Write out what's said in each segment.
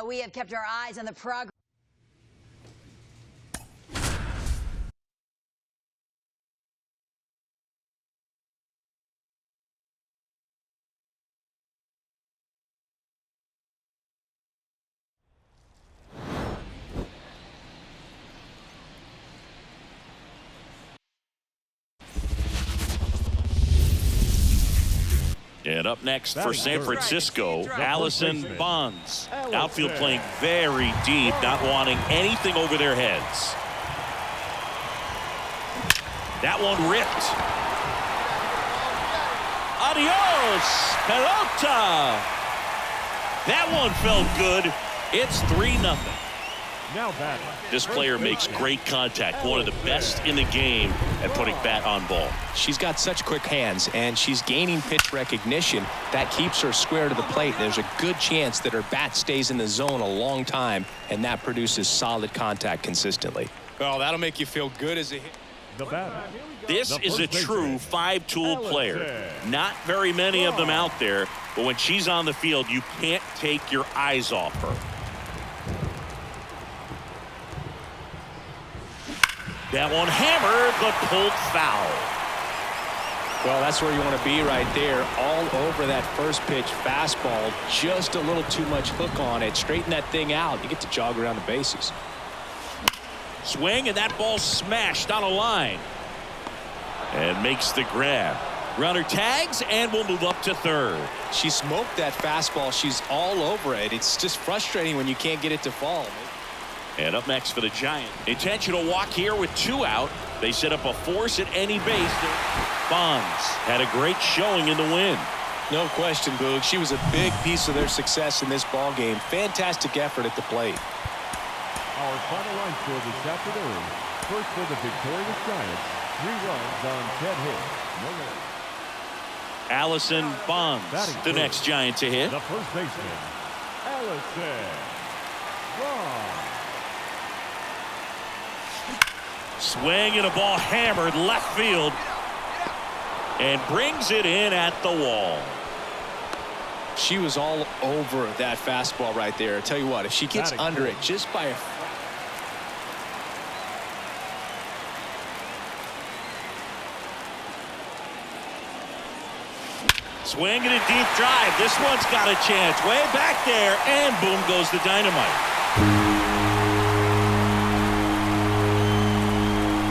We have kept our eyes on the progress. And up next for San Francisco, Allison Bonds. Outfield playing very deep, not wanting anything over their heads. That one ripped. Adios, pelota. That one felt good. It's 3-0. Now batting. This player makes great contact, one of the best in the game at putting bat on ball. She's got such quick hands, and she's gaining pitch recognition. That keeps her square to the plate. There's a good chance that her bat stays in the zone a long time, and that produces solid contact consistently. Well, that'll make you feel good as a hit. The batter. This is a true five-tool player. Not very many of them out there, but when she's on the field, you can't take your eyes off her. That one hammered, but pulled foul. Well, that's where you want to be right there. All over that first pitch fastball. Just a little too much hook on it. Straighten that thing out. You get to jog around the bases. Swing, and that ball smashed on a line. And makes the grab. Runner tags, and will move up to third. She smoked that fastball. She's all over it. It's just frustrating when you can't get it to fall. And up next for the Giants. Intentional walk here with 2 out. They set up a force at any base. Bonds had a great showing in the win. No question, Boog. She was a big piece of their success in this ball game. Fantastic effort at the plate. Our final line score this afternoon. First for the victorious Giants. 3 runs on 10 hits. No runs. Allison Bonds, the next Giant to hit. The first baseman, Allison Bonds. Swing, and a ball hammered left field. And brings it in at the wall. She was all over that fastball right there. I tell you what, if she gets under it just by a... Swing and a deep drive. This one's got a chance. Way back there, and boom goes the dynamite.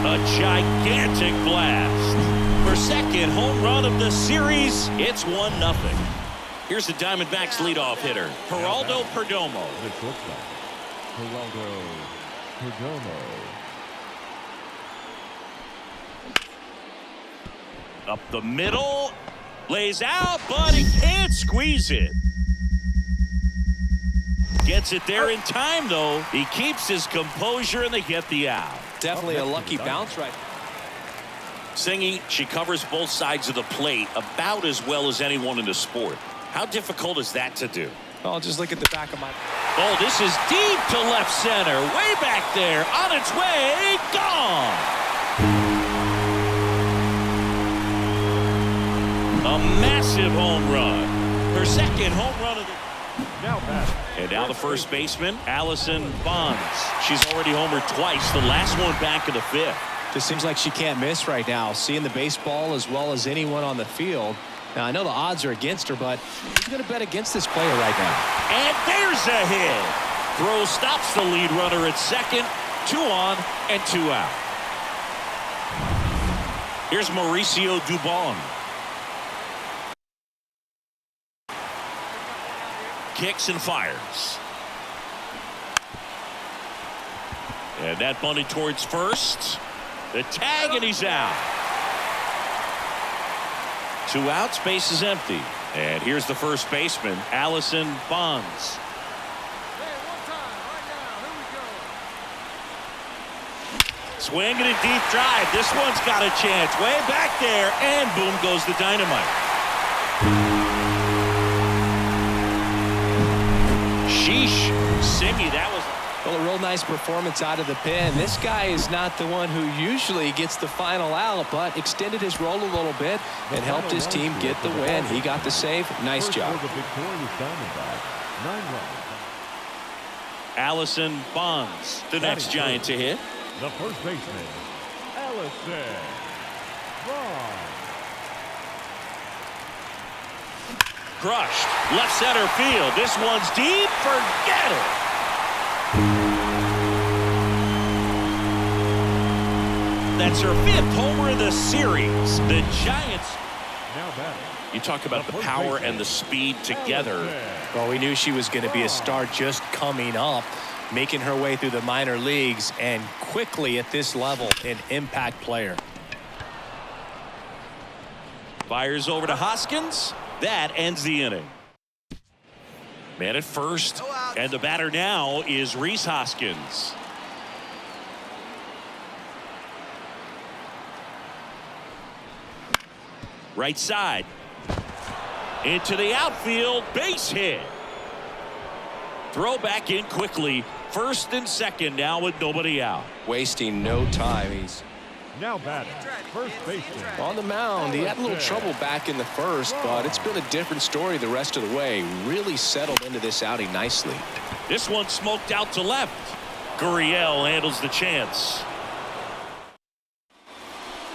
A gigantic blast. For second home run of the series, it's 1-0. Here's the Diamondbacks leadoff hitter, Geraldo Perdomo. This looks like Geraldo Perdomo. Up the middle, lays out, but he can't squeeze it. Gets it there in time, though. He keeps his composure, and they get the out. Definitely a lucky bounce right. Singing, she covers both sides of the plate about as well as anyone in the sport. How difficult is that to do? Oh, just look at the back of my... Oh, this is deep to left center. Way back there. On its way. Gone. A massive home run. Her second home run of the... Now batting. And now the first baseman, Allison Bonds. She's already homered twice, the last one back in the 5th. Just seems like she can't miss right now, seeing the baseball as well as anyone on the field. Now, I know the odds are against her, but who's going to bet against this player right now? And there's a hit. Throw stops the lead runner at second. 2 on and 2 out. Here's Mauricio Dubon. Kicks and fires. And that bunted towards first. The tag, and he's out. 2 outs, base is empty. And here's the first baseman, Allison Bonds. Swing and a deep drive. This one's got a chance. Way back there, and boom goes the dynamite. Sheesh. Simi, that was... Well, a real nice performance out of the pen. This guy is not the one who usually gets the final out, but extended his role a little bit and helped his team get the win. He got the save. Nice job. Allison Bonds, the next Giant to hit. The first baseman, Allison Bonds. Crushed. Left center field. This one's deep. Forget it. That's her 5th homer of the series. The Giants. Now batting. You talk about the power and the speed together. Well, we knew she was going to be a star just coming up, making her way through the minor leagues, and quickly at this level, an impact player. Fires over to Hoskins. That ends the inning. Man at first, and the batter now is Rhys Hoskins. Right side. Into the outfield, base hit. Throw back in quickly. First and second now with nobody out. Wasting no time. He's Now batting, first baseman. on the mound. He had a little trouble back in the first, but it's been a different story the rest of the way. Really settled into this outing nicely. This one smoked out to left. Gurriel handles the chance.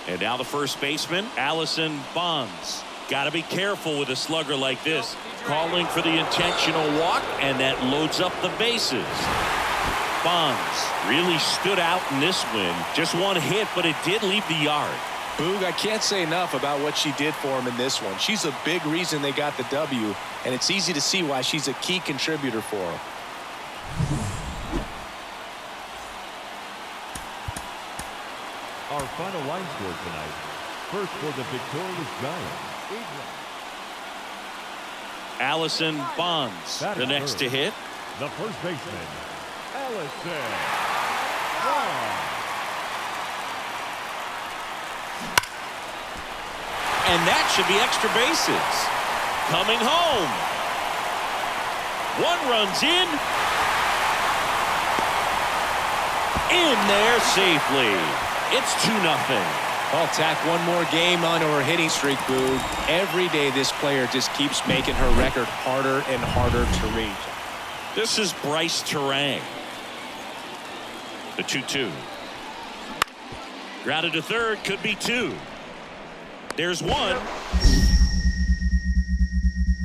And now the first baseman, Allison Bonds. Got to be careful with a slugger like this. Calling for the intentional walk, and that loads up the bases. Bonds really stood out in this win. Just one hit, but it did leave the yard. Boog, I can't say enough about what she did for him in this one. She's a big reason they got the W, and it's easy to see why she's a key contributor for them. Our final line score tonight. First for the victorious Giants. Allison Bonds, the next to hit. The first baseman, Allison Bonds. And that should be extra bases. Coming home. One runs in. In there safely. It's 2-0. Well, tack one more game onto her hitting streak, Boog. Every day this player just keeps making her record harder and harder to reach. This is Bryce Terang. The 2-2. Grounded to third, could be 2. There's 1.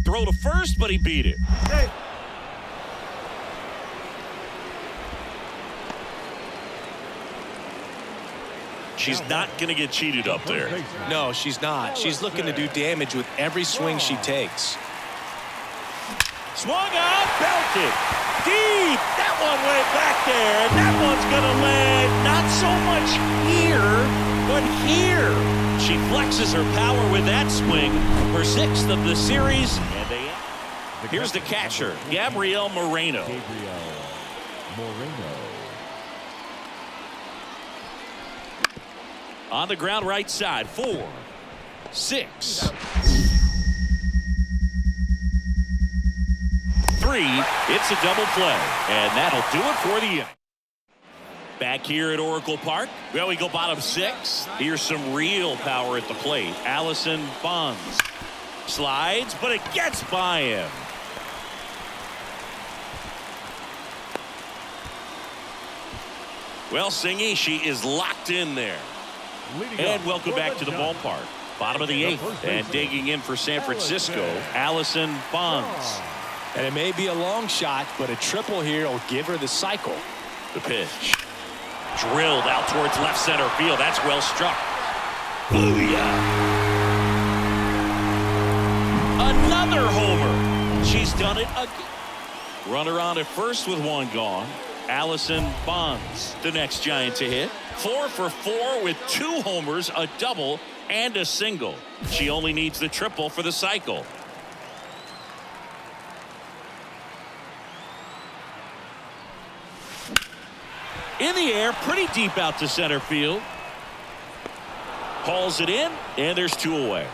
Throw to first, but he beat it. Hey. She's not going to get cheated up there. No, she's not. She's looking to do damage with every swing she takes. Swung on, belted. Deep. That one went back there. And that one's going to land not so much here, but here. She flexes her power with that swing. Her 6th of the series. And here's the catcher, Gabriel Moreno. On the ground, right side. 4, 6, 3. It's a double play, and that'll do it for the inning. Back here at Oracle Park, well, we go bottom 6. Here's some real power at the plate. Allison Bonds slides, but it gets by him. Well, Singy, she is locked in there. And welcome back to the ballpark. Bottom of the 8th, and digging in for San Francisco, Allison Bonds. And it may be a long shot, but a triple here will give her the cycle. The pitch. Drilled out towards left center field. That's well struck. Booyah! Another homer. She's done it again. Runner on at first with one gone. Allison Bonds, the next Giant to hit. 4 for 4 with 2 homers, a double, and a single. She only needs the triple for the cycle. In the air, pretty deep out to center field. Hauls it in, and there's 2 away.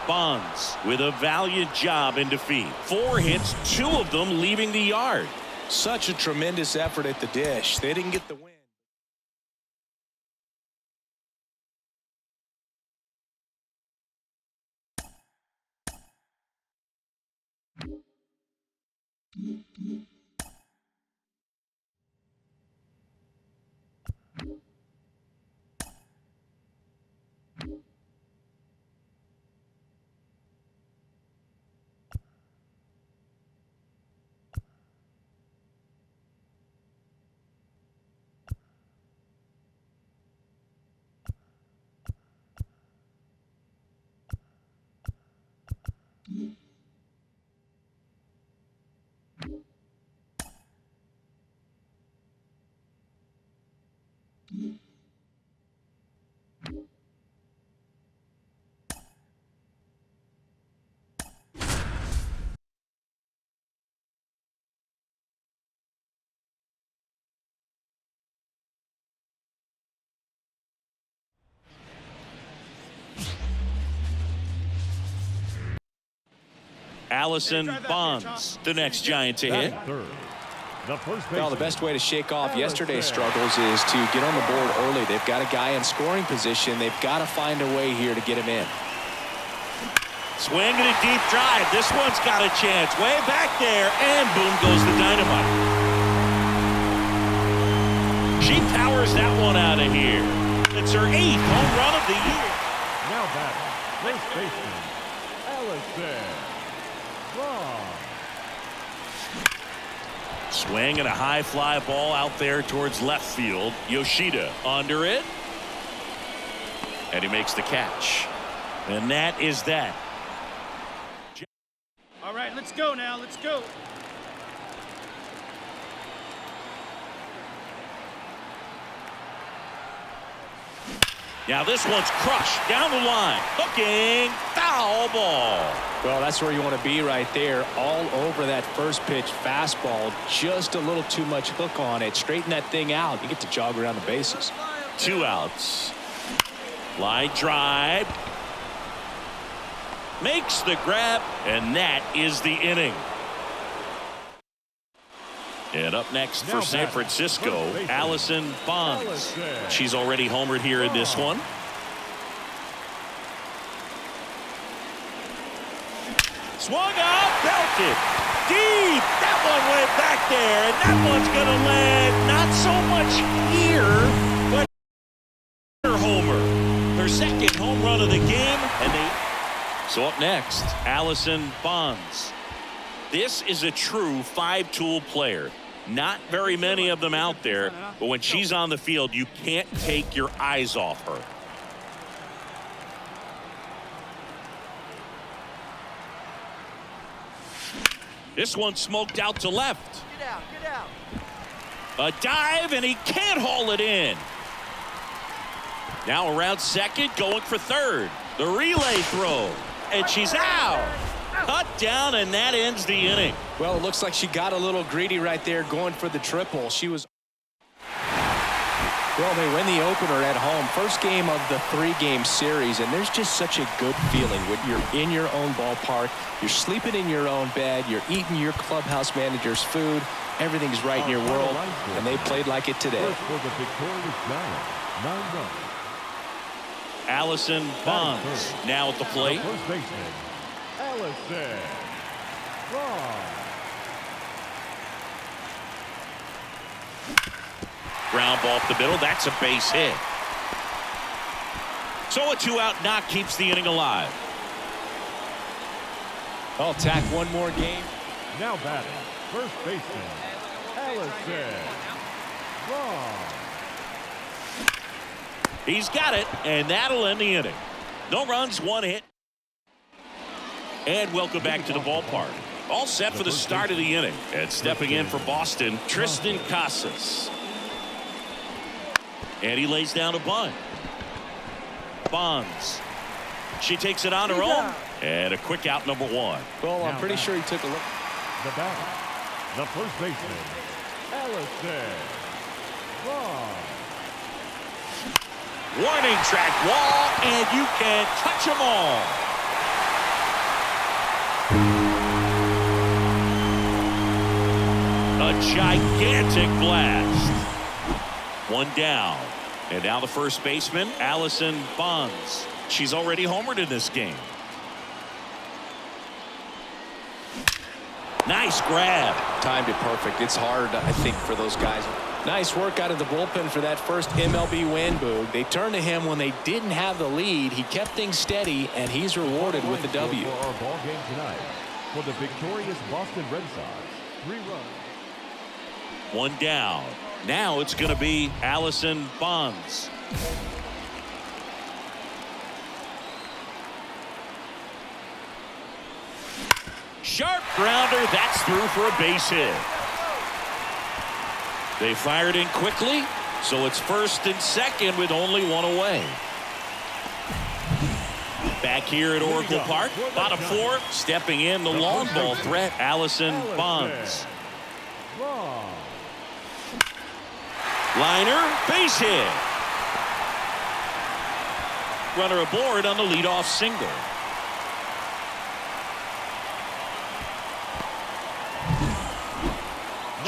Bonds with a valiant job in defeat. 4 hits, 2 of them leaving the yard. Such a tremendous effort at the dish. They didn't get the win. Allison Bonds, the next Giant to hit. Well, the best way to shake off yesterday's struggles is to get on the board early. They've got a guy in scoring position. They've got to find a way here to get him in. Swing and a deep drive. This one's got a chance. Way back there, and boom goes the dynamite. She powers that one out of here. It's her 8th home run of the year. Now batting, first baseman, Allison. Swing and a high fly ball out there towards left field. Yoshida under it. And he makes the catch. And that is that. All right, let's go now. Let's go. Now this one's crushed down the line. Hooking, foul ball. Well, that's where you want to be right there. All over that first pitch fastball. Just a little too much hook on it. Straighten that thing out. You get to jog around the bases. 2 outs. Line drive. Makes the grab, and that is the inning. And up next for San Francisco, Allison Bonds. She's already homered here in this one. Swung out, belted. Deep. That one went back there, and that one's going to land not so much here, but her homer. Her second home run of the game. So up next, Allison Bonds. This is a true 5-tool player. Not very many of them out there, but when she's on the field, you can't take your eyes off her. This one smoked out to left. Get out, get out. A dive, and he can't haul it in. Now around second, going for third. The relay throw, and she's out. Cut down, and that ends the inning. Well, it looks like she got a little greedy right there going for the triple. She was... Well, they win the opener at home. First game of the 3-game series, and there's just such a good feeling when you're in your own ballpark. You're sleeping in your own bed. You're eating your clubhouse manager's food. Everything's right in your world, and they played like it today. First for the victorious Giants, 9 runs. Allison Bonds now at the plate. First baseman, Allison Bonds. Ground ball up the middle. That's a base hit. So a 2-out knock keeps the inning alive. I'll tack one more game. Now batting, first baseman, Allison Vaughn. He's got it, and that'll end the inning. No runs, one hit. And welcome back to the ballpark. All set for the start of the inning. And stepping in for Boston, Tristan Casas. And he lays down a bunt. Bonds. She takes it on her own. And a quick out, number one. Well, I'm pretty sure he took a look. The batter, the first baseman, Allison Vaughn. Warning track wall, and you can touch them all. A gigantic blast. One down. And now the first baseman, Allison Bonds. She's already homered in this game. Nice grab. Timed it perfect. It's hard, I think, for those guys. Nice work out of the bullpen for that first MLB win, Boog. They turned to him when they didn't have the lead. He kept things steady, and he's rewarded with the W. For our ball game tonight, for the victorious Boston Red Sox, 3 runs. One down. Now it's going to be Allison Bonds. Sharp grounder. That's through for a base hit. They fired in quickly, so it's first and second with only one away. Back here at Oracle Park, bottom 4, stepping in the long ball threat, Allison Bonds. Liner, base hit. Runner aboard on the leadoff single.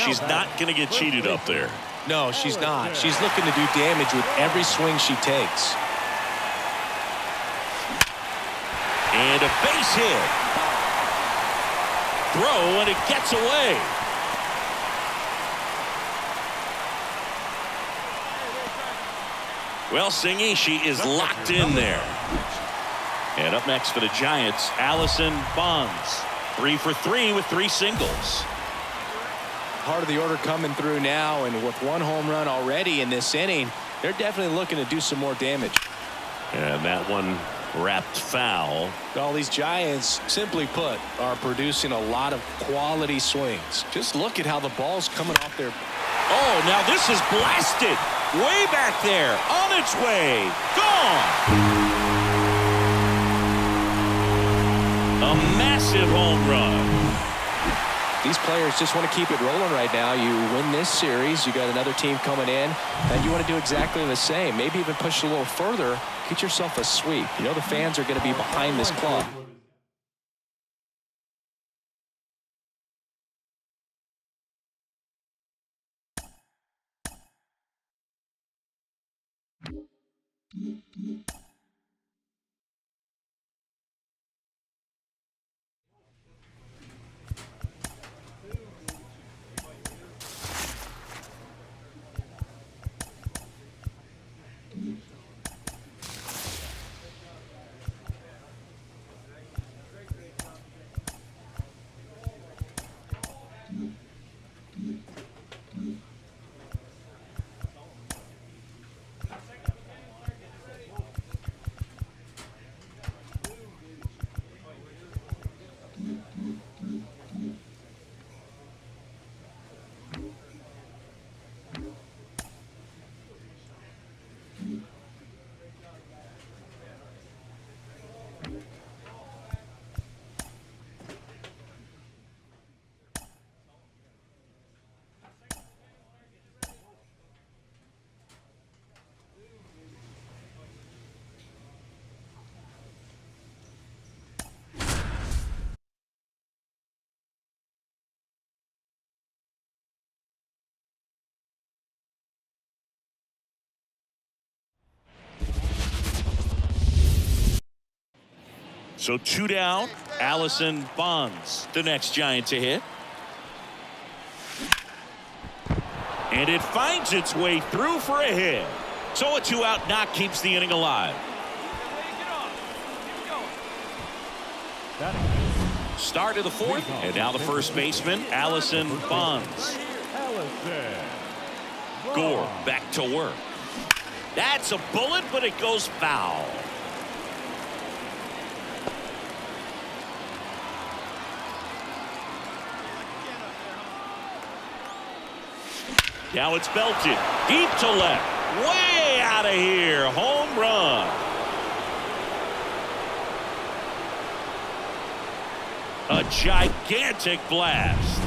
She's not going to get cheated up there. No, she's not. She's looking to do damage with every swing she takes. And a base hit. Throw, and it gets away. Well, Singy, she is locked in there. And up next for the Giants, Allison Bonds. 3 for 3 with 3 singles. Part of the order coming through now, and with 1 home run already in this inning, they're definitely looking to do some more damage. And that one wrapped foul. All these Giants, simply put, are producing a lot of quality swings. Just look at how the ball's coming off their... Oh, now this is blasted. Way back there. On its way. Gone. A massive home run. These players just want to keep it rolling right now. You win this series, you got another team coming in, and you want to do exactly the same. Maybe even push a little further, get yourself a sweep. You know the fans are going to be behind this club. So 2 down. Allison Bonds, the next Giant to hit. And it finds its way through for a hit. So a 2-out knock keeps the inning alive. Start of the fourth, and now the first baseman, Allison Bonds. Gore back to work. That's a bullet, but it goes foul. Now it's belted deep to left, way out of here. Home run. A gigantic blast.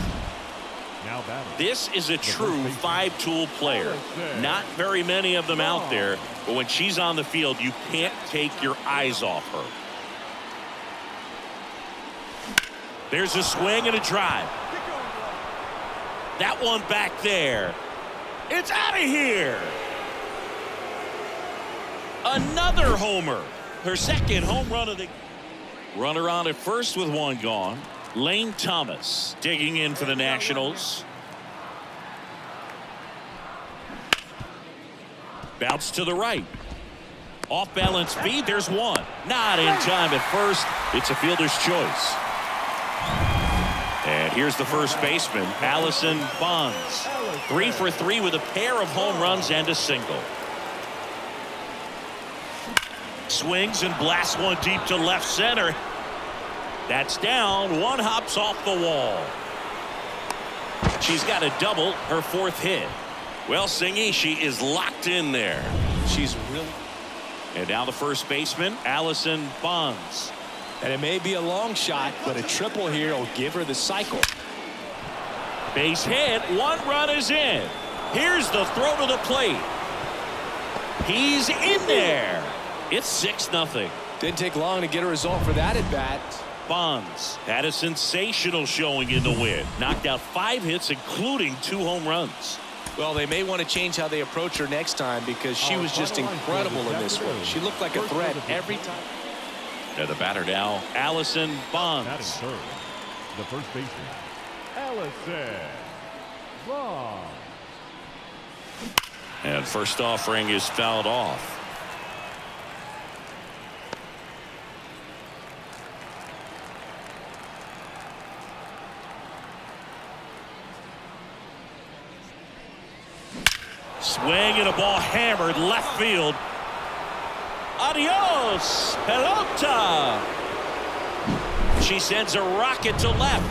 Now batting. This is a true five-tool player. Not very many of them out there, but when she's on the field, you can't take your eyes off her. There's a swing and a drive. That one back there. It's out of here. Another homer. Her second home run of the runner on at first with one gone. Lane Thomas digging in for the Nationals. Bounce to the right. Off balance feed. There's one. Not in time at first. It's a fielder's choice. And here's the first baseman, Allison Bonds. 3 for 3 with a pair of home runs and a single. Swings and blasts one deep to left center. That's down. One hops off the wall. She's got a double, her fourth hit. Well, Singy, she is locked in there. She's really. And now the first baseman, Allison Bonds. And it may be a long shot, but a triple here will give her the cycle. Base hit. One run is in. Here's the throw to the plate. He's in there. It's 6-0. Didn't take long to get a result for that at bat. Bonds had a sensational showing in the win. Knocked out 5 hits, including 2 home runs. Well, they may want to change how they approach her next time because she was just incredible in this one. She looked like a threat every time. And the batter now, Allison Bonds. Batting third, the first baseman, Allison Bonds. And first offering is fouled off. Swing and a ball hammered left field. Adios, pelota. She sends a rocket to left.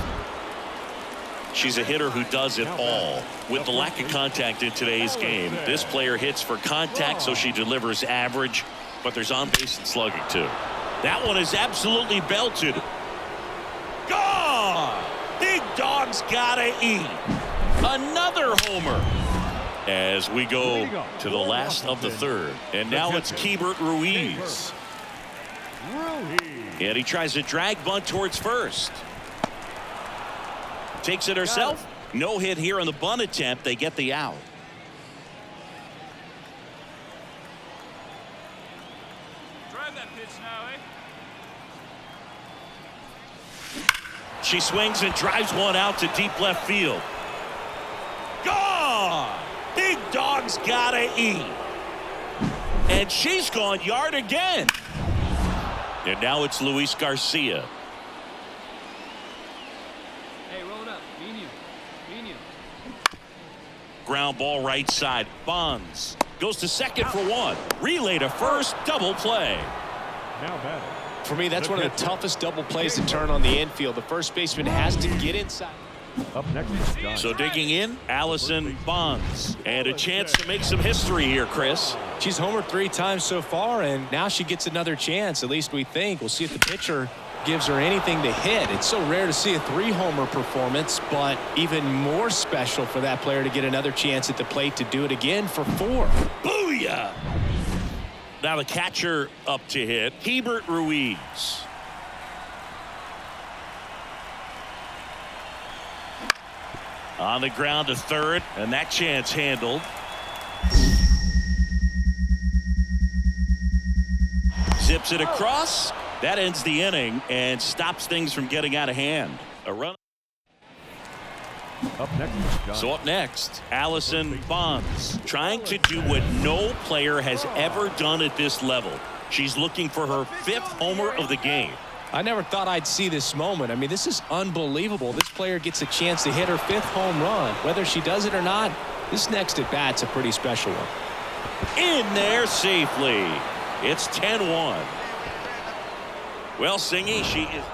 She's a hitter who does it all. With the lack of contact in today's game, this player hits for contact, so she delivers average, but there's on-base and slugging too. That one is absolutely belted. Gone! Big dog's gotta eat. Another homer. As we go to the last of the third. And now it's Keibert Ruiz. And he tries to drag bunt towards first. Takes it herself. No hit here on the bunt attempt. They get the out. Drive that pitch now, eh? She swings and drives one out to deep left field. Gone! Big dog's gotta eat. And she's gone yard again. And now it's Luis Garcia. Hey, roll it up. Me and you. Me and you. Ground ball right side. Bonds goes to second for one. Relay to first. Double play. Now batting. For me, that's one of the toughest double plays to turn on the infield. The first baseman has to get inside. Up next is John. So digging in, Allison Bonds. And a chance to make some history here, Chris. She's homered 3 times so far, and now she gets another chance, at least we think. We'll see if the pitcher gives her anything to hit. It's so rare to see a 3-homer performance, but even more special for that player to get another chance at the plate to do it again for 4. Booyah! Now the catcher up to hit, Keibert Ruiz. On the ground to third, and that chance handled. Zips it across. That ends the inning and stops things from getting out of hand. A run. Up next, So up next, Allison Bonds, trying to do what no player has ever done at this level. She's looking for her 5th homer of the game. I never thought I'd see this moment. I mean, this is unbelievable. This player gets a chance to hit her 5th home run. Whether she does it or not, this next at bat's a pretty special one. In there safely. It's 10-1. Well, Singy, she is...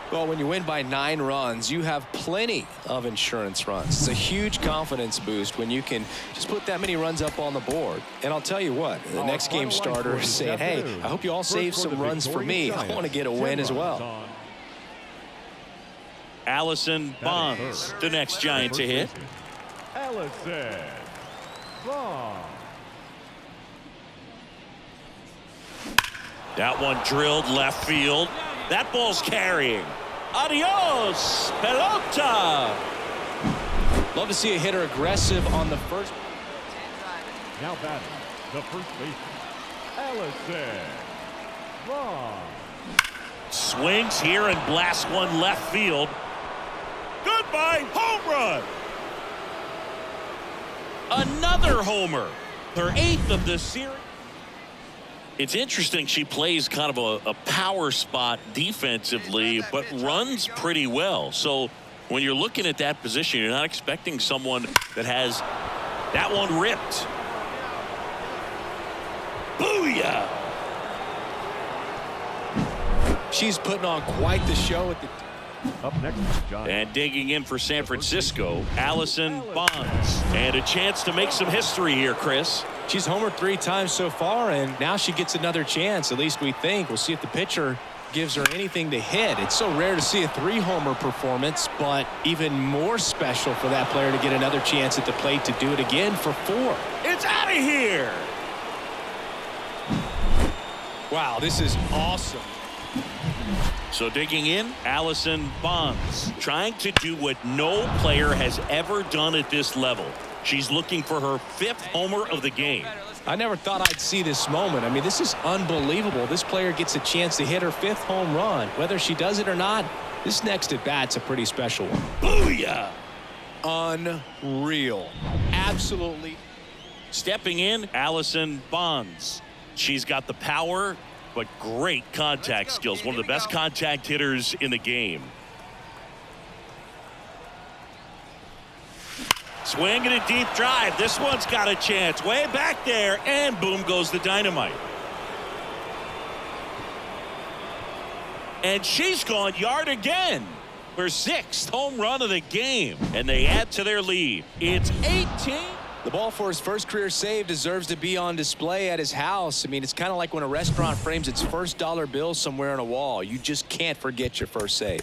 Well, when you win by 9 runs, you have plenty of insurance runs. It's a huge confidence boost when you can just put that many runs up on the board. And I'll tell you what, the next game starter is saying, hey, I hope you all save some runs for me. I want to get a win as well. Allison Bonds, the next Giant to hit. Allison Bonds. That one drilled left field. That ball's carrying. Adios, pelota. Love to see a hitter aggressive on the first. Now batting, the first baseman, Allison Bonds. Swings here and blasts one left field. Goodbye, home run. Another homer. Her 8th of the series. It's interesting, she plays kind of a power spot defensively, but runs pretty well. So when you're looking at that position, you're not expecting someone that has that one ripped. Booyah! She's putting on quite the show at the... Up next, John. And digging in for San Francisco, Allison Bonds. And a chance to make some history here, Chris. She's homered 3 times so far, and now she gets another chance, at least we think. We'll see if the pitcher gives her anything to hit. It's so rare to see a 3-homer performance, but even more special for that player to get another chance at the plate to do it again for 4. It's out of here! Wow, this is awesome. So digging in, Allison Bonds, trying to do what no player has ever done at this level. She's looking for her 5th homer of the game. I never thought I'd see this moment. I mean, this is unbelievable. This player gets a chance to hit her 5th home run. Whether she does it or not, this next at bat's a pretty special one. Booyah! Unreal. Absolutely. Stepping in, Allison Bonds. She's got the power, but great contact skills. One of the best contact hitters in the game. Swing and a deep drive. This one's got a chance. Way back there, and boom goes the dynamite. And she's gone yard again. Her 6th home run of the game. And they add to their lead. It's 18. The ball for his first career save deserves to be on display at his house. I mean, it's kind of like when a restaurant frames its first dollar bill somewhere on a wall. You just can't forget your first save.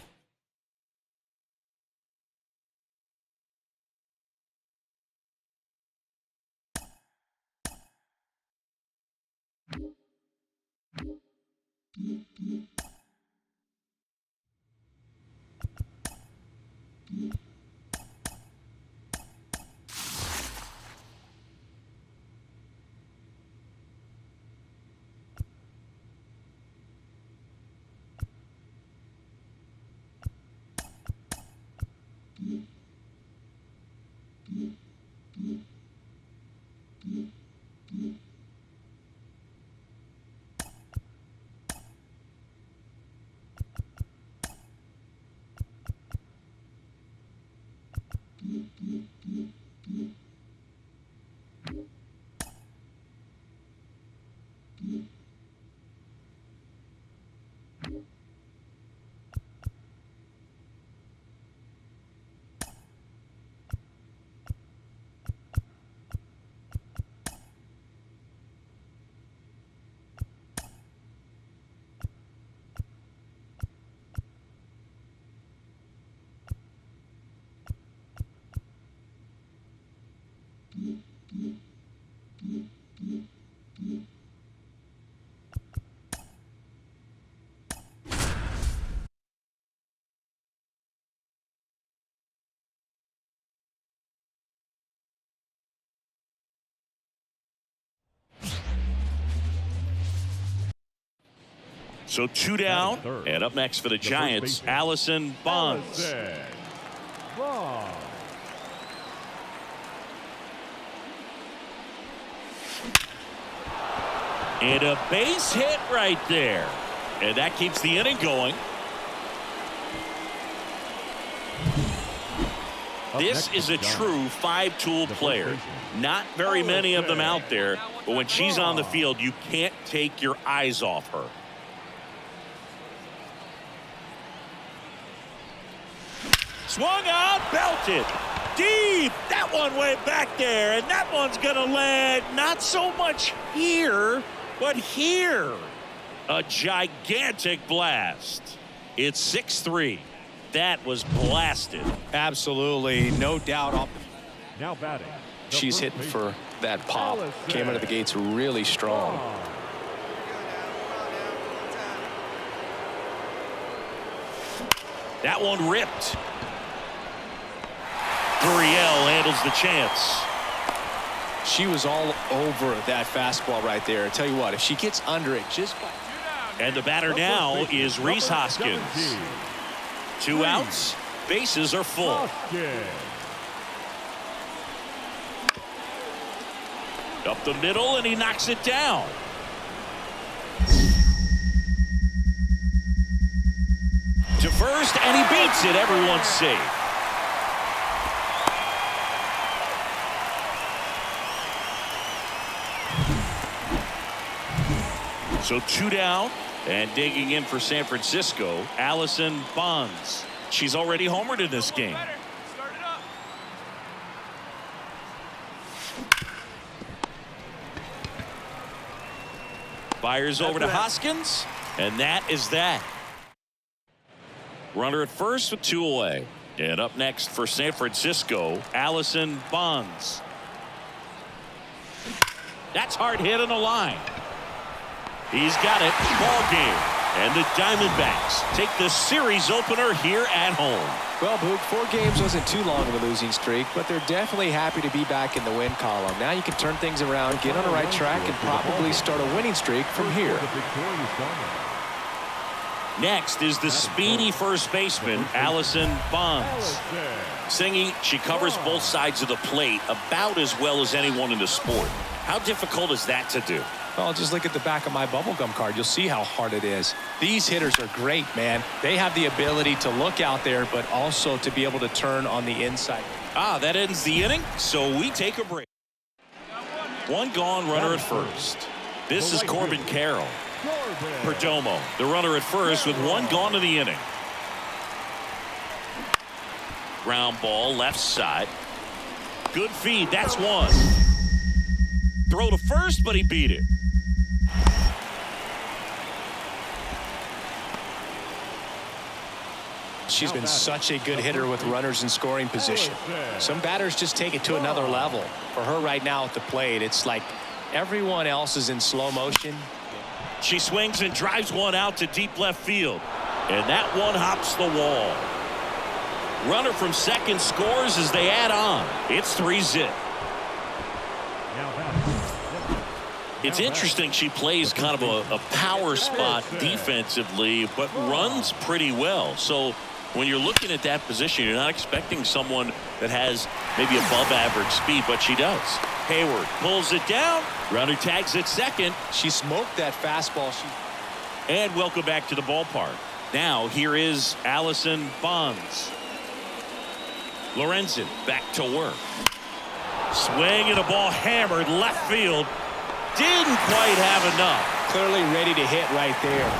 So 2 down, and up next for the Giants, Allison Bonds. Bonds. And a base hit right there. And that keeps the inning going. This is a true five-tool player. Not very many of them out there, but when she's on the field, you can't take your eyes off her. Swung out, belted. Deep. That one way back there, and that one's going to land not so much here, but here. A gigantic blast. It's 6-3. That was blasted. Absolutely, no doubt. Now batting. She's hitting for that pop. Came out of the gates really strong. That one ripped. Gurriel handles the chance. She was all over that fastball right there. I tell you what, if she gets under it just by... And the batter now is Reese Hoskins. 2 outs. Bases are full. Up the middle, and he knocks it down. To first, and he beats it. Everyone's safe. So 2 down, and digging in for San Francisco, Allison Bonds. She's already homered in this game. Fires over to Hoskins, and that is that. Runner at first with 2 away. And up next for San Francisco, Allison Bonds. That's hard hit on the line. He's got it. Ball game. And the Diamondbacks take the series opener here at home. Well, Boog, 4 games wasn't too long of a losing streak, but they're definitely happy to be back in the win column. Now you can turn things around, get on the right track, and probably start a winning streak from here. Next is the speedy first baseman, Allison Bonds. Singy, she covers both sides of the plate about as well as anyone in the sport. How difficult is that to do? Well, just look at the back of my bubblegum card. You'll see how hard it is. These hitters are great, man. They have the ability to look out there, but also to be able to turn on the inside. That ends the inning, so we take a break. 1 gone, runner at first. This is Corbin Carroll. Perdomo, the runner at first with 1 gone in the inning. Ground ball, left side. Good feed, that's 1. Throw to first, but he beat it. She's been such a good hitter with runners in scoring position. Some batters just take it to another level. For her right now at the plate, it's like everyone else is in slow motion. She swings and drives one out to deep left field. And that one hops the wall. Runner from second scores as they add on. It's 3-zip. It's interesting she plays kind of a power spot defensively, but runs pretty well. So when you're looking at that position, you're not expecting someone that has maybe above average speed, but she does. Hayward pulls it down. Runner tags at second. She smoked that fastball. And welcome back to the ballpark. Now here is Allison Bonds. Lorenzen back to work. Swing and a ball hammered left field. Didn't quite have enough. Clearly ready to hit right there.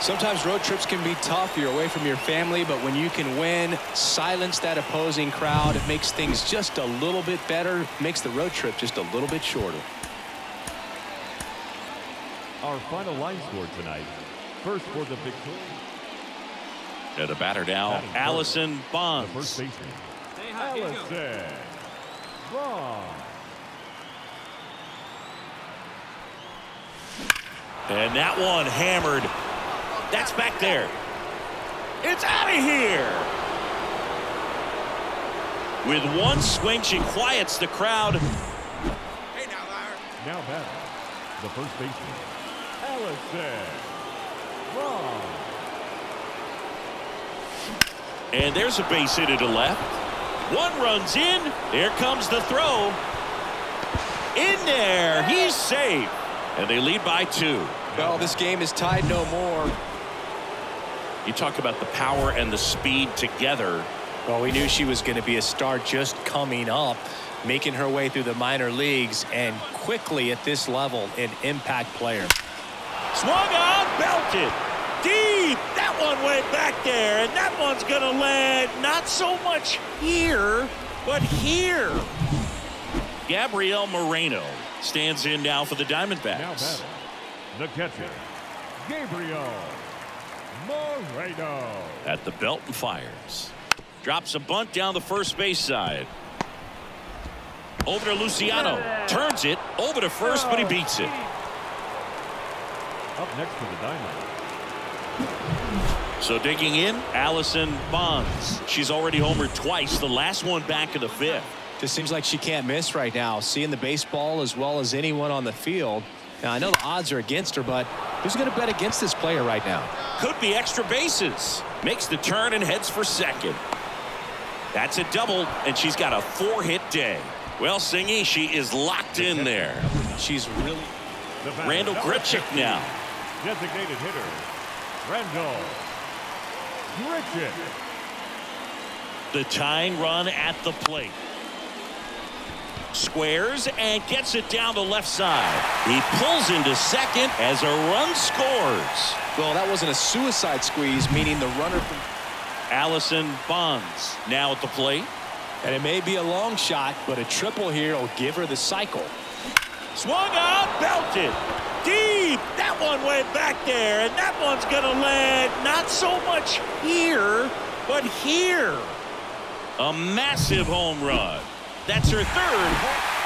Sometimes road trips can be tough. You're away from your family, but when you can win, silence that opposing crowd, it makes things just a little bit better, makes the road trip just a little bit shorter. Our final line score tonight. First for the victory. And the batter now, Allison Bonds. The first baseman, Allison Bonds. And that one hammered. That's back there. It's out of here. With 1 swing, she quiets the crowd. Hey now, Larry. Now batting, the first baseman, Allison Bonds. And there's a base hit to left. 1 runs in. There comes the throw. In there. He's safe. And they lead by 2. Well, this game is tied no more. You talk about the power and the speed together. Well, we knew she was going to be a star just coming up, making her way through the minor leagues, and quickly at this level, an impact player. Swung on, belted. Deep. That one went back there, and that one's going to land not so much here, but here. Gabrielle Moreno stands in now for the Diamondbacks. Now batting, the catcher, Gabriel Moreno. At the belt and fires. Drops a bunt down the first base side. Over to Luciano. Turns it over to first, but he beats it. Up next for the Diamondbacks. So digging in, Allison Bonds. She's already homered twice, the last one back in the 5th. Just seems like she can't miss right now, seeing the baseball as well as anyone on the field. Now, I know the odds are against her, but who's going to bet against this player right now? Could be extra bases. Makes the turn and heads for second. That's a double, and she's got a 4-hit day. Well, Singy, she is locked in there. She's really... Randall Grichuk now. Designated hitter, Randall Grichuk. The tying run at the plate. Squares and gets it down the left side. He pulls into second as a run scores. Well, that wasn't a suicide squeeze, meaning the runner from... Allison Bonds now at the plate. And it may be a long shot, but a triple here will give her the cycle. Swung on, belted. Deep. That one went back there, and that one's going to land not so much here, but here. A massive home run. That's her 3rd.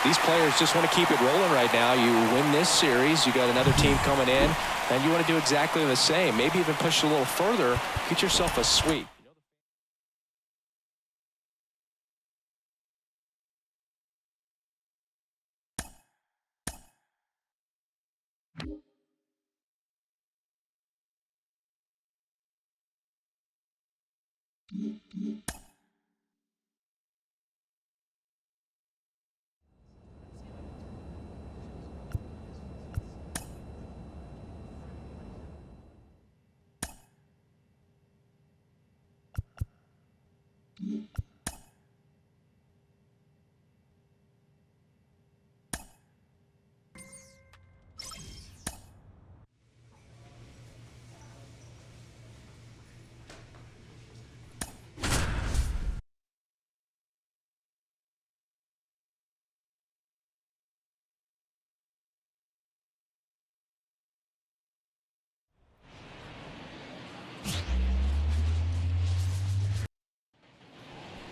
These players just want to keep it rolling right now. You win this series, you got another team coming in, and you want to do exactly the same. Maybe even push a little further, get yourself a sweep.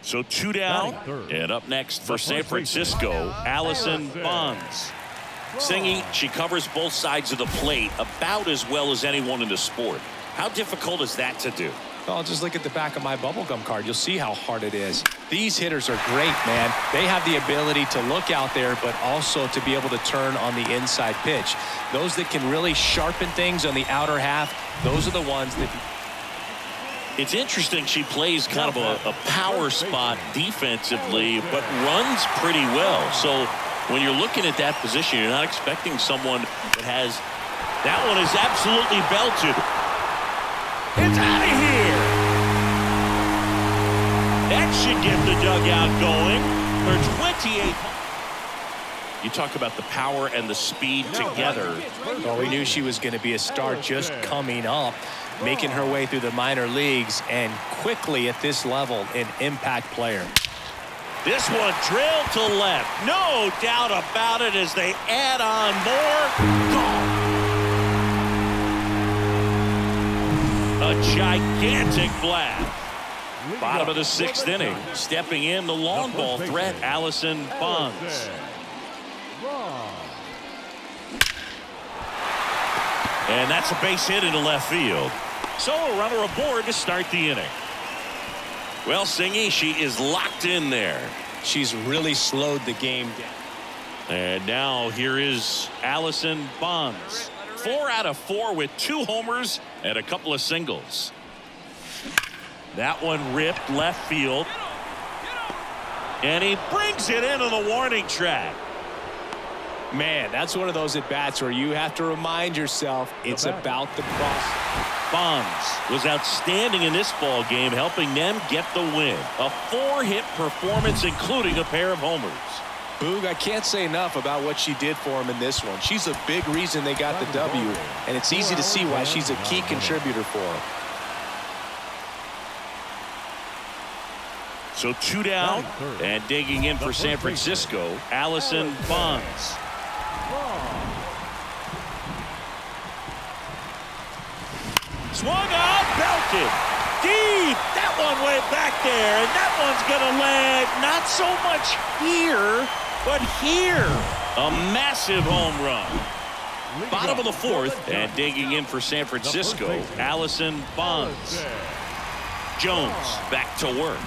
So 2 down, and up next for San Francisco, Allison Bonds. Singy, she covers both sides of the plate about as well as anyone in the sport. How difficult is that to do? Well, just look at the back of my bubblegum card. You'll see how hard it is. These hitters are great, man. They have the ability to look out there, but also to be able to turn on the inside pitch. Those that can really sharpen things on the outer half, those are the ones that... It's interesting she plays kind of a power spot defensively, but runs pretty well. So when you're looking at that position, you're not expecting someone that has... That one is absolutely belted. It's out of here. That should get the dugout going for 28. You talk about the power and the speed together. Well, we knew she was going to be a star just coming up, making her way through the minor leagues, and quickly at this level, an impact player. This one drilled to left. No doubt about it as they add on more. A gigantic blast. Bottom of the 6th inning. Stepping in the long ball threat, Allison Bonds. And that's a base hit into left field. So a runner aboard to start the inning. Well, Singy, she is locked in there. She's really slowed the game down. And now here is Allison Bonds. 4 out of 4 with 2 homers and a couple of singles. That one ripped left field. And he brings it into the warning track. Man, that's one of those at-bats where you have to remind yourself it's about the process. Bonds was outstanding in this ball game, helping them get the win. A 4-hit performance, including a pair of homers. Boog, I can't say enough about what she did for him in this one. She's a big reason they got the W, and it's easy to see why she's a key contributor for them. So 2 down, and digging in for San Francisco, Allison Bonds. Swung on, belted. Deep. That one went back there, and that one's going to land not so much here, but here. A massive home run. Bottom of the 4th, and digging in for San Francisco, Allison Bonds. Jones back to work.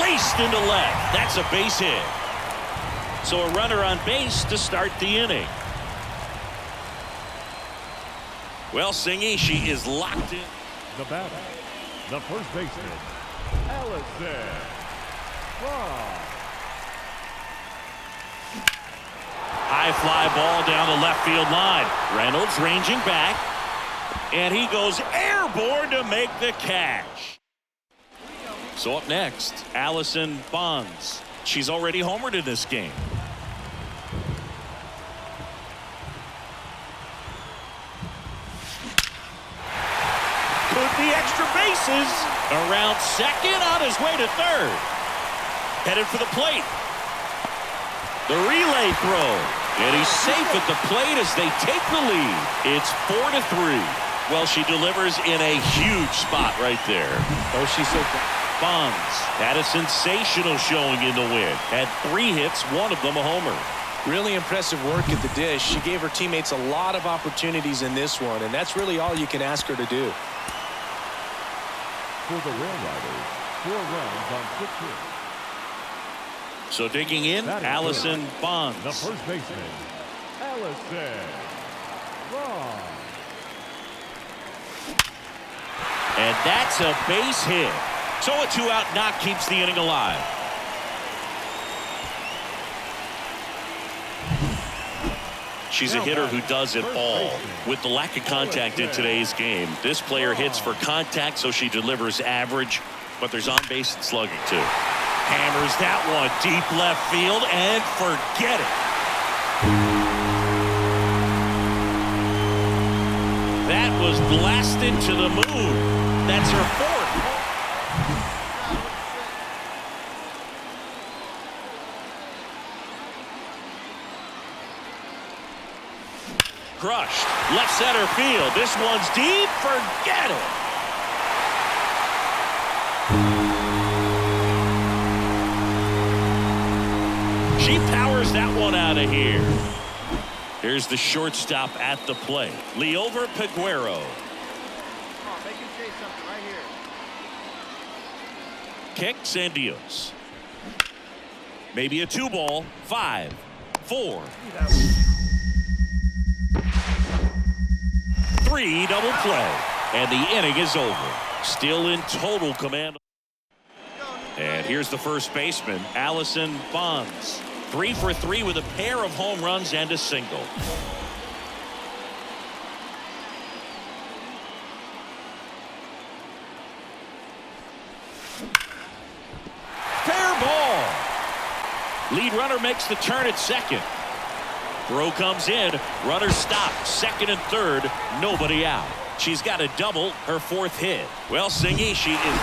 Laced into left. That's a base hit. So a runner on base to start the inning. Well, Singishi is locked in. The batter, the first baseman, Allison Bonds. High fly ball down the left field line. Reynolds ranging back, and he goes airborne to make the catch. So up next, Allison Bonds. She's already homered in this game. Could be extra bases. Around second, on his way to third. Headed for the plate. The relay throw. And he's safe at the plate as they take the lead. It's 4-3. Well, she delivers in a huge spot right there. Oh, she's so good. Bonds had a sensational showing in the win. Had 3 hits, one of them a homer. Really impressive work at the dish. She gave her teammates a lot of opportunities in this one, and that's really all you can ask her to do. For the Rail Riders, 4 runs on 6 hits. So digging in, Allison Bonds. The first baseman, Allison Bonds. And that's a base hit. So a 2-out knock keeps the inning alive. She's a hitter who does it all. With the lack of contact in today's game, this player hits for contact, so she delivers average, but there's on-base and slugging too. Hammers that one deep left field, and forget it. That was blasted to the moon. That's her 4th. Crushed. Left center field. This one's deep. Forget it. She powers that one out of here. Here's the shortstop at the plate. Leover Peguero. Kicks and deals. Maybe a 2-ball. 5, 4. 3 double play, and the inning is over. Still in total command. And here's the first baseman, Allison Bonds. 3 for 3 with a pair of home runs and a single. Fair ball. Lead runner makes the turn at second. Throw comes in. Runner stopped. Second and third. Nobody out. She's got a double. Her 4th hit. Well, Singishi is...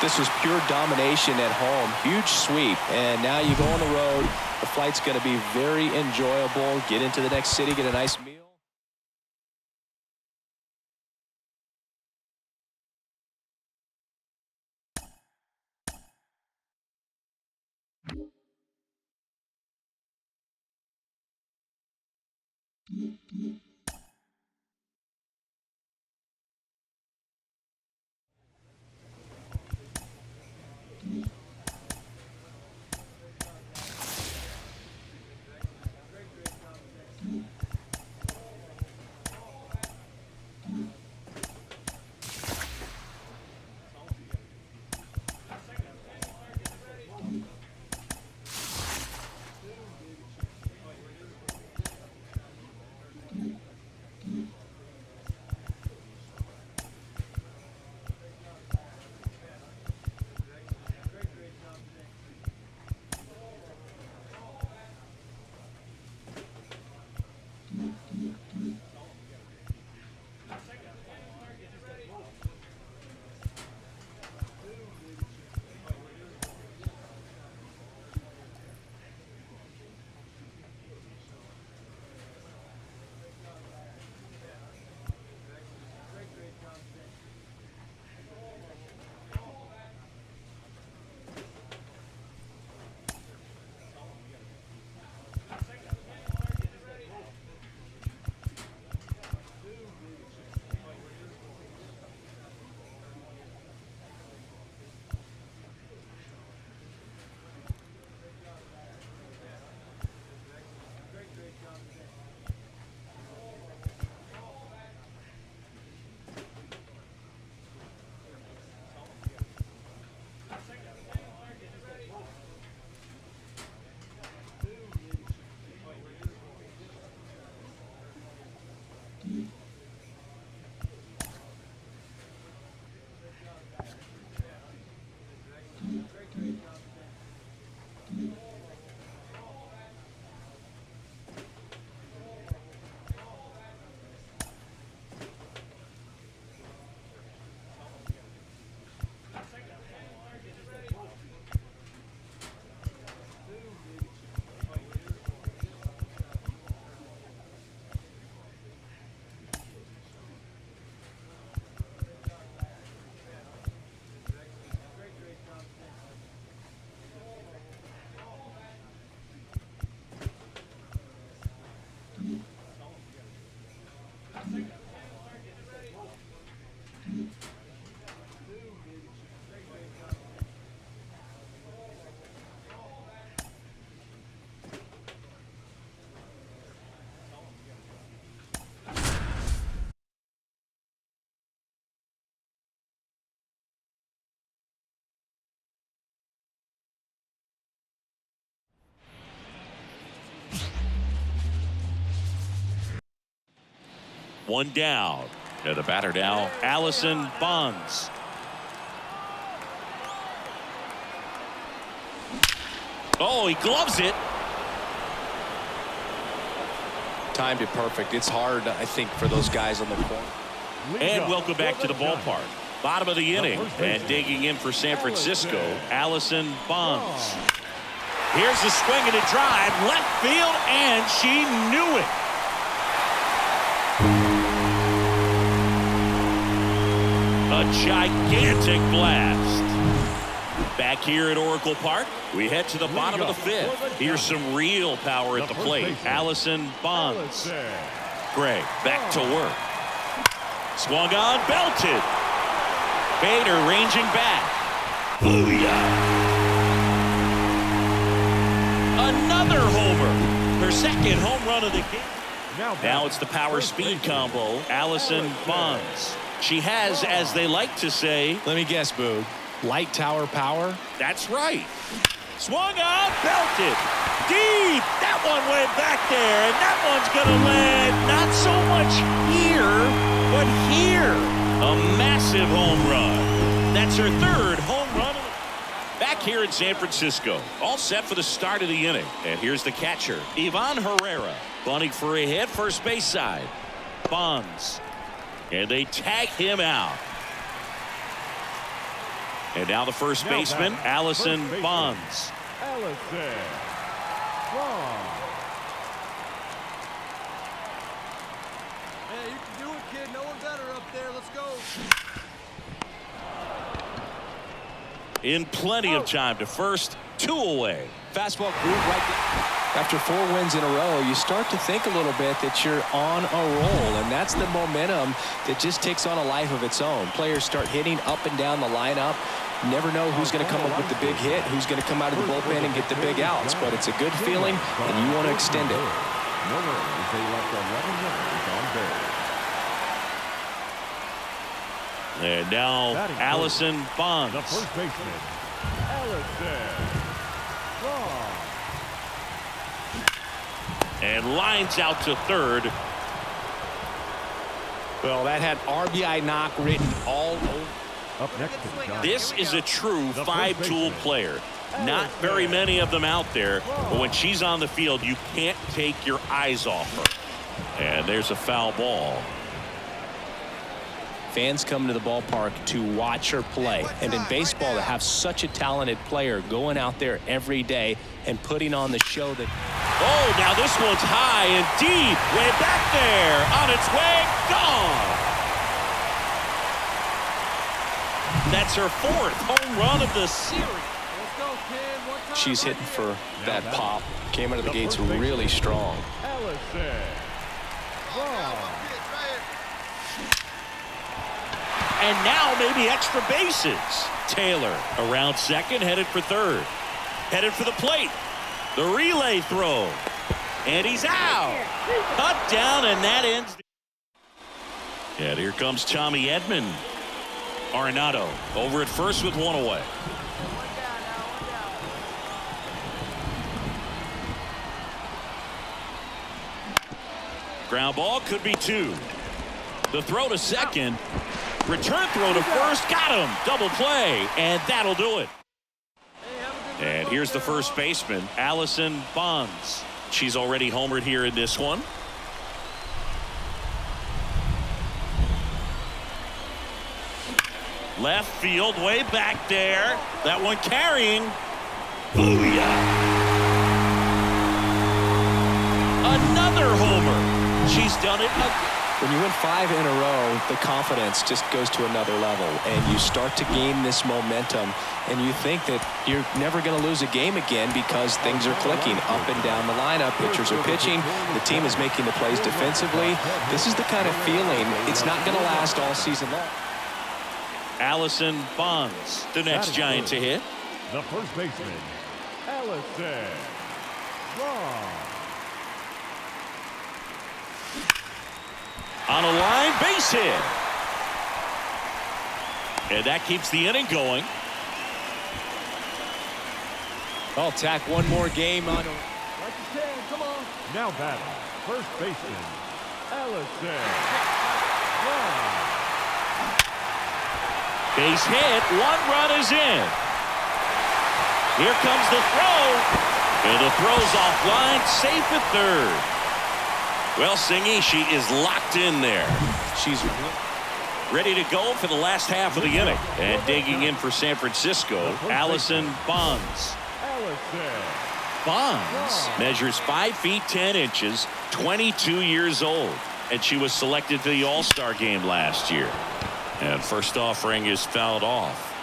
This was pure domination at home. Huge sweep. And now you go on the road. The flight's going to be very enjoyable. Get into the next city. Get a nice meal. One down. And the batter now, Allison Bonds. Oh, he gloves it. Timed it perfect. It's hard, I think, for those guys on the corner. And welcome back to the ballpark. Bottom of the inning, and digging in for San Francisco, Allison Bonds. Here's the swing and a drive, left field, and she knew it. A gigantic blast. Back here at Oracle Park, we head to the bottom of the fifth. Here's some real power at the plate. Allison Bonds. Gray back to work. Swung on, belted. Bader ranging back. Booyah! Another homer. Her second home run of the game. Now it's the power speed combo. Allison Bonds. She has, as they like to say, let me guess, Boog. Light tower power? That's right. Swung on, belted. Deep. That one went back there, and that one's going to land not so much here, but here. A massive home run. That's her third home run. Back here in San Francisco. All set for the start of the inning. And here's the catcher, Ivan Herrera. Bunting for a hit, first base side. Bonds. And they tag him out. And now the first baseman, Allison Bonds. Allison Bonds. Hey, you can do it, kid. No one better up there. Let's go. In plenty of time to first, 2 away. Fastball groove right there. After 4 wins in a row, you start to think a little bit that you're on a roll, and that's the momentum that just takes on a life of its own. Players start hitting up and down the lineup. Never know who's going to come up with the big hit, who's going to come out of the bullpen and get the big outs, but it's a good feeling, and you want to extend it. No worries, they left 11 runners on base. And now Allison Bonds. The first baseman, Allison Bonds. And lines out to third. Well, that had RBI knock written all over. Up next to the Giants. This is a true 5-tool player. Not very many of them out there, but when she's on the field, you can't take your eyes off her. And there's a foul ball. Fans come to the ballpark to watch her play. And in baseball, to have such a talented player going out there every day and putting on the show that... Oh, now this one's high and deep. Way back there. On its way. Gone. That's her 4th home run of the series. Let's go, kid. One time she's right hitting here. for that pop. Came out of the gates really strong. Allison Bonds. And now maybe extra bases. Taylor around second, headed for third. Headed for the plate. The relay throw. And he's out. Cut down, and that ends. And here comes Tommy Edman. Arenado over at first with 1 away. Ground ball, could be 2. The throw to second. Return throw to first. Got him. Double play. And that'll do it. And here's the first baseman, Allison Bonds. She's already homered here in this one. Left field, way back there. That one carrying. Booyah. Another homer. She's done it again. When you win 5 in a row, the confidence just goes to another level, and you start to gain this momentum, and you think that you're never going to lose a game again because things are clicking up and down the lineup. Pitchers are pitching. The team is making the plays defensively. This is the kind of feeling, it's not going to last all season long. Allison Bonds, the next Giant to hit. The first baseman, Allison Bonds. On a line, base hit. And that keeps the inning going. I'll tack one more game on. Like you can, come on. Now batting, first baseman, Ellison. Gone. Base hit. 1 run is in. Here comes the throw. And the throw's offline. Safe at third. Well, Singy, she is locked in there. She's ready to go for the last half of the inning. And digging in for San Francisco, Allison Bonds. Bonds measures 5 feet 10 inches, 22 years old. And she was selected to the All-Star game last year. And first offering is fouled off.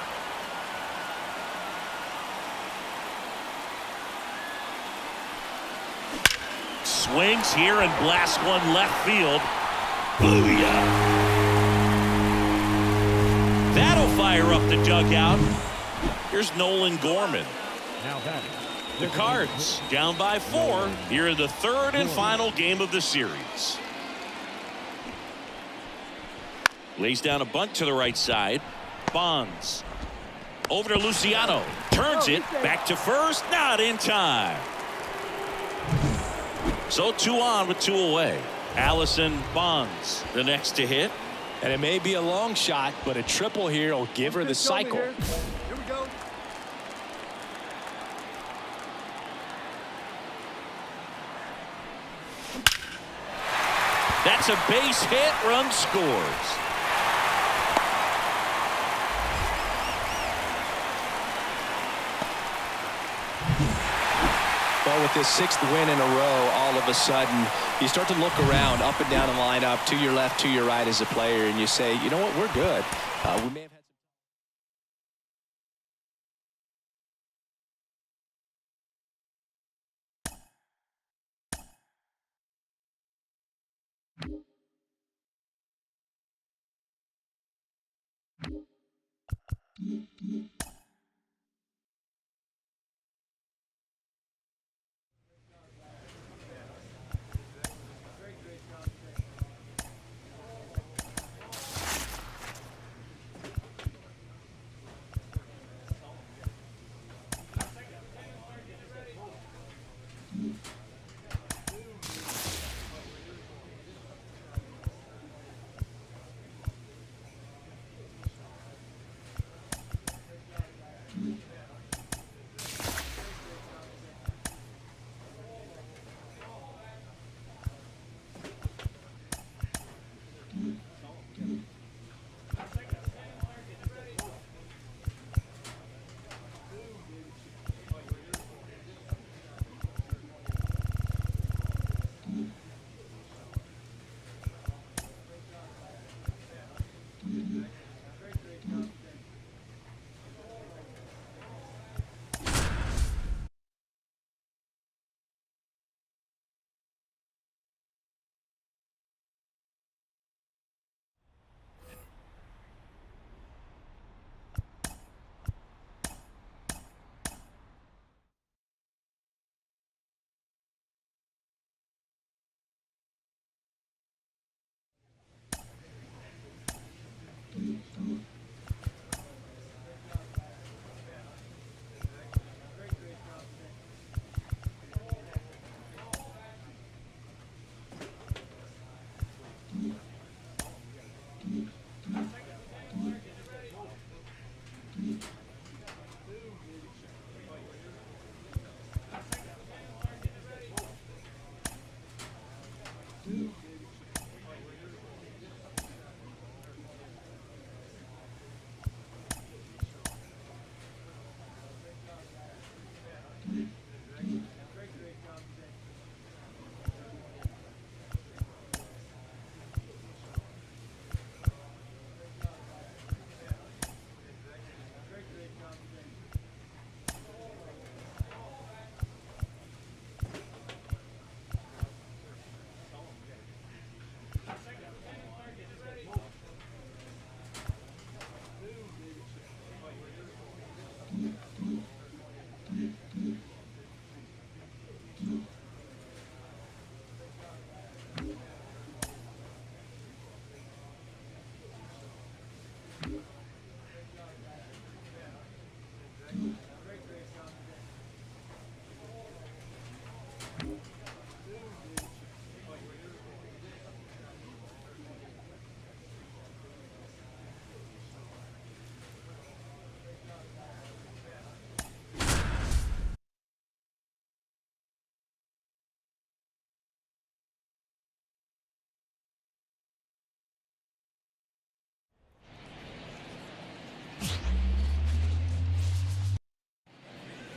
Swings here and blasts one left field. Booyah! That'll fire up the dugout. Here's Nolan Gorman. Now batting. The Cards down by 4 here in the third and final game of the series. Lays down a bunt to the right side. Bonds over to Luciano. Turns it back to first. Not in time. So 2 on with 2 away. Allison Bonds the next to hit. And it may be a long shot, but a triple here will give her the cycle. Here we go. That's a base hit. Run scores. Well, with this 6th win in a row, all of a sudden, you start to look around, up and down the lineup, to your left, to your right as a player, and you say, you know what, we're good. We may have had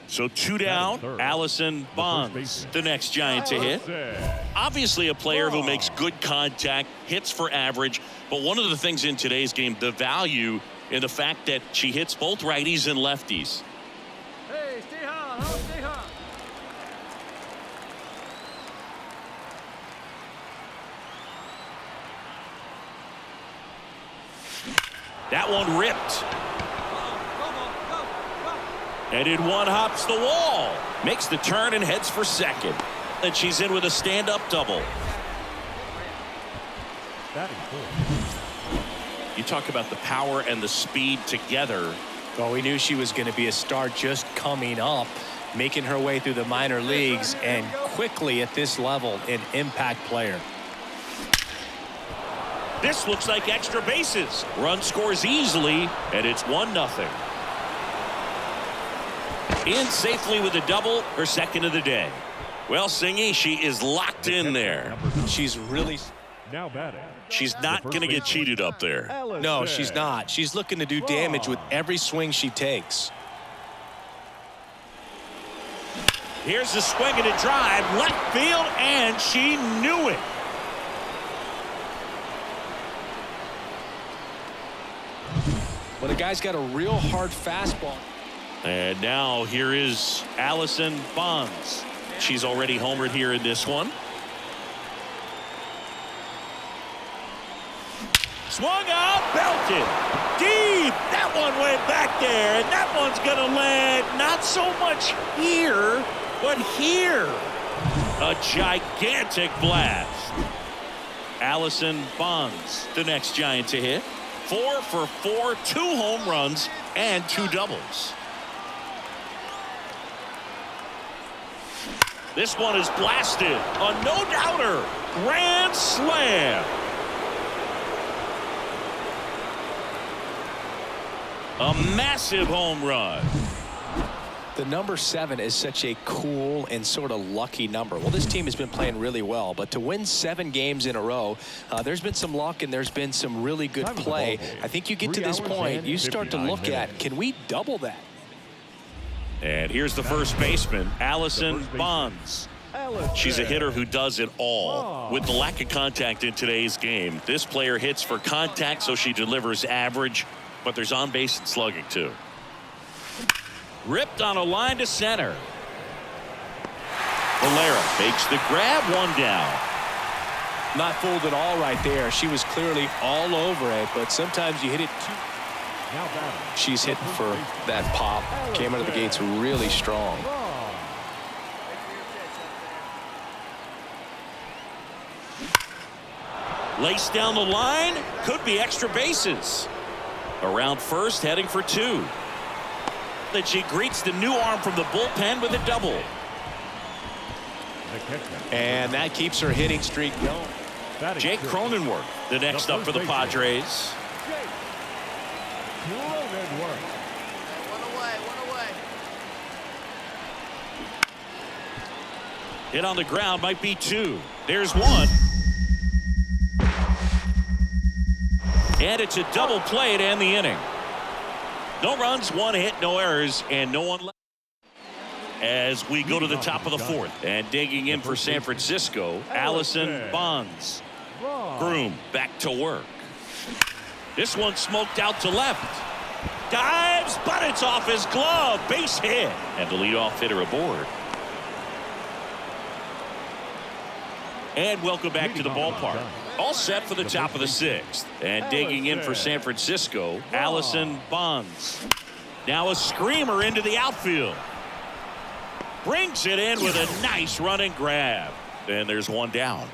So 2 down. Allison Bonds, the next Giant to hit. Obviously a player who makes good contact, hits for average. But one of the things in today's game, the value in the fact that she hits both righties and lefties. Hey, stay hot, huh? Stay hot. That one ripped. And in one hops the wall. Makes the turn and heads for second. And she's in with a stand-up double. You talk about the power and the speed together. Well, we knew she was going to be a star just coming up, making her way through the minor leagues, and quickly at this level, an impact player. This looks like extra bases. Run scores easily, and it's 1-0. In safely with a double, her second of the day. Well, Singy, she is locked in there. She's really... Now batting. She's not going to get cheated up there. No, she's not. She's looking to do damage with every swing she takes. Here's the swing and a drive. Left field, and she knew it. Well, the guy's got a real hard fastball. And now here is Allison Bonds. She's already homered here in this one. Swung out, belted. Deep. That one went back there, and that one's going to land not so much here, but here. A gigantic blast. Allison Bonds, the next Giant to hit. 4 for 4, 2 home runs, and 2 doubles. This one is blasted. A no-doubter. Grand slam. A massive home run. The number 7 is such a cool and sort of lucky number. Well, this team has been playing really well, but to win 7 games in a row, there's been some luck and there's been some really good play. I think you get to this point, you start to look at, can we double that? And here's the first baseman, Allison Bonds. She's a hitter who does it all. With the lack of contact in today's game, this player hits for contact, so she delivers average, but there's on base and slugging too. Ripped on a line to center. Valera makes the grab, 1 down. Not fooled at all right there. She was clearly all over it, but sometimes you hit it too. She's hitting for that pop. Came out of the gates really strong. Laced down the line, could be extra bases. Around first, heading for 2. That she greets the new arm from the bullpen with a double. And that keeps her hitting streak going. Jake Cronenworth, the next up for the Padres. One away. Hit on the ground, might be 2. There's 1. And it's a double play to end the inning. No runs, 1 hit, no errors, and no one left. As we go to the top of the 4th, and digging in for San Francisco, Allison Bonds. Groom back to work. This one smoked out to left. Dives, but it's off his glove. Base hit. And the leadoff hitter aboard. And welcome back to the ballpark. All set for the top of the 6th. And digging in for San Francisco, Allison Bonds. Now a screamer into the outfield. Brings it in with a nice run and grab. And there's 1 down.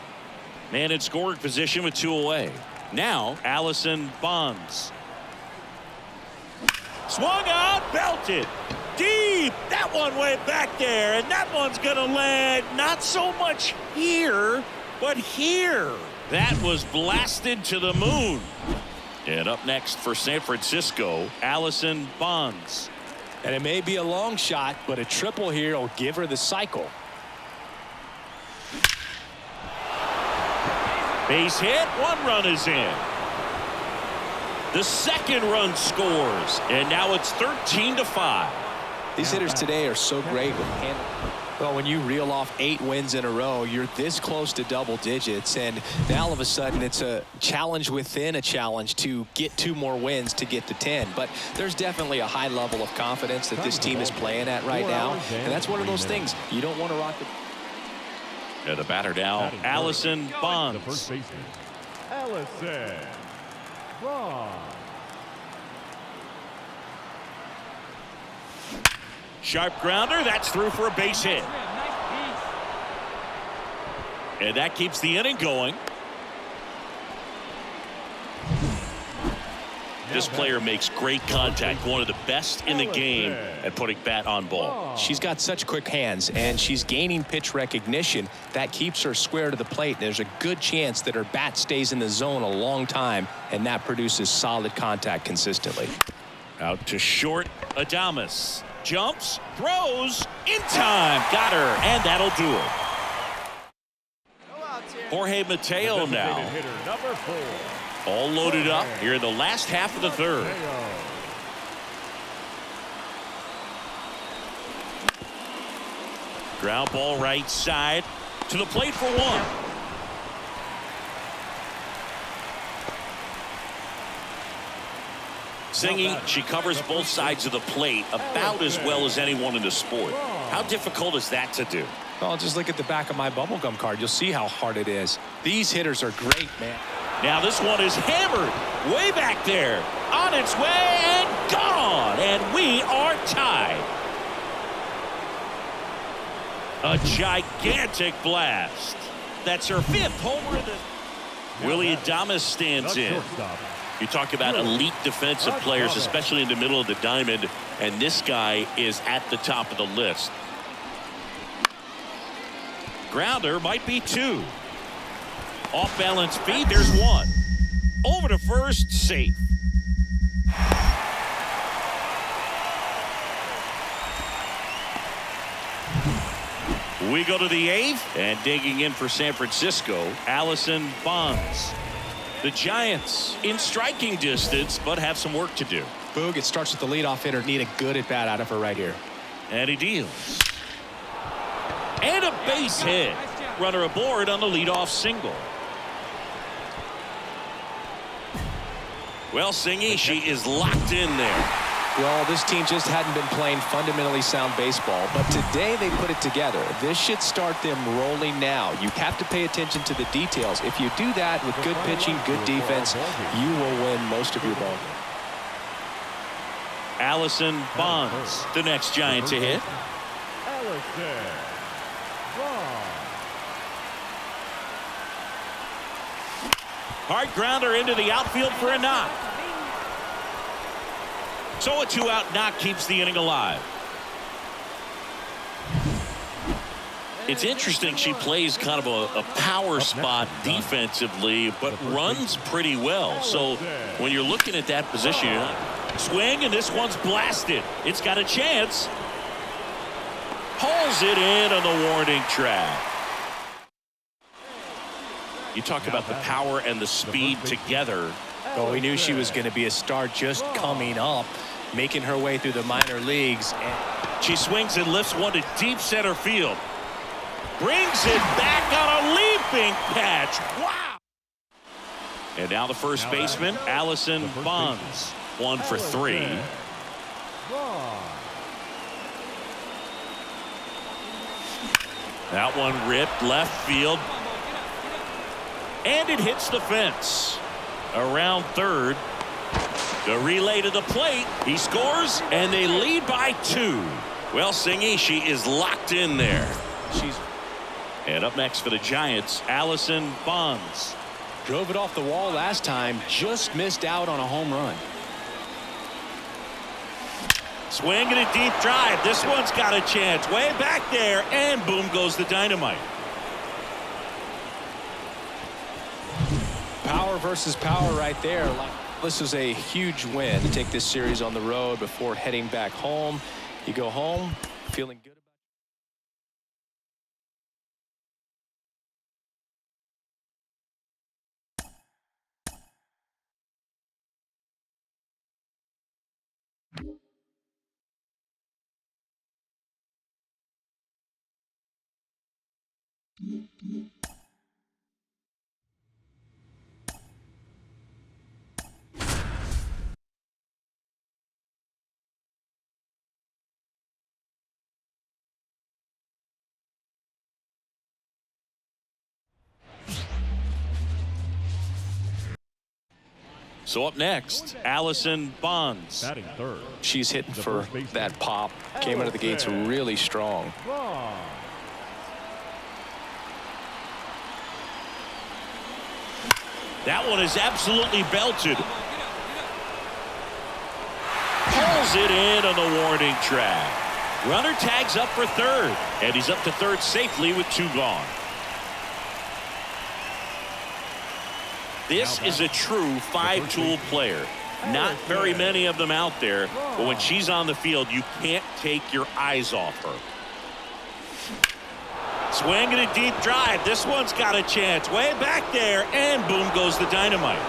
Man in scoring position with 2 away. Now Allison Bonds. Swung out, belted. Deep. That one went back there, and that one's going to land not so much here, but here. That was blasted to the moon. And up next for San Francisco, Allison Bonds. And it may be a long shot, but a triple here will give her the cycle. Base hit, 1 run is in. The second run scores, and now it's 13-5. These hitters today are so great with handling. Well, when you reel off 8 wins in a row, you're this close to double digits, and now all of a sudden it's a challenge within a challenge to get 2 more wins to get to 10. But there's definitely a high level of confidence that this team is playing at right now, and that's one of those things you don't want to rock the... And the batter now, Allison The Bonds. first baseman, Allison Bonds. Sharp grounder, that's through for a base hit. And that keeps the inning going. This player makes great contact, one of the best in the game at putting bat on ball. She's got such quick hands, and she's gaining pitch recognition. That keeps her square to the plate. There's a good chance that her bat stays in the zone a long time, and that produces solid contact consistently. Out to short, Adames. Jumps, throws, in time, got her, and that'll do it. Jorge Mateo now, Hitter number 4. all loaded up here in the last half of the third. Ground ball right side to the plate for 1. Singing, she covers both sides of the plate about as well as anyone in the sport. How difficult is that to do? Well, just look at the back of my bubblegum card. You'll see how hard it is. These hitters are great, man. Now this one is hammered way back there, on its way and gone, and we are tied. A gigantic blast. That's her 5th homer in the... Willie Adames stands in. You talk about elite defensive players, especially in the middle of the diamond, and this guy is at the top of the list. Grounder might be 2. Off balance feed, there's 1. Over to first, safe. We go to the 8th, and digging in for San Francisco, Allison Bonds. The Giants in striking distance, but have some work to do. Boog, it starts with the leadoff hitter. Need a good at bat out of her right here. And he deals. And a base hit. Runner aboard on the leadoff single. Well, Singy, she is locked in there. Well, this team just hadn't been playing fundamentally sound baseball, but today they put it together. This should start them rolling now. You have to pay attention to the details. If you do that with good pitching, good defense, you will win most of your ball. Allison Bonds, the next Giant to hit. Allison Bonds. Hard grounder into the outfield for a knock. So a 2-out knock keeps the inning alive. It's interesting, she plays kind of a power spot defensively, but runs pretty well. So when you're looking at that position, swing, and this one's blasted. It's got a chance. Hauls it in on the warning track. You talk about the power and the speed together. Well, we knew she was going to be a star just coming up, making her way through the minor leagues. And she swings and lifts one to deep center field. Brings it back on a leaping catch. Wow. And now the first baseman, Allison Bonds. 1 for 3. That one ripped left field. And it hits the fence. Around third. The relay to the plate. He scores, and they lead by 2. Well, Singy, she is locked in there. And up next for the Giants, Allison Bonds. drove it off the wall last time, just missed out on a home run. Swing and a deep drive. This one's got a chance. Way back there, and boom goes the dynamite. Power versus power right there. This is a huge win to take this series on the road before heading back home. You go home feeling good. So up next, Allison Bonds. Batting third. She's hitting for that pop. Came out of the gates really strong. That one is absolutely belted. Pulls it in on the warning track. Runner tags up for third, and he's up to third safely with 2 gone. This is a true 5-tool player. Not very many of them out there, but when she's on the field, you can't take your eyes off her. Swinging a deep drive. This one's got a chance. Way back there, and boom goes the dynamite.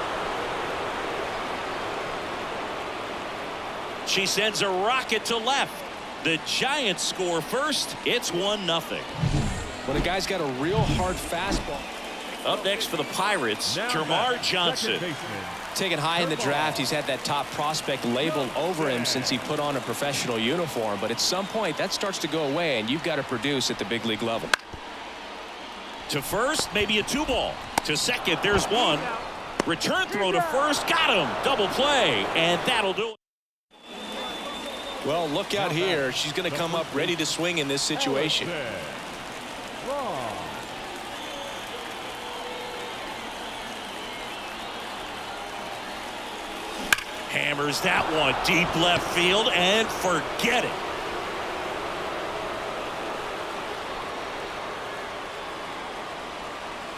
She sends a rocket to left. The Giants score first. It's 1-0. When a guy's got a real hard fastball. Up next for the Pirates, Jamar Johnson. Taken high in the draft, he's had that top prospect labeled over him since he put on a professional uniform. But at some point, that starts to go away, and you've got to produce at the big league level. To first, maybe a 2-ball. To second, there's one. Return throw to first, got him. Double play, and that'll do it. Well, look out here. She's going to come up ready to swing in this situation. Hammers that one deep left field, and forget it.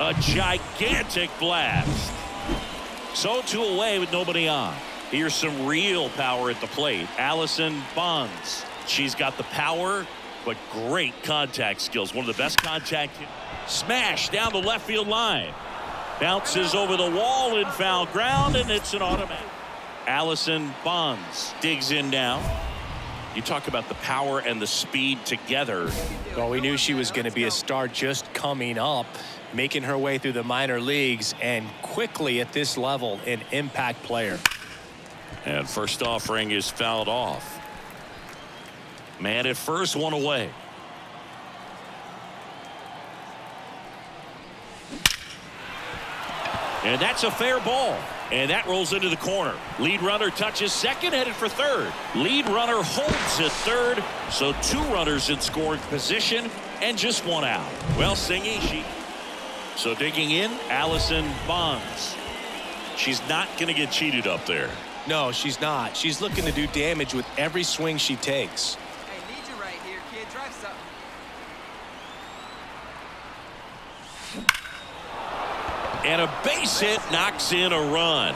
A gigantic blast. So 2 away with nobody on. Here's some real power at the plate. Allison Bonds. She's got the power, but great contact skills. One of the best contact. Smash down the left field line. Bounces over the wall in foul ground, and it's an automatic. Allison Bonds digs in now. You talk about the power and the speed together. Well, we knew she was going to be a star just coming up, making her way through the minor leagues, and quickly at this level, an impact player. And first offering is fouled off. Man at first, 1 away. And that's a fair ball. And that rolls into the corner. Lead runner touches second, headed for third. Lead runner holds at third. So 2 runners in scoring position and just 1 out. Well, Singy, so digging in, Allison Bonds. She's not going to get cheated up there. No, she's not. She's looking to do damage with every swing she takes. Hey, need you right here, kid. Drive something. And a base hit knocks in a run.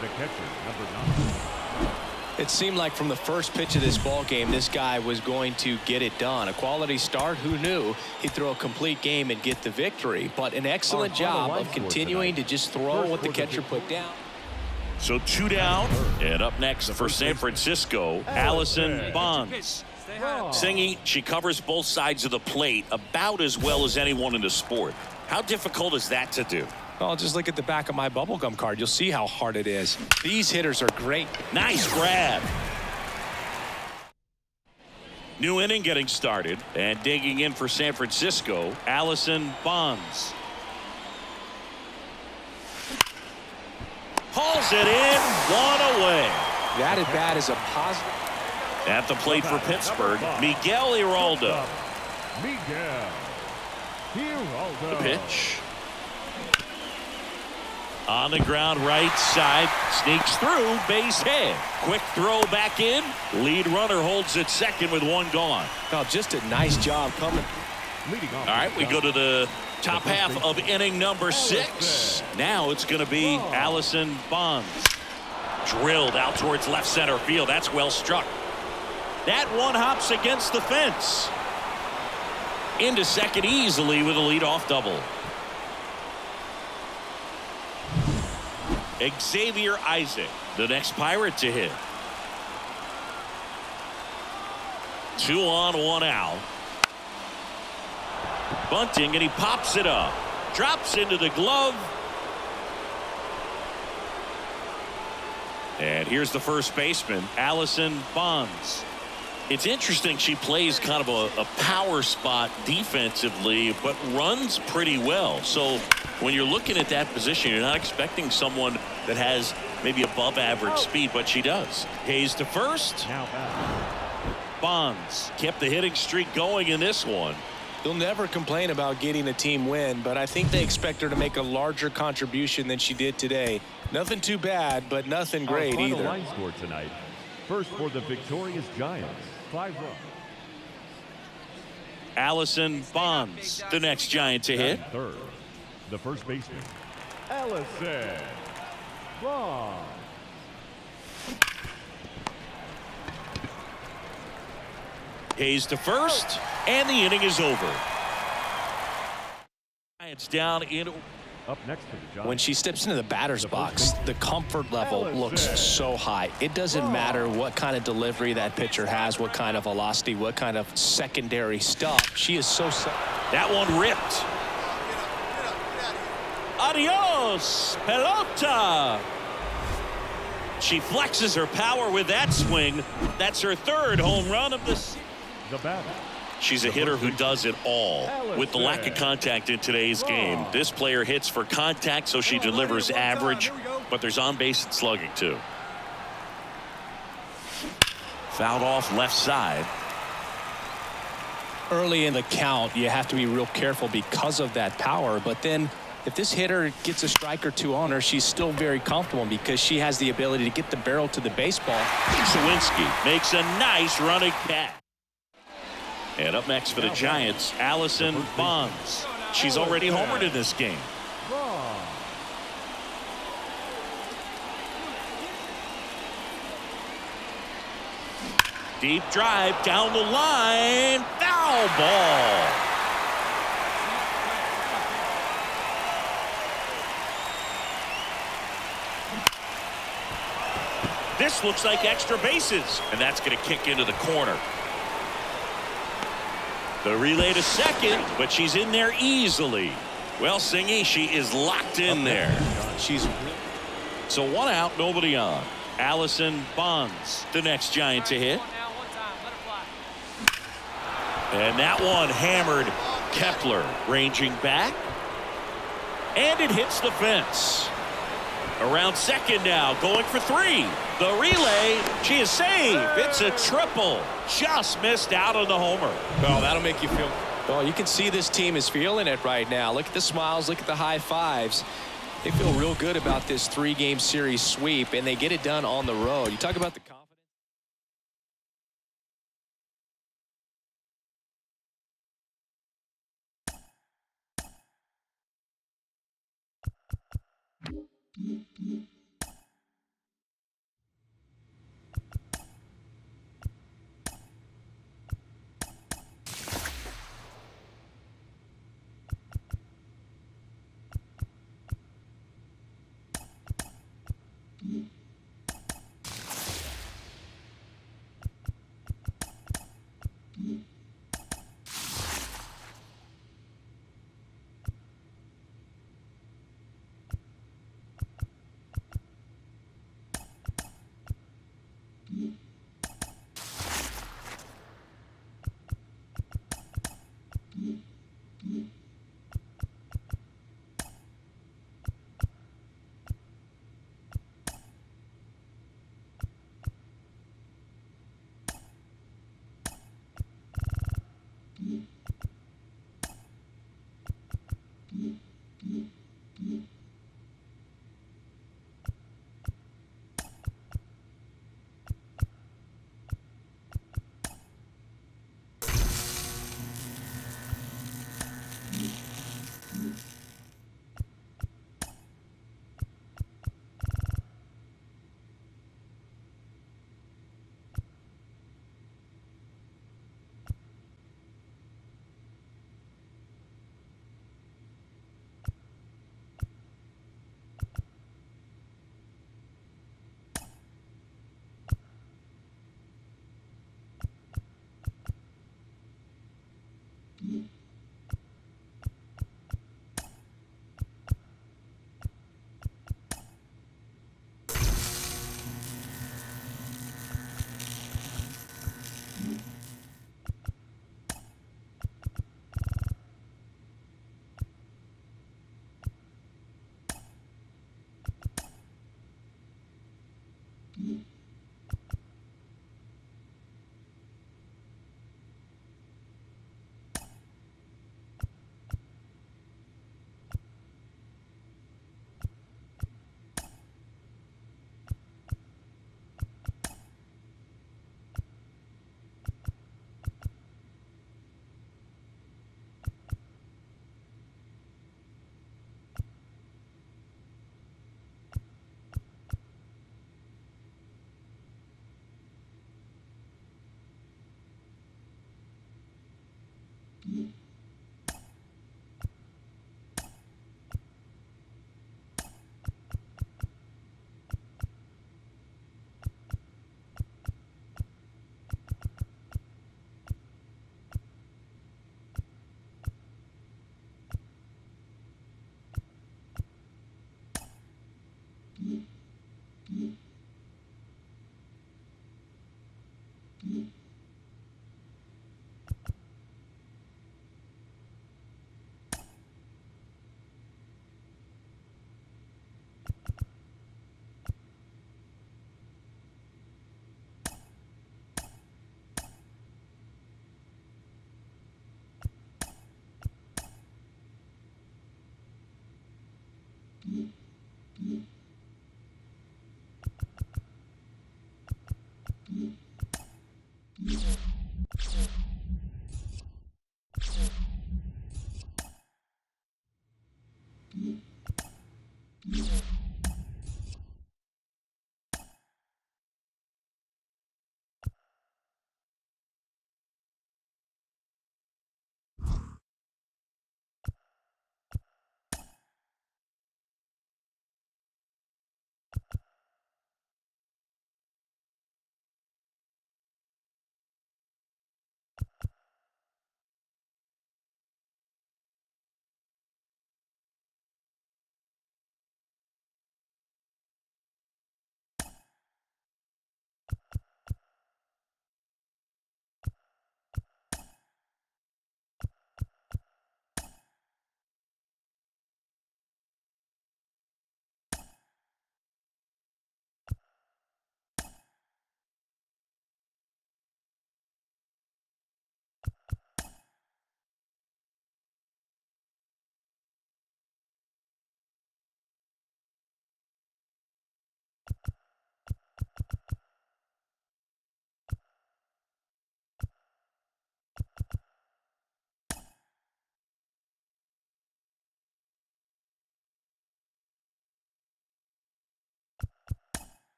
The catcher, number 9. It seemed like from the first pitch of this ball game, this guy was going to get it done. A quality start. Who knew he'd throw a complete game and get the victory? But an excellent job of continuing to just throw what the catcher put down. So 2 down, and up next for San Francisco, Allison Bonds. Singy, she covers both sides of the plate about as well as anyone in the sport. How difficult is that to do? Well, just look at the back of my bubblegum card. You'll see how hard it is. These hitters are great. Nice grab. New inning getting started, and digging in for San Francisco, Allison Bonds. Hauls it in, 1 away. That at bat is a positive. At the plate for Pittsburgh, Miguel Giraldo. The pitch. On the ground, right side, sneaks through, base hit. Quick throw back in. Lead runner holds it second with 1 gone. Oh, just a nice job coming. All right, we go to the top half of inning number 6. Now it's going to be Allison Bonds. Drilled out towards left center field. That's well struck. That one hops against the fence. Into second easily with a leadoff double. Xavier Isaac, the next Pirate to hit. 2 on, 1 out. Bunting, and he pops it up. Drops into the glove. And here's the first baseman, Allison Bonds. It's interesting, she plays kind of a power spot defensively, but runs pretty well. So when you're looking at that position, you're not expecting someone that has maybe above average speed, but she does. Hayes to first. Bonds kept the hitting streak going in this one. They'll never complain about getting a team win, but I think they expect her to make a larger contribution than she did today. Nothing too bad, but nothing great Our final either. line score tonight. First for the victorious Giants, 5 runs. Allison Bonds, the next Giant to hit. And third, the first baseman, Allison Bonds. Hayes to first, and the inning is over. Giants down in. Up next for the Giants. When she steps into the batter's box, the comfort level looks so high. It doesn't matter what kind of delivery that pitcher has, what kind of velocity, what kind of secondary stuff. She is so. That one ripped. Adios, pelota. She flexes her power with that swing. That's her third home run of this. The batter. She's a hitter who does it all. With the lack of contact in today's game, this player hits for contact, so she delivers average, but there's on base and slugging too. Fouled off left side. Early in the count, you have to be real careful because of that power, but then if this hitter gets a strike or two on her, she's still very comfortable because she has the ability to get the barrel to the baseball. Sawinski makes a nice running catch. And up next for the Giants, Allison Bonds. She's already homered in this game. Deep drive down the line. Foul ball. This looks like extra bases, and that's going to kick into the corner. The relay to second, but she's in there easily. Well, Singy, she is locked in there. She's so 1 out, nobody on. Allison Bonds, the next Giant to hit. And that one hammered. Kepler ranging back. And it hits the fence. Around second now, going for 3. The relay, she is saved. It's a triple. Just missed out on the homer. Oh, that'll make you feel. Oh, you can see this team is feeling it right now. Look at the smiles. Look at the high fives. They feel real good about this 3-game series sweep, and they get it done on the road. You talk about the confidence.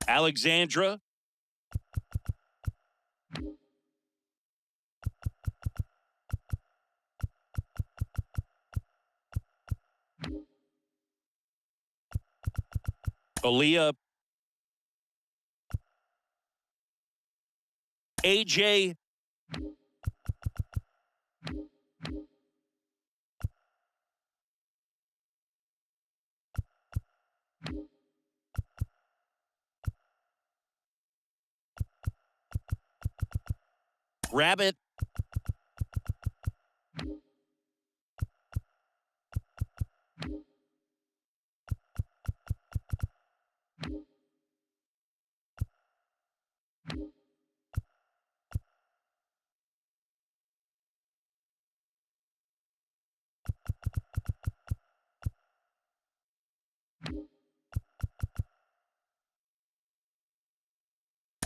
Alexandra. Aaliyah. AJ. Rabbit.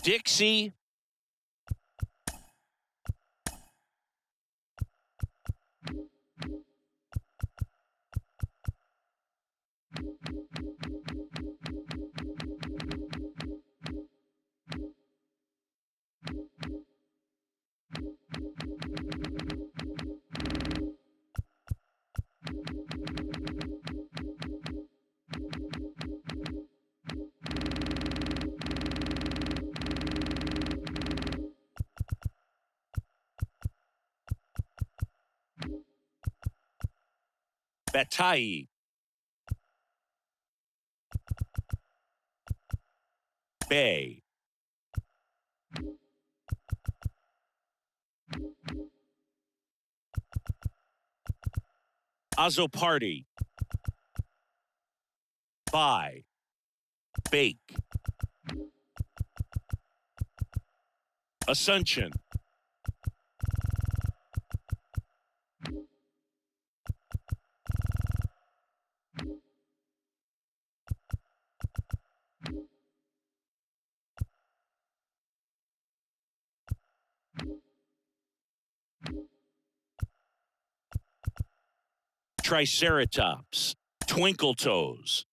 Dixie. Batai. Bay. Azopardi. By. Bake. Ascension. Triceratops. Twinkle Toes.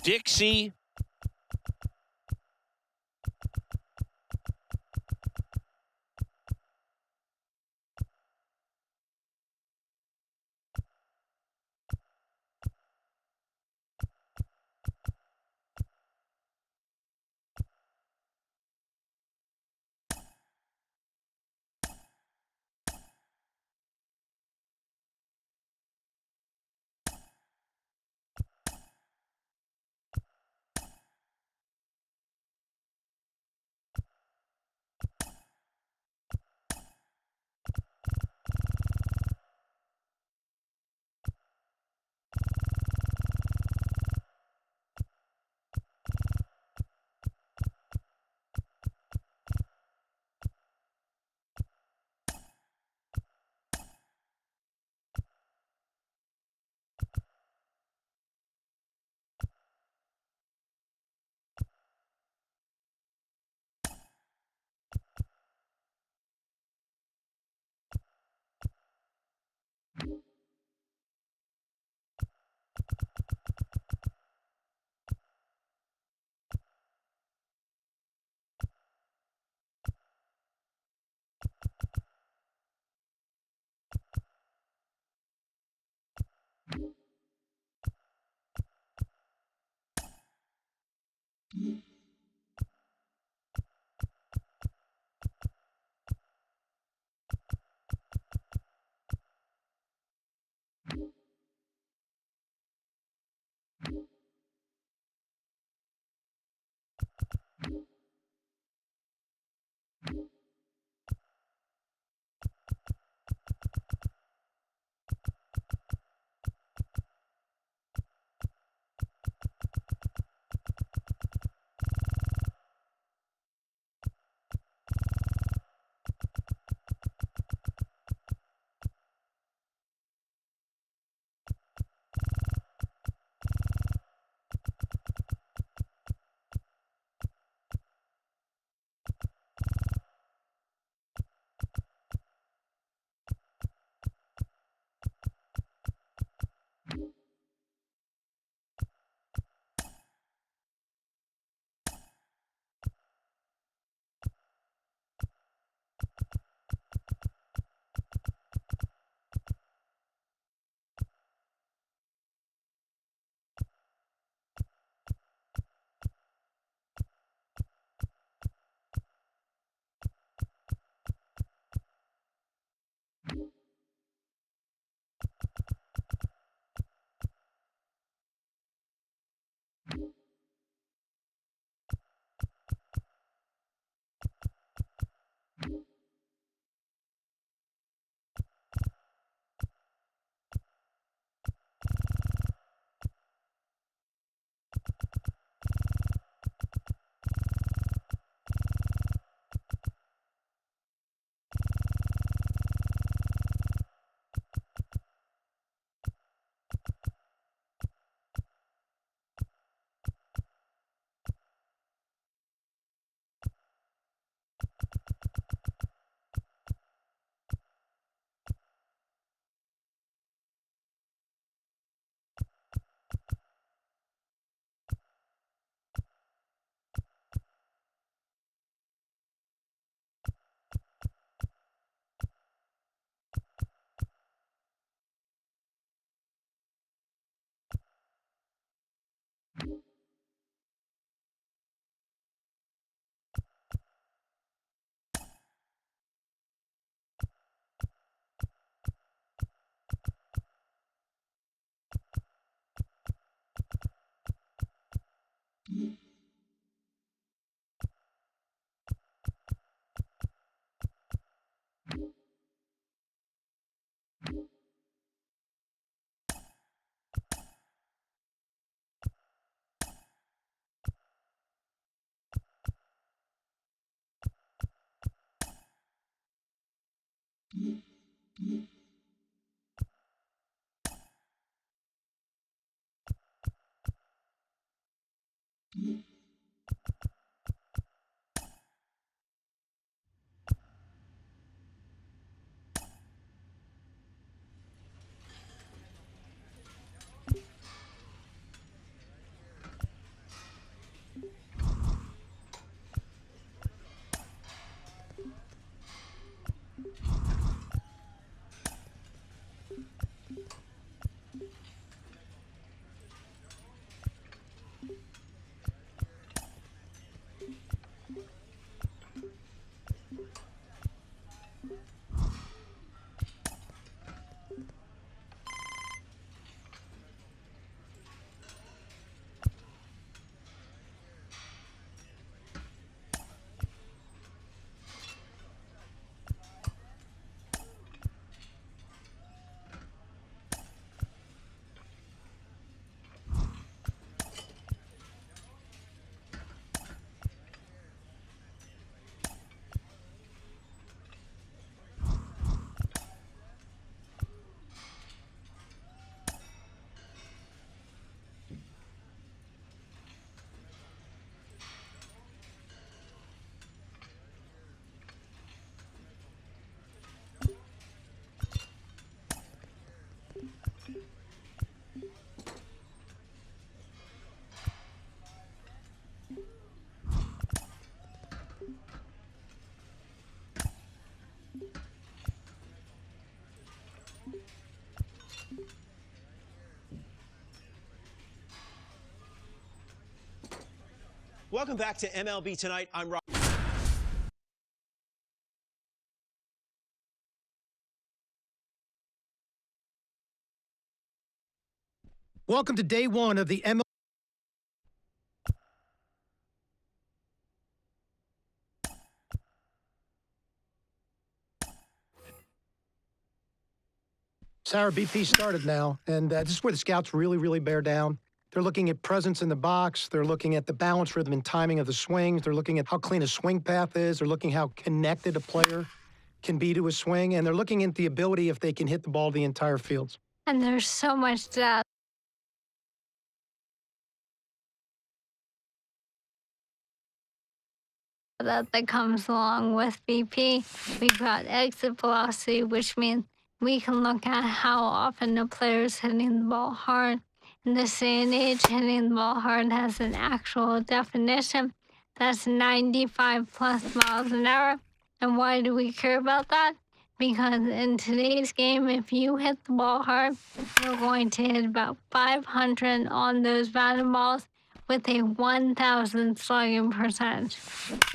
Dixie. Welcome back to MLB Tonight. I'm Rob. Welcome to day one of the MLB. Sarah, BP started now, and this is where the scouts really bear down. They're looking at presence in the box. They're looking at the balance, rhythm, and timing of the swings. They're looking at how clean a swing path is. They're looking how connected a player can be to a swing, and they're looking at the ability if they can hit the ball the entire field. And there's so much depth. That comes along with BP. We've got exit velocity, which means we can look at how often the player's hitting the ball hard. In this day and age, hitting the ball hard has an actual definition. That's 95 plus miles an hour. And why do we care about that? Because in today's game, if you hit the ball hard, you're going to hit about 500 on those batted balls with a 1,000 slugging percentage.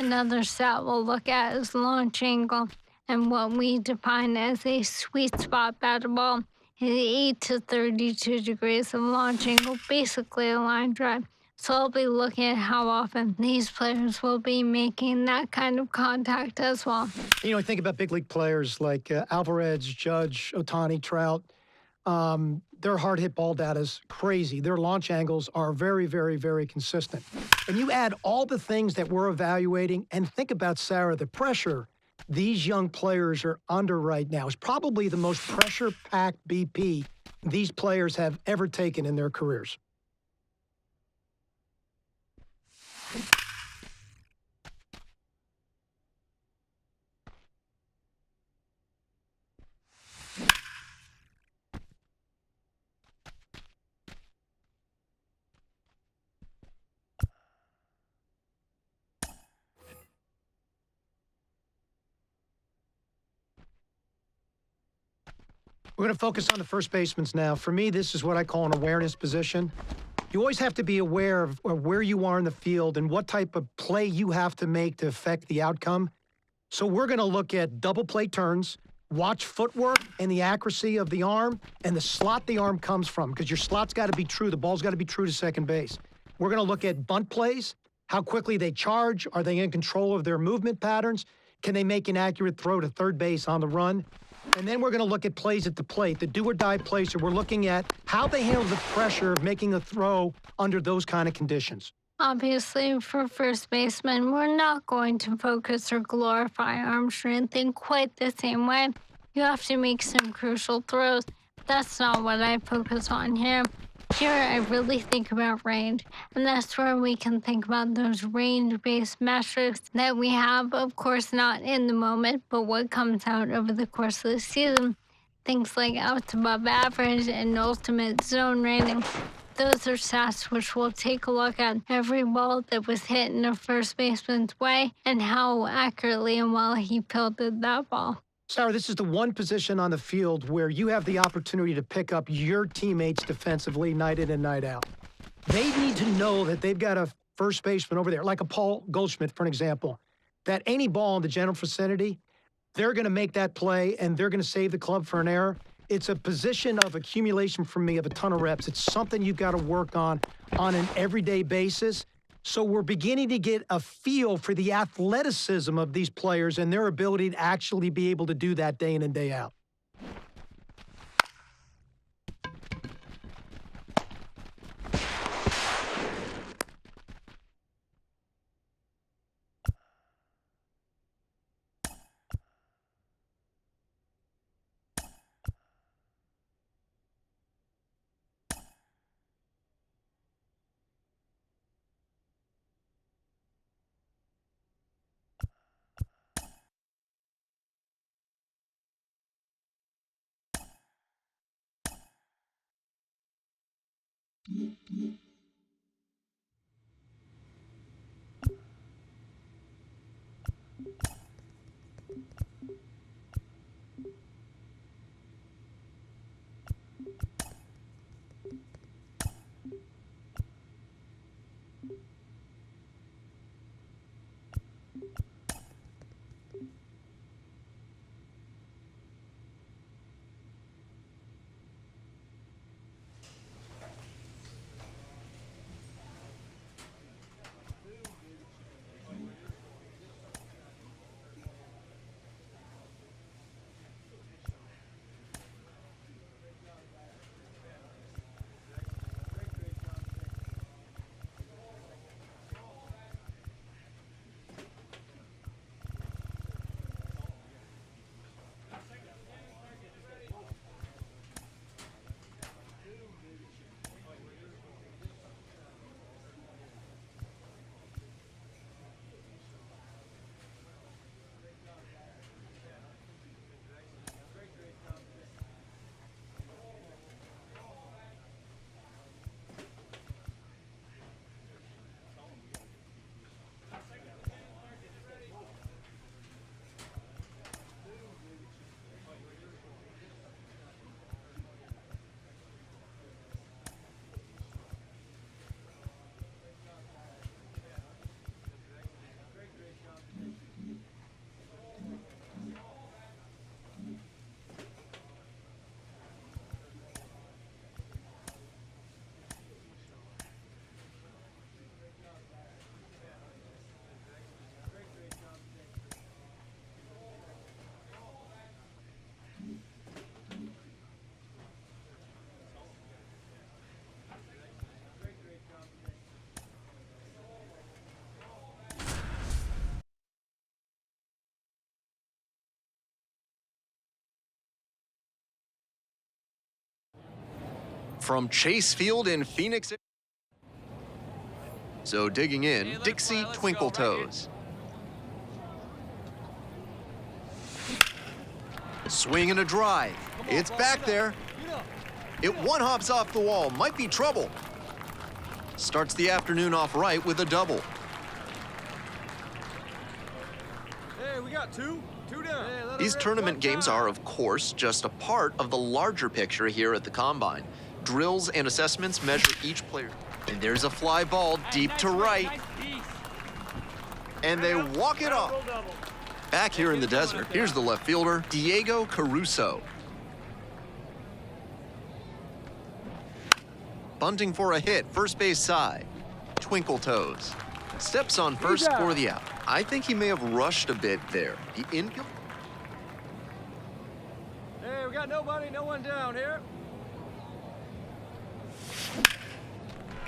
Another stat we'll look at is launch angle, and what we define as a sweet spot batted ball is 8 to 32 degrees of launch angle, basically a line drive. So I'll be looking at how often these players will be making that kind of contact as well. You know, I think about big league players like Alvarez, Judge, Ohtani, Trout. Their hard hit ball data is crazy. Their launch angles are very consistent. And you add all the things that we're evaluating, and think about, Sarah, the pressure these young players are under right now is probably the most pressure-packed BP these players have ever taken in their careers. We're going to focus on the first baseman now. For me, this is what I call an awareness position. You always have to be aware of where you are in the field and what type of play you have to make to affect the outcome. So we're going to look at double play turns, watch footwork and the accuracy of the arm and the slot the arm comes from, because your slot's got to be true. The ball's got to be true to second base. We're going to look at bunt plays, how quickly they charge. Are they in control of their movement patterns? Can they make an accurate throw to third base on the run? And then we're going to look at plays at the plate, the do-or-die plays. So we're looking at how they handle the pressure of making a throw under those kind of conditions. Obviously, for first baseman, we're not going to focus or glorify arm strength in quite the same way. you have to make some crucial throws. That's not what I focus on here. Here, I really think about range, and that's where we can think about those range-based metrics that we have, of course, not in the moment, but what comes out over the course of the season. Things like outs above average and ultimate zone rating. Those are stats which we'll take a look at every ball that was hit in a first baseman's way and how accurately and well he fielded that ball. Sarah, this is the one position on the field where you have the opportunity to pick up your teammates defensively night in and night out. They need to know that they've got a first baseman over there, like a Paul Goldschmidt, for an example, that any ball in the general vicinity, they're going to make that play and they're going to save the club for an error. It's a position of accumulation for me of a ton of reps. It's something you've got to work on an everyday basis. So we're beginning to get a feel for the athleticism of these players and their ability to actually be able to do that day in and day out. From Chase Field in Phoenix. So digging in, Hey, Dixie let's Twinkle go, right Toes. Swing and a drive. It's back there. It one-hops off the wall. Might be trouble. Starts the afternoon off right with a double. Hey, we got two down. Hey, let These her rip tournament one games time. are, of course, just a part of the larger picture here at the Combine. Drills and assessments measure each player. And there's a fly ball deep to right. And they walk it off. Back here in the desert, here's the left fielder, Diego Caruso. Bunting for a hit, first base side. Twinkle Toes. Steps on first for the out. I think he may have rushed a bit there. The infield. Hey, we got nobody, no one down here.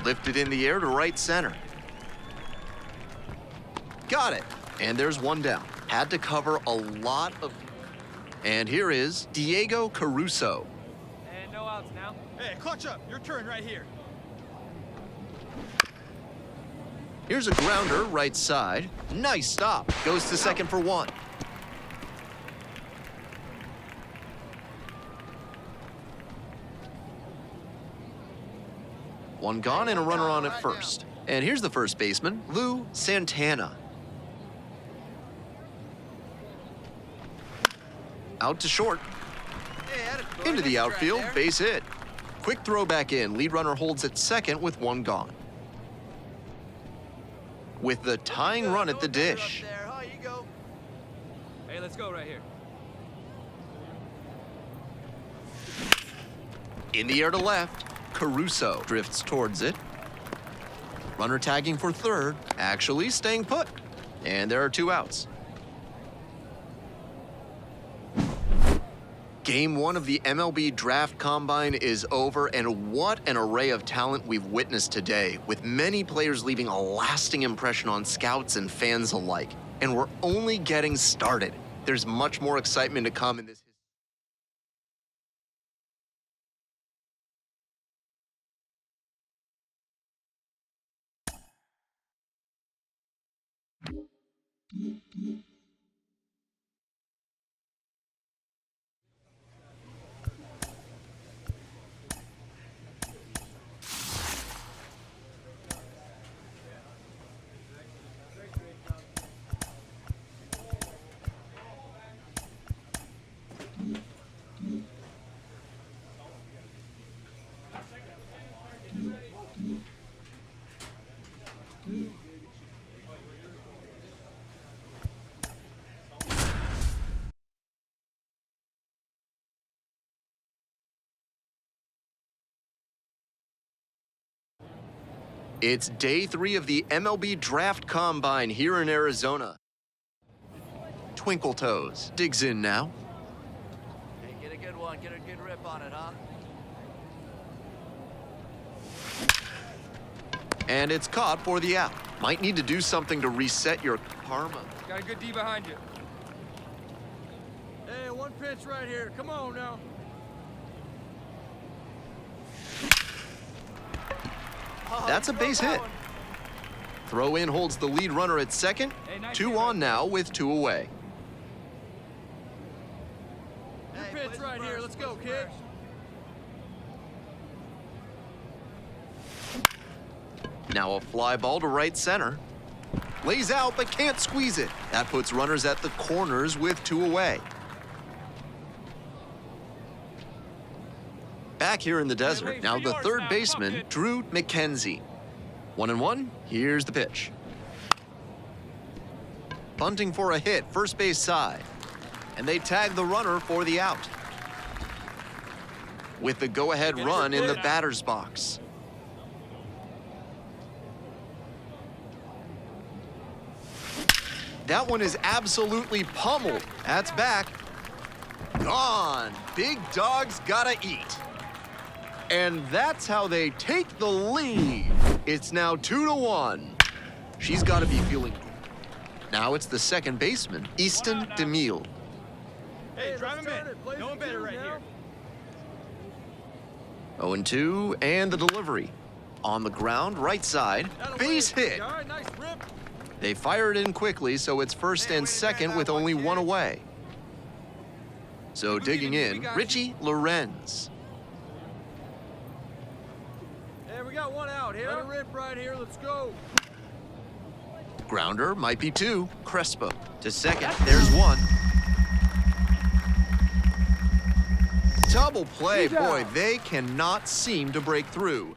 Lifted in the air to right center. Got it. And there's one down. Had to cover a lot of... And here is Diego Caruso. And no outs now. Hey, clutch up. Your turn right here. Here's a grounder right side. Nice stop. Goes to second for one. One gone and a runner on at first. And here's the first baseman, Lou Santana. Out to short. Into the outfield, base hit. Quick throw back in. Lead runner holds at second with one gone. With the tying run at the dish. Hey, let's go right here. In the air to left, Caruso drifts towards it. Runner tagging for third, actually staying put. And there are two outs. Game one of the MLB Draft Combine is over, and what an array of talent we've witnessed today, with many players leaving a lasting impression on scouts and fans alike. And we're only getting started. There's much more excitement to come in this. It's day 3 of the MLB Draft Combine here in Arizona. Twinkle Toes digs in now. Hey, get a good one. Get a good rip on it, huh? And it's caught for the out. Might need to do something to reset your karma. Got a good D behind you. Hey, one pitch right here. Come on now. That's a base hit. Throw in holds the lead runner at second. Two on now with two away. Your pitch right here. Let's go, kid. Now a fly ball to right center. Lays out but can't squeeze it. That puts runners at the corners with two away. Back here in the desert, now the third baseman, Drew McKenzie. 1-1, here's the pitch. Bunting for a hit, first base side. And they tag the runner for the out. With the go-ahead run in the batter's box. That one is absolutely pummeled. That's back. Gone. Big dog's gotta eat. And that's how they take the lead. It's now 2-1. She's got to be feeling good. Now it's the second baseman, Easton DeMille. Hey, drive him in. No one better right here. 0-2, and the delivery. On the ground, right side, base hit. All right, nice rip. They fire it in quickly, so it's first and second with only one away. So digging in, Richie Lorenz. We got one out here. Let it rip right here. Let's go. Grounder might be two. Crespo to second. There's one. Double play. Boy, they cannot seem to break through.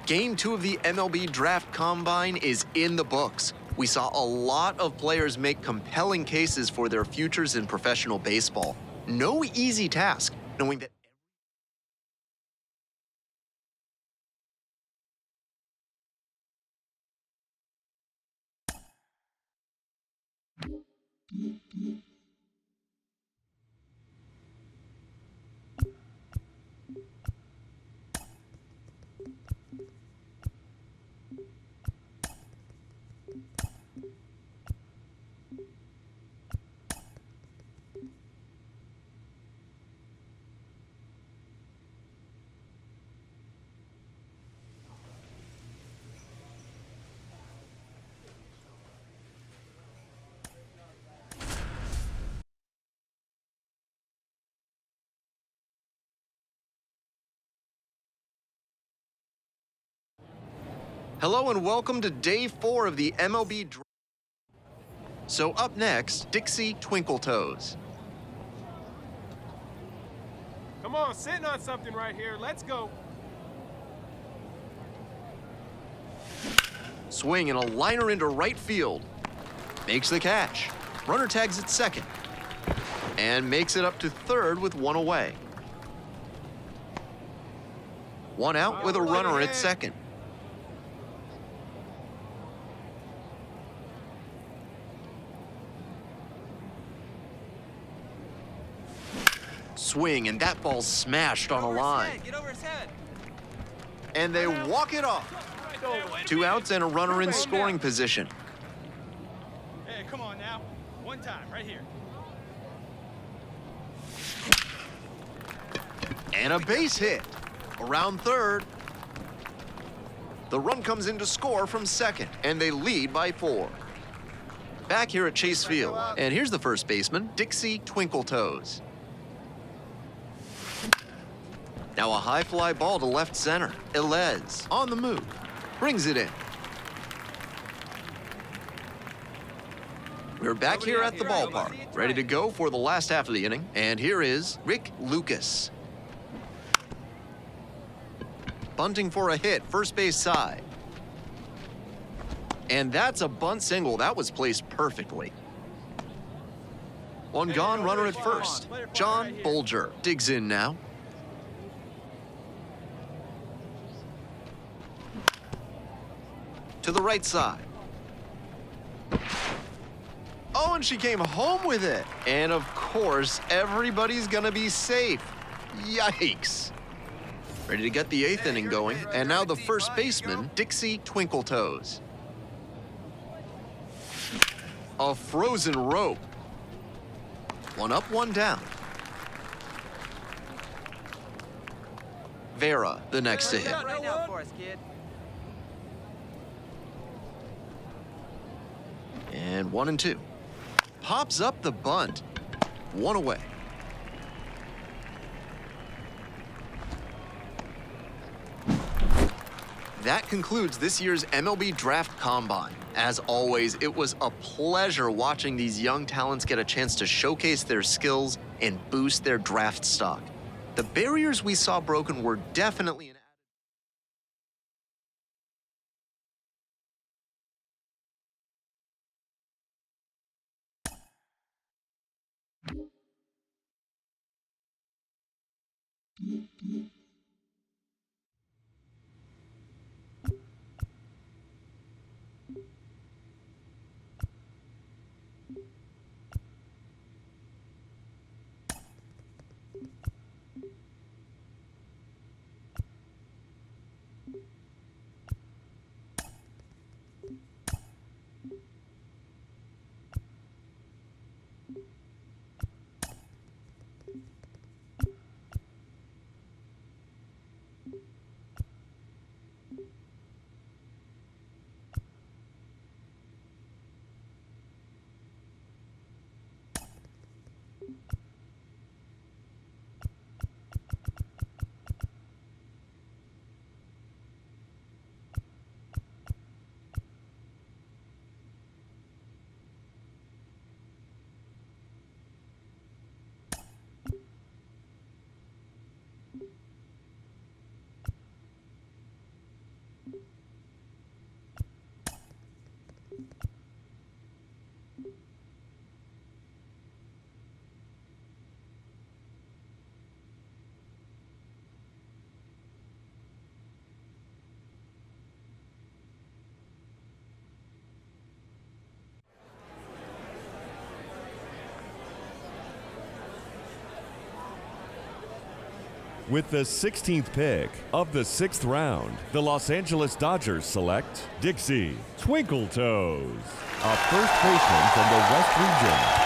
Game 2 of the MLB Draft Combine is in the books. We saw a lot of players make compelling cases for their futures in professional baseball. No easy task, knowing that Hello and welcome to day 4 of the MLB draft. So up next, Dixie Twinkle Toes. Come on, sitting on something right here. Let's go. Swing and a liner into right field. Makes the catch. Runner tags at second. And makes it up to third with one away. One out with a runner at second. Swing, and that ball's smashed on a line. Get over his head. And they walk it off. 2 outs and a runner in scoring position. Hey, come on now. One time, right here. And a base hit. Around third. The run comes in to score from second, and they lead by 4. Back here at Chase Field, and here's the first baseman, Dixie Twinkle Toes. Now a high fly ball to left center. Ilez on the move. Brings it in. We're back here at the ballpark, ready to go for the last half of the inning. And here is Rick Lucas. Bunting for a hit, first base side. And that's a bunt single. That was placed perfectly. One gone, runner at first. John Bolger digs in now. To the right side. Oh, and she came home with it. And of course, everybody's gonna be safe. Yikes. Ready to get the 8th inning going. And now the first baseman, Dixie Twinkle Toes. A frozen rope. One up, one down. Vera, the next to hit. Right now for us, kid. And 1 and 2. Pops up the bunt. 1 away. That concludes this year's MLB Draft Combine. As always, it was a pleasure watching these young talents get a chance to showcase their skills and boost their draft stock. The barriers we saw broken were definitely an With the 16th pick of the 6th round, the Los Angeles Dodgers select Dixie Twinkle Toes, a first baseman from the West Region.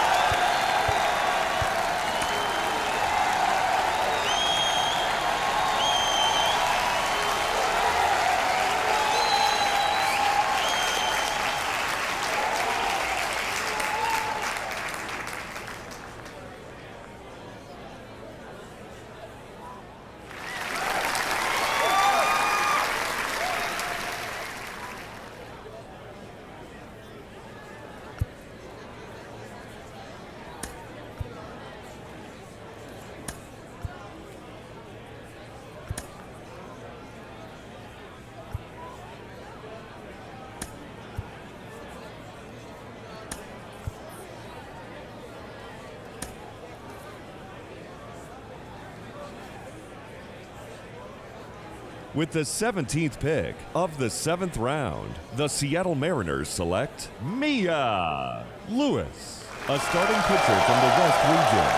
With the 17th pick of the 7th round, the Seattle Mariners select Mia Lewis, a starting pitcher from the West region.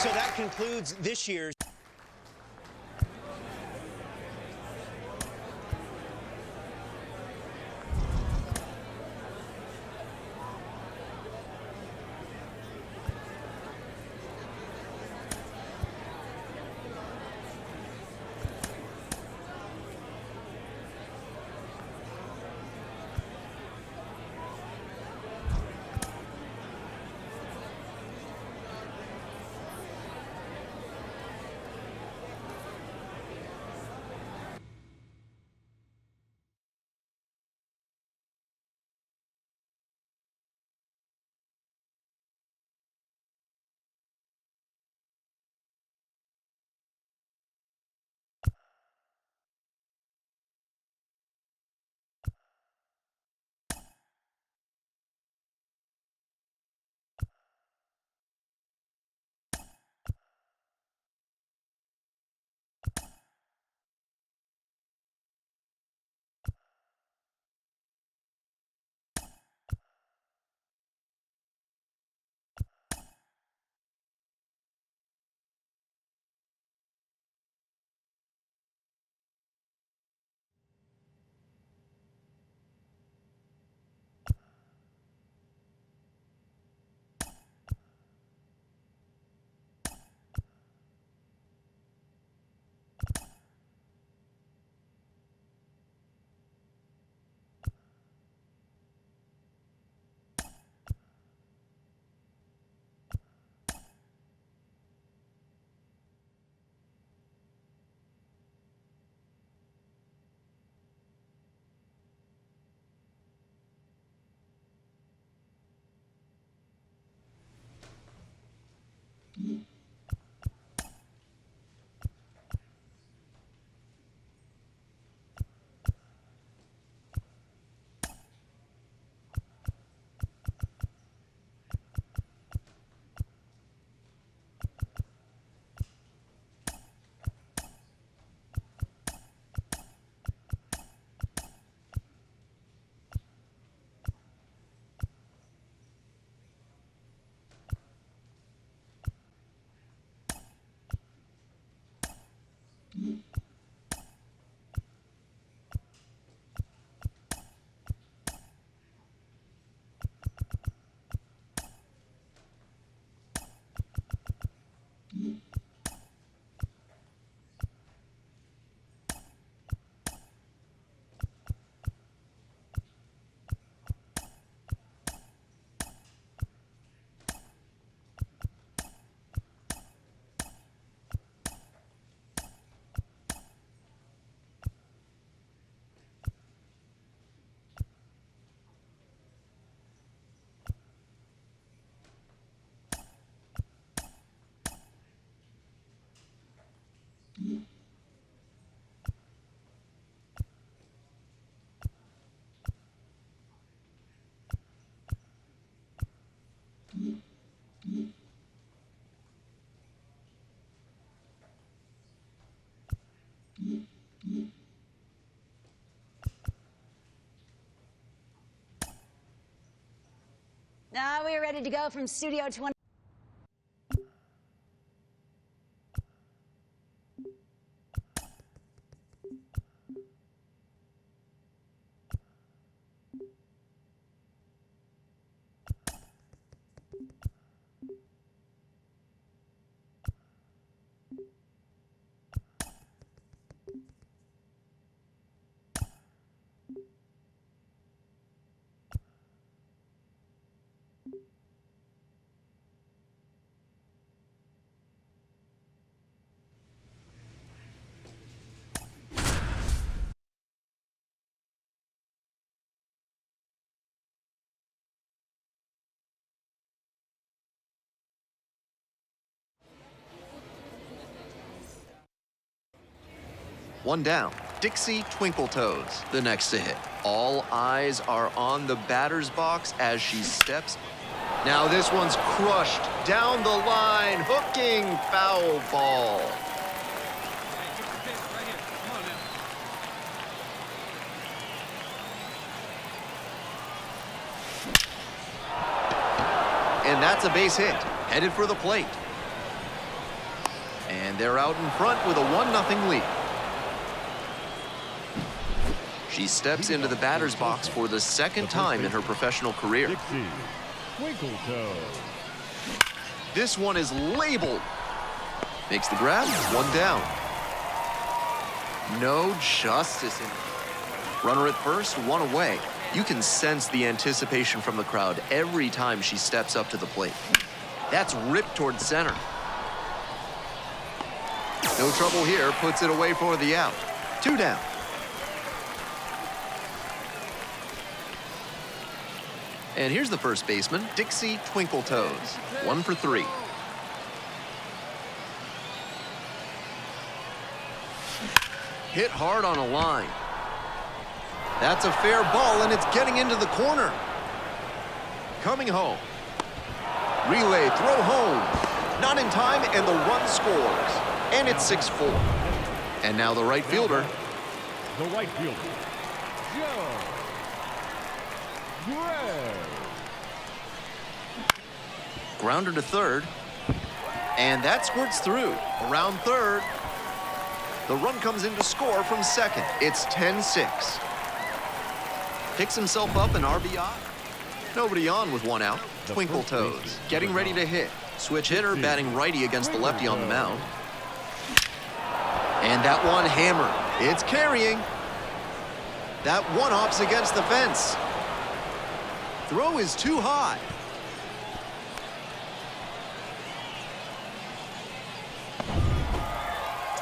So that concludes this year's. Now we're ready to go from Studio 20. One down. Dixie Twinkle Toes, the next to hit. All eyes are on the batter's box as she steps. Now this one's crushed down the line, hooking, foul ball. And that's a base hit, headed for the plate. And they're out in front with a 1-0 lead. She steps into the batter's box for the second time in her professional career. Dixie Twinkle Toes. This one is labeled. Makes the grab, one down. No justice in it. Runner at first, one away. You can sense the anticipation from the crowd every time she steps up to the plate. That's ripped toward center. No trouble here, puts it away for the out. 2 down. And here's the first baseman, Dixie Twinkle Toes. 1 for 3. Hit hard on a line. That's a fair ball, and it's getting into the corner. Coming home. Relay, throw home. Not in time, and the run scores. And it's 6-4. And now the right fielder. The right fielder, Joe Gray. Grounder to third. And that squirts through. Around third. The run comes in to score from second. It's 10-6. Picks himself up an RBI. Nobody on with 1 out. Twinkle Toes getting ready to hit. Switch hitter batting righty against the lefty on the mound. And that one hammered. It's carrying. That one hops against the fence. Throw is too high.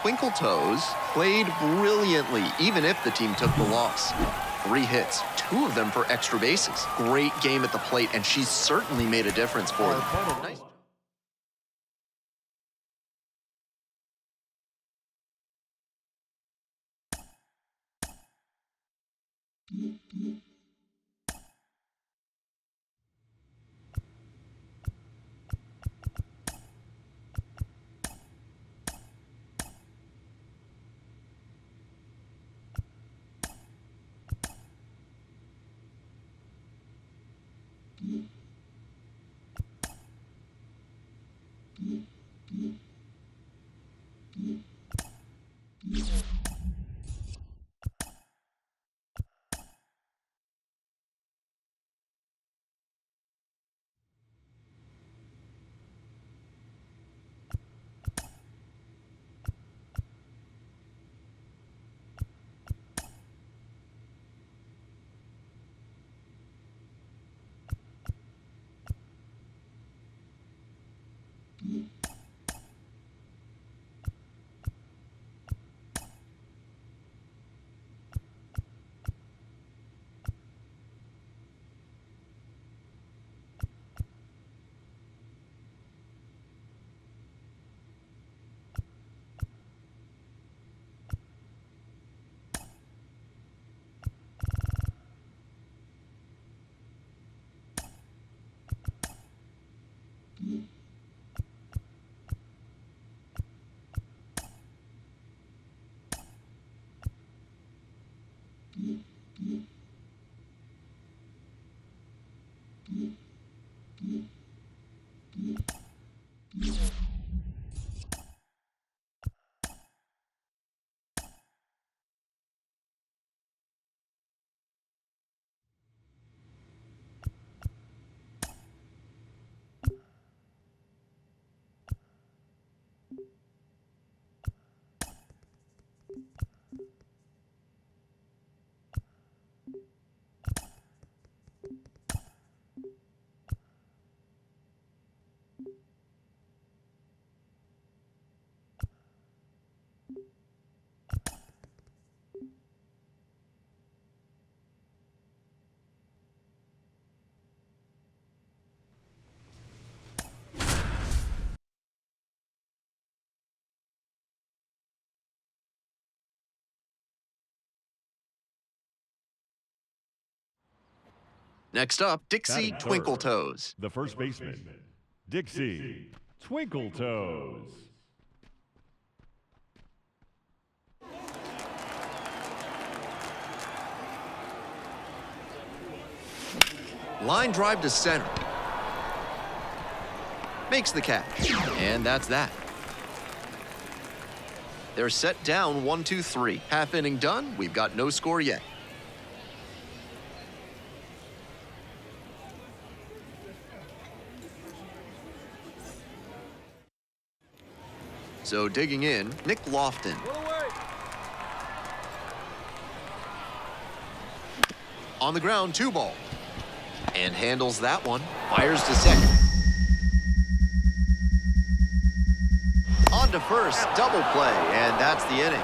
Twinkle Toes played brilliantly, even if the team took the loss. 3 hits, 2 of them for extra bases. Great game at the plate, and she's certainly made a difference for them. Nice. Next up, Dixie Batting Twinkle third, Toes. the first baseman, Dixie Twinkle Toes. Line drive to center. Makes the catch. And that's that. They're set down 1-2-3. Half inning done. We've got no score yet. So digging in, Nick Lofton. On the ground, 2 ball. And handles that one. Fires to second. On to first, double play, and that's the inning.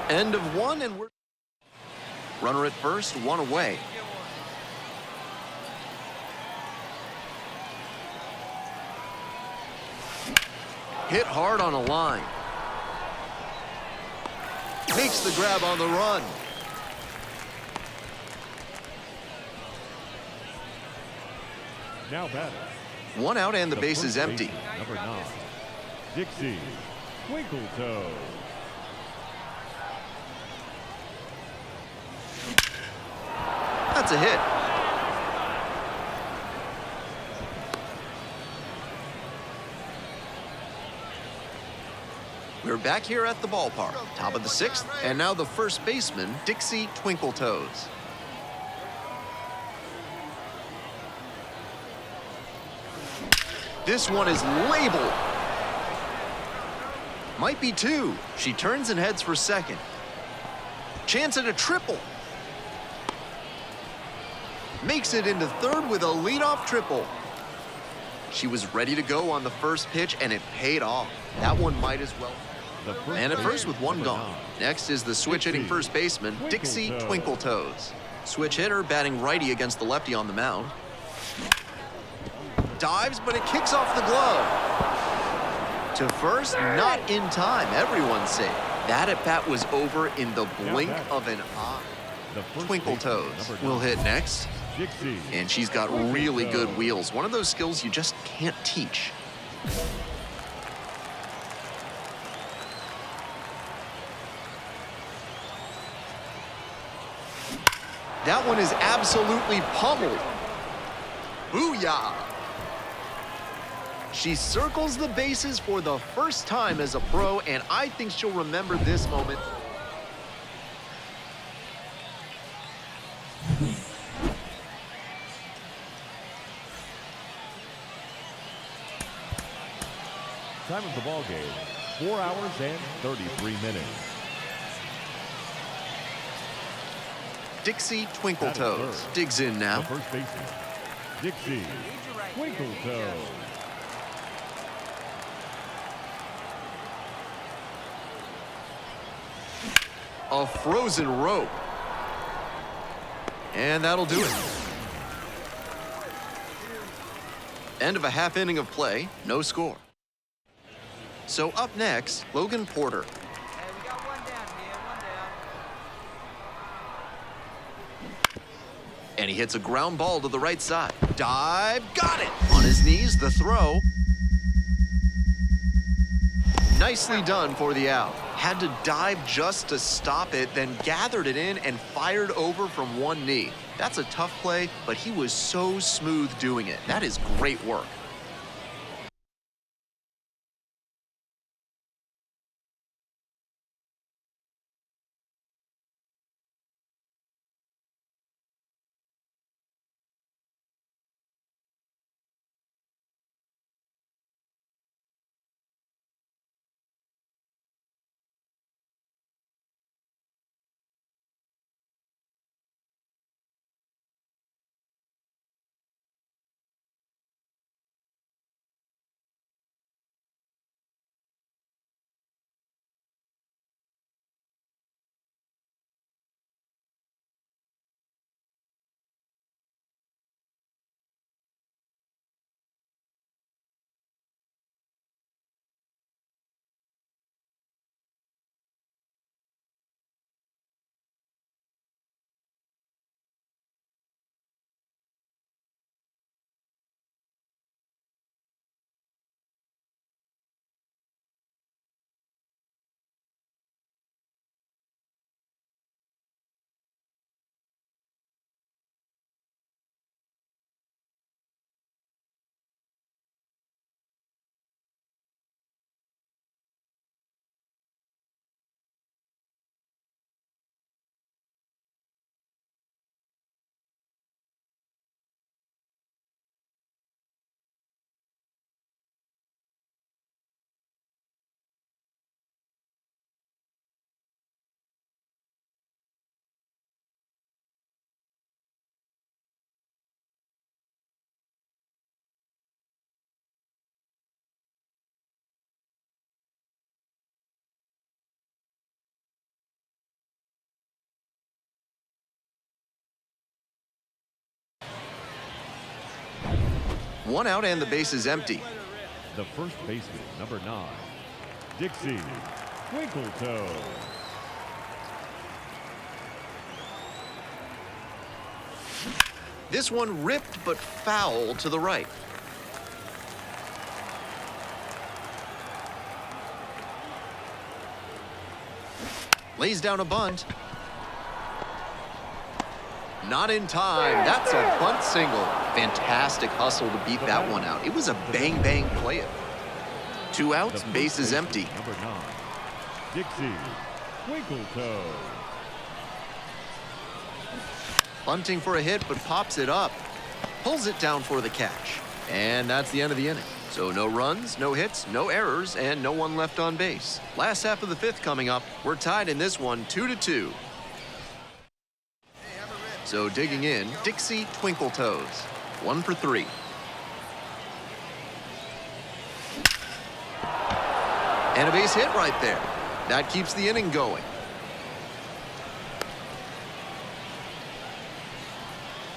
End of 1, and we're... Runner at first, 1 away. Hit hard on a line. Makes the grab on the run. Now batting. 1 out and the base first is empty. baseman, number 9, Dixie Twinkle Toes. That's a hit. We're back here at the ballpark. Top of the 6th, and now the first baseman, Dixie Twinkle Toes. This one is labeled. Might be 2. She turns and heads for second. Chance at a triple. Makes it into third with a leadoff triple. She was ready to go on the first pitch, and it paid off. That one might as well. And at first with 1 gone. Next is the switch hitting first baseman, Dixie Twinkle Toes. Switch hitter batting righty against the lefty on the mound. Dives, but it kicks off the glove. To first, not in time. Everyone's safe. That at bat was over in the blink of an eye. Twinkle Toes will hit next. And she's got really good wheels. One of those skills you just can't teach. That one is absolutely pummeled. Booyah! She circles the bases for the first time as a pro, and I think she'll remember this moment. Time of the ball game, 4 hours and 33 minutes. Dixie Twinkle Toes digs in now. The first baseman, Dixie Twinkle Toes. A frozen rope. And that'll do it. End of a half inning of play, no score. So up next, Logan Porter. Hey, we got 1 down here, 1 down. And he hits a ground ball to the right side. Dive, got it! On his knees, the throw. Nicely done for the out. Had to dive just to stop it, then gathered it in and fired over from 1 knee. That's a tough play, but he was so smooth doing it. That is great work. One out and the base is empty. The first baseman, number 9, Dixie Twinkle Toes. This one ripped but foul to the right. Lays down a bunt. Not in time. That's a bunt single. Fantastic hustle to beat that one out. It was a bang-bang play. 2 outs, base is empty. Number 9, Dixie Twinkle Toes. Bunting for a hit, but pops it up. Pulls it down for the catch. And that's the end of the inning. So no runs, no hits, no errors, and no one left on base. Last half of the 5th coming up. We're tied in this one 2-2. So digging in, Dixie Twinkle Toes. 1 for 3. And a base hit right there. That keeps the inning going.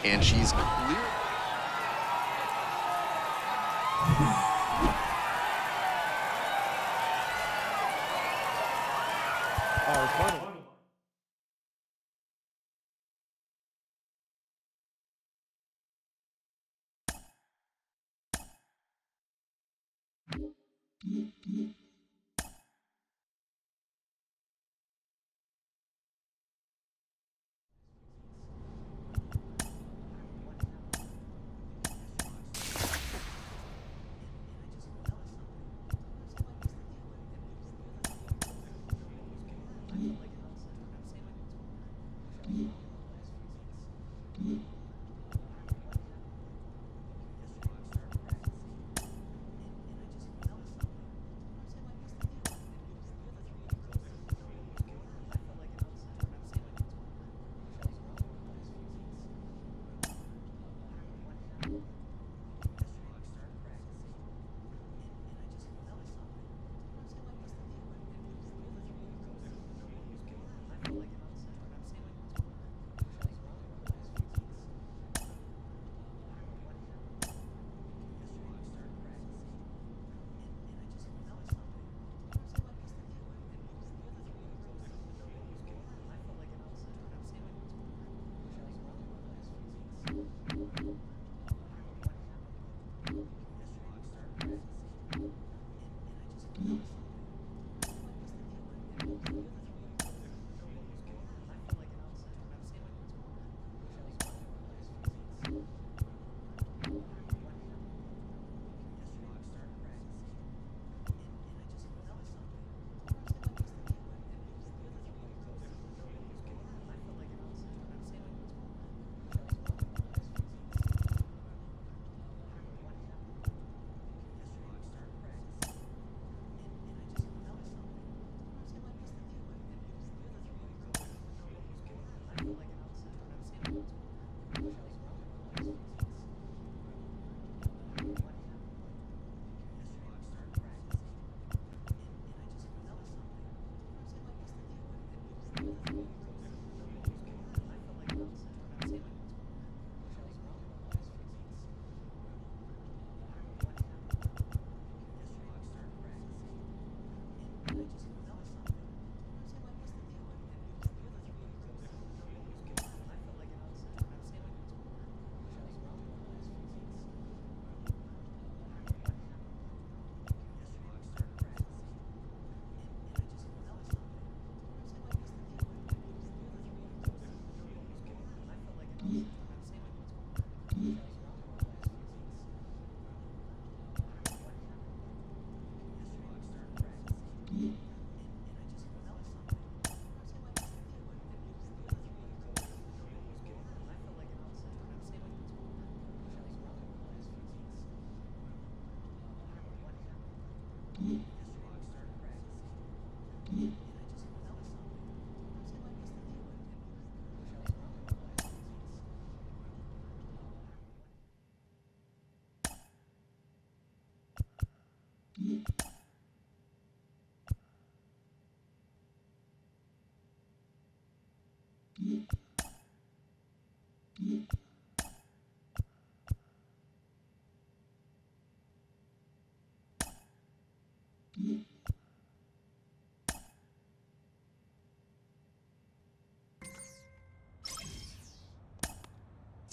And she's clear. Our final.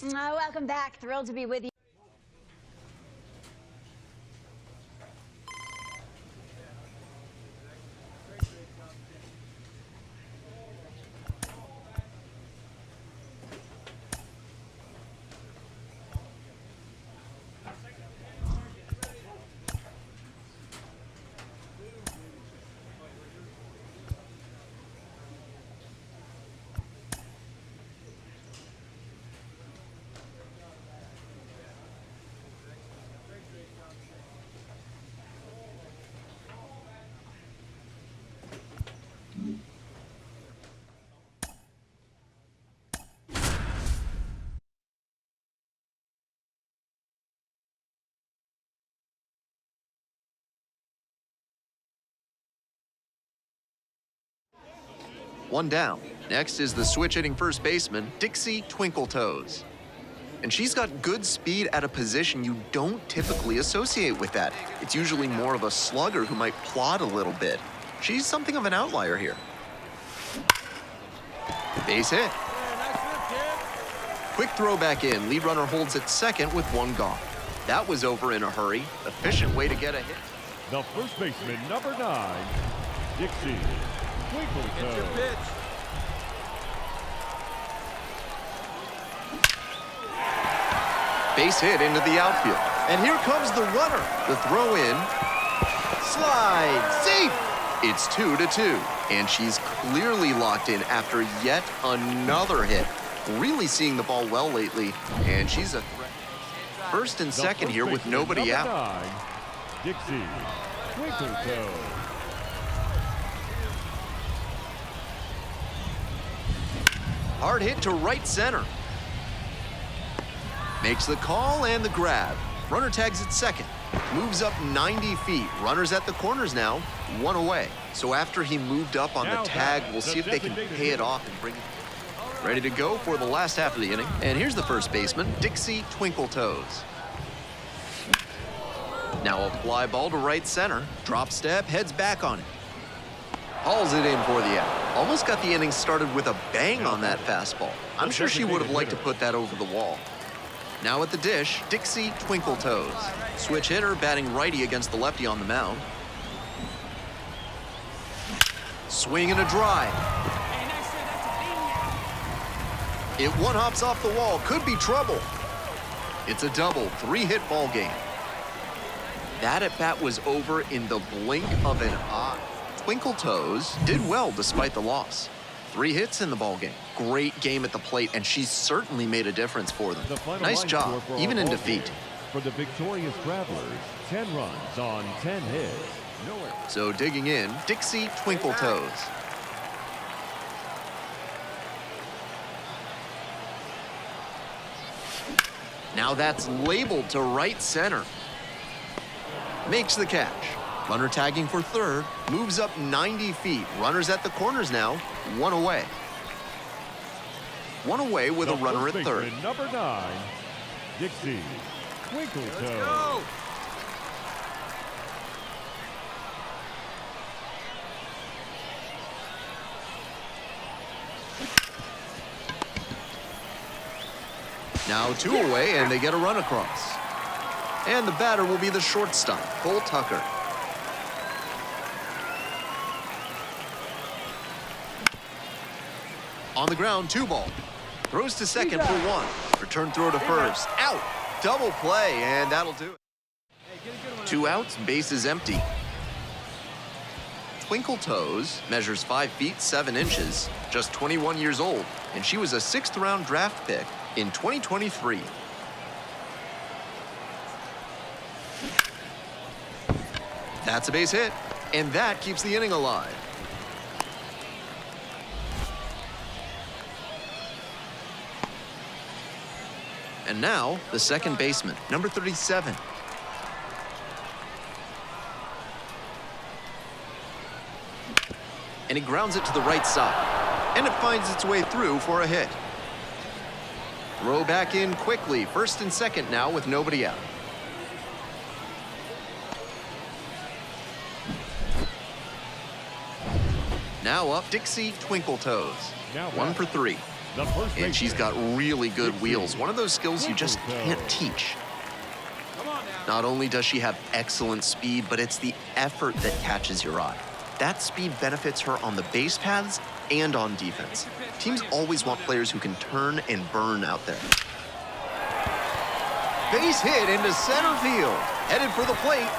Welcome back. Thrilled to be with you. One down. Next is the switch-hitting first baseman, Dixie Twinkle Toes. And she's got good speed at a position you don't typically associate with that. It's usually more of a slugger who might plod a little bit. She's something of an outlier here. Base hit. Quick throw back in. Lead runner holds at second with one gone. That was over in a hurry. Efficient way to get a hit. The first baseman, number 9, Dixie Twinkle Get your Toes. pitch. Base hit into the outfield. And here comes the runner. The throw in. Slide. Safe. It's 2-2. And she's clearly locked in after yet another hit. Really seeing the ball well lately. And she's a threat. First and second here with nobody out. Number 9, Dixie Twinkle Toes. Hard hit to right center. Makes the call and the grab. Runner tags at second. Moves up 90 feet. Runners at the corners now. One away. So after he moved up on the tag, we'll see if they can pay it off and bring it. Ready to go for the last half of the inning. And here's the first baseman, Dixie Twinkle Toes. Now a fly ball to right center. Drop step, heads back on it. Hauls it in for the out. Almost got the inning started with a bang on that fastball. I'm sure she would have liked to put that over the wall. Now at the dish, Dixie Twinkle Toes. Switch hitter batting righty against the lefty on the mound. Swing and a drive. It one-hops off the wall. Could be trouble. It's a double, 3-hit ball game. That at-bat was over in the blink of an eye. Twinkle Toes did well despite the loss. 3 hits in the ballgame. Great game at the plate, and she certainly made a difference for them. Nice job, even in defeat. For the victorious Travelers, 10 runs on 10 hits. Nowhere. So digging in, Dixie Twinkle Toes. Now that's labeled to right center. Makes the catch. Runner tagging for third, moves up 90 feet. Runners at the corners now, one away. One away with a runner at third. Number 9, Dixie Twinkle Toes. Let's go. Now 2 away, and they get a run across. And the batter will be the shortstop, Cole Tucker. On the ground, 2 ball. Throws to second for 1. Return throw to first. Out. Double play, and that'll do it. 2 outs, base is empty. Twinkle Toes measures 5 feet 7 inches, just 21 years old, and she was a 6th-round draft pick in 2023. That's a base hit, and that keeps the inning alive. And now, the second baseman, number 37. And he grounds it to the right side. And it finds its way through for a hit. Throw back in quickly. First and second now with nobody out. Now up, Dixie Twinkle Toes. 1 for 3. The first And she's got really good wheels. One of those skills you just can't teach. Not only does she have excellent speed, but it's the effort that catches your eye. That speed benefits her on the base paths and on defense. Teams always want players who can turn and burn out there. Base hit into center field. Headed for the plate.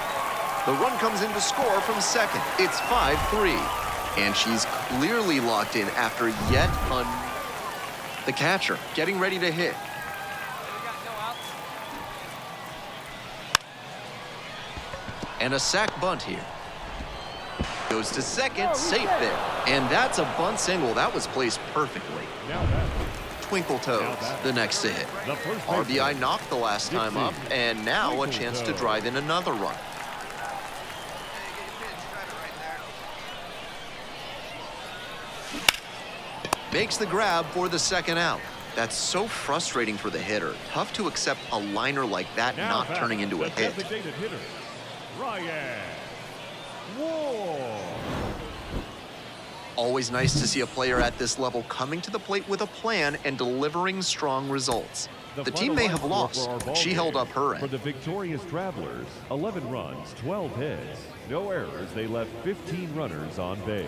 The run comes in to score from second. It's 5-3. And she's clearly locked in after yet the catcher getting ready to hit. And a sac bunt here. Goes to second, safe there. And that's a bunt single. That was placed perfectly. Twinkle Toes, the next to hit. RBI knocked the last time up, and now a chance to drive in another run. Makes the grab for the second out. That's so frustrating for the hitter. Tough to accept a liner like that not turning into a hit. Always nice to see a player at this level coming to the plate with a plan and delivering strong results. The team may have lost, but she held up her For end. the victorious Travelers, 11 runs, 12 hits. No errors, they left 15 runners on base.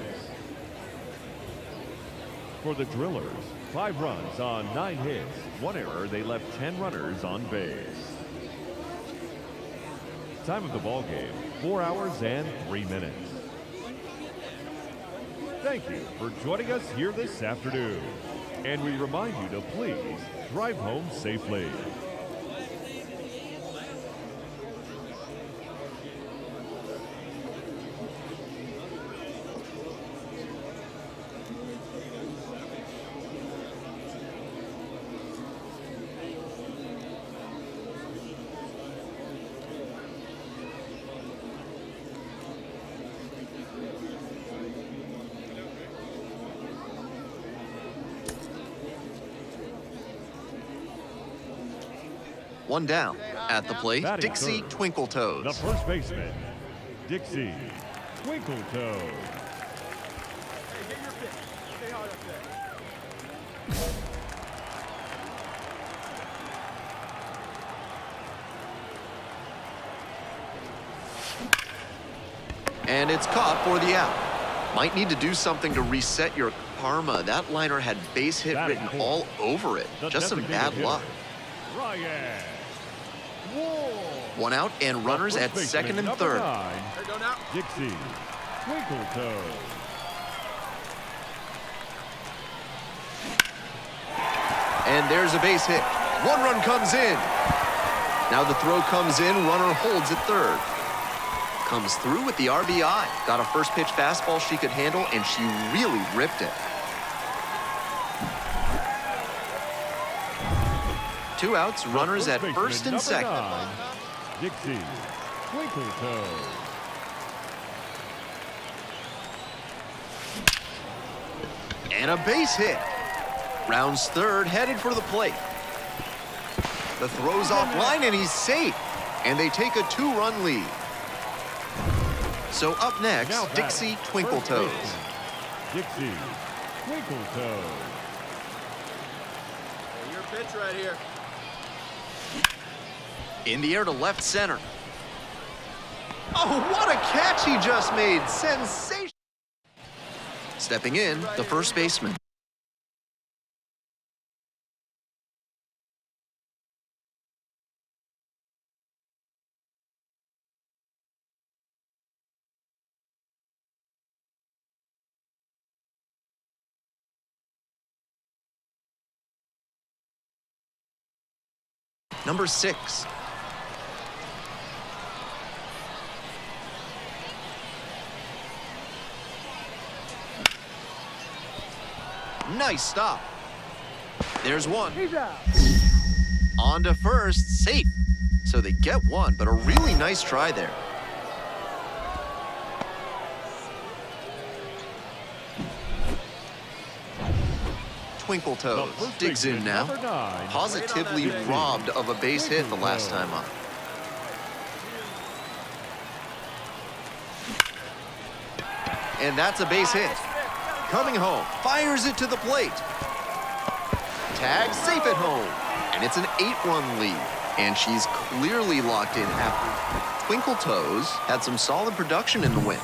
For the Drillers, 5 runs on 9 hits. 1 error, they left 10 runners on base. Time of the ball game, 4 hours and 3 minutes. Thank you for joining us here this afternoon. And we remind you to please drive home safely. One down. At the plate, Batting Dixie third, Twinkle the Toes. first baseman, Dixie Twinkle Toes. And it's caught for the out. Might need to do something to reset your karma. That liner had base hit Batting written fourth, all over it. the Just some designated bad hitter, luck. Ryan. One out and runners at First second baseman, and number third. 9, Dixie Twinkle Toes. And there's a base hit. 1 run comes in. Now the throw comes in, runner holds at third. Comes through with the RBI. Got a first pitch fastball she could handle, and she really ripped it. 2 outs, runners at baseman, first and number second. 9, Dixie Twinkle Toes. And a base hit. Rounds third, headed for the plate. The throw's offline, and he's safe. And they take a 2-run lead. So up next, Now batting, Dixie Twinkle first Toes. baseman, Dixie Twinkle Toes. Your pitch right here. In the air to left center. Oh, what a catch he just made. Sensation. Stepping in, the first baseman. Number 6. Nice stop. There's one. On to first, safe. So they get one, but a really nice try there. Twinkle Toes digs in now. Number 9, Positively robbed of a base hit the last time up. And that's a base hit. Coming home, fires it to the plate. Tag safe at home. And it's an 8-run lead. And she's clearly locked in after Twinkle Toes had some solid production in the win.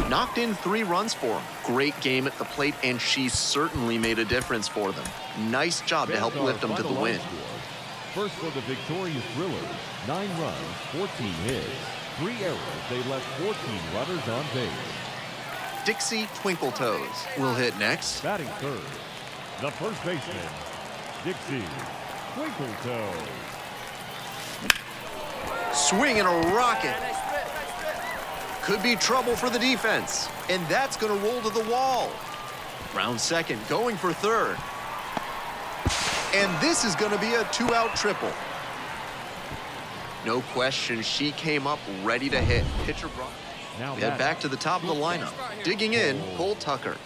Knocked in 3 runs for him. Great game at the plate, and she certainly made a difference for them. Nice job to help lift them to the win. First for the victorious Thrillers, 9 runs, 14 hits, 3 errors. They left 14 runners on base. Dixie Twinkle Toes will hit next. Batting third, the first baseman, Dixie Twinkle Toes. Swing and a rocket. Could be trouble for the defense. And that's going to roll to the wall. Round second, going for third. And this is going to be a 2-out triple. No question, she came up ready to hit. Pitcher brought. Now We head back to the top of the lineup. Digging in, Cole Tucker.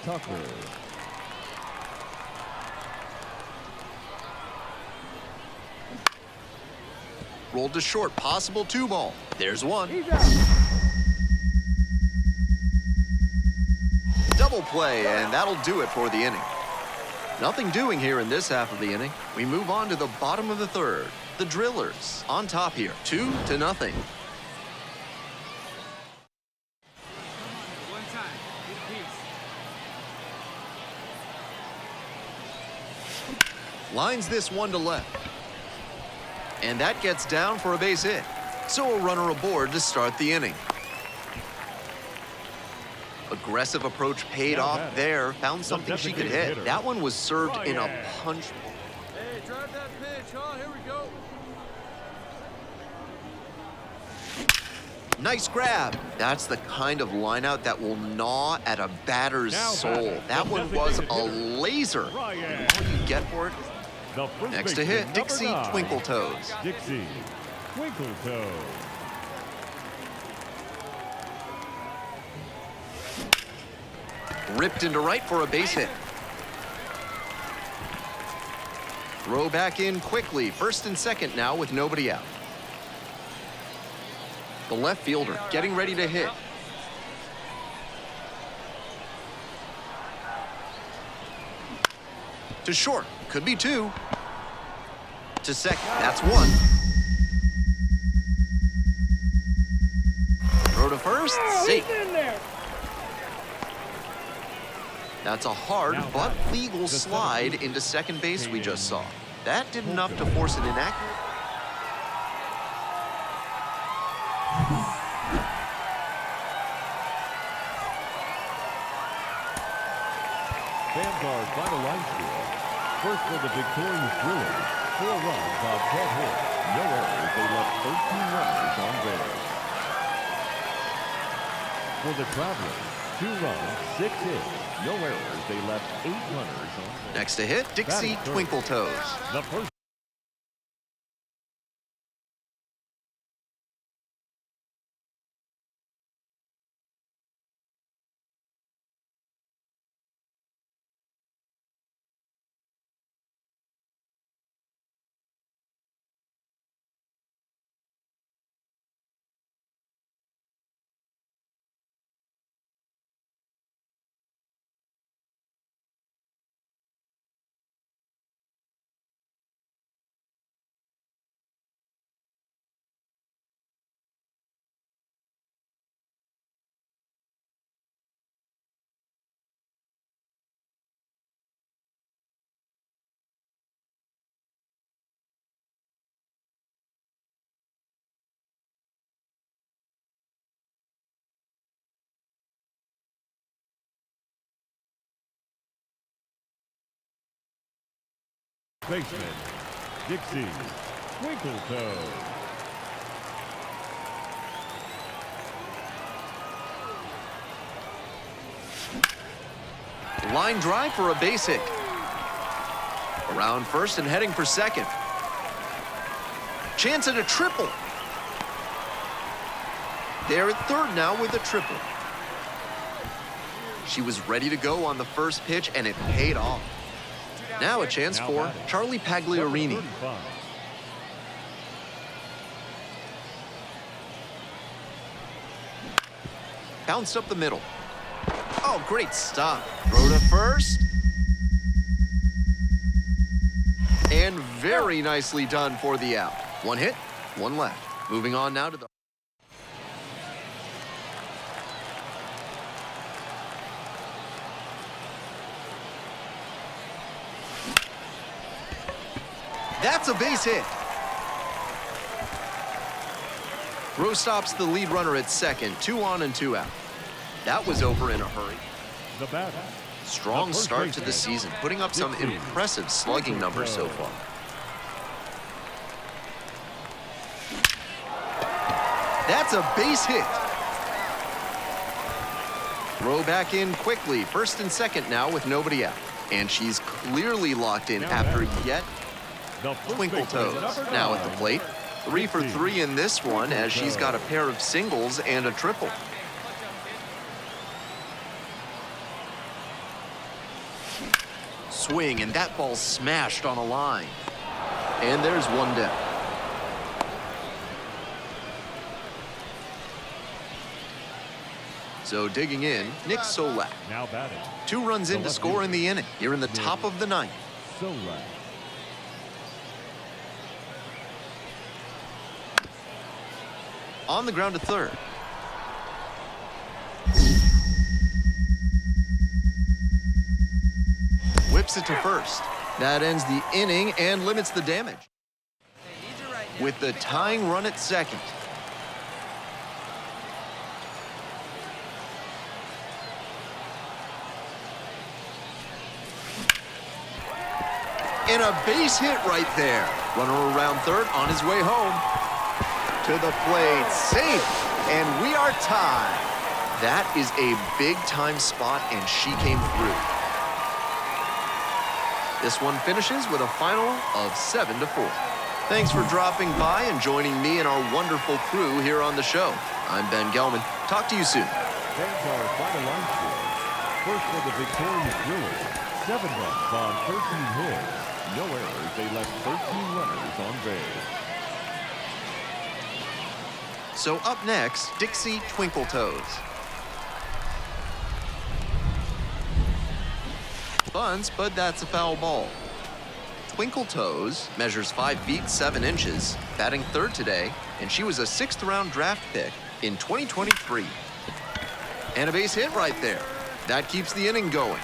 Rolled to short, possible 2-ball. There's one. Double play, and that'll do it for the inning. Nothing doing here in this half of the inning. We move on to the bottom of the third. The Drillers on top here, 2-0. Lines this one to left. And that gets down for a base hit. So a runner aboard to start the inning. Aggressive approach paid off there. Found something she could hit. That one was served in a punch. Hey, drive that pitch, huh? Here we go. Nice grab. That's the kind of lineout that will gnaw at a batter's soul. That one was a laser. The more you get for it. Next to hit, Dixie Twinkle Toes. Dixie Twinkle Toes. Ripped into right for a base hit. Throw back in quickly. First and second now with nobody out. The left fielder getting ready to hit. To short, could be 2. To second, that's 1. Throw to first, safe. That's a hard but legal slide into second base we just saw. That did enough to force an inaccurate. Vanguard final line score. First for the victorious Thrillers, 4 runs on 10 hits, no errors. They left 13 runners on base. For the Travelers, 2 runs, 6 hits, no errors. They left 8 runners on base. Next to hit, Dixie Twinkle Toes. The first. Baseman, Dixie Twinkle Toes. Line drive for a base hit. Around first and heading for second. Chance at a triple. They're at third now with a triple. She was ready to go on the first pitch, and it paid off. Now a chance for Charlie Pagliarini. Bounced up the middle. Oh, great stop. Throw to first. Very nicely done for the out. One hit, one left. Moving on now to the... That's a base hit. Throw stops the lead runner at second. 2 on and 2 out. That was over in a hurry. The batter. Strong start to the season, putting up some impressive slugging numbers so far. That's a base hit. Throw back in quickly. First and second now with nobody out. And she's clearly locked in after yet Twinkle Toes. Now at the plate. 3 for 3 in this one as she's got a pair of singles and a triple. Swing, and that ball smashed on a line. And there's one down. So digging in, Nick Solak. Now batting. 2 runs in to score in the inning. Here in the top of the 9th. Solak. On the ground to third. Whips it to first. That ends the inning and limits the damage. With the tying run at second. And a base hit right there. Runner around third on his way home. To the plate, safe, and we are tied. That is a big-time spot, and she came through. This one finishes with a final of 7-4. Thanks for dropping by and joining me and our wonderful crew here on the show. I'm Ben Gelman. Talk to you soon. Fans our final line score. First for the victorious Brewers, 7 runs on 13 hits. No errors, they left 13 runners on base. So up next, Dixie Twinkle Toes. Bunts, but that's a foul ball. Twinkle Toes measures 5 feet 7 inches, batting third today, and she was a 6th-round draft pick in 2023. And a base hit right there. That keeps the inning going.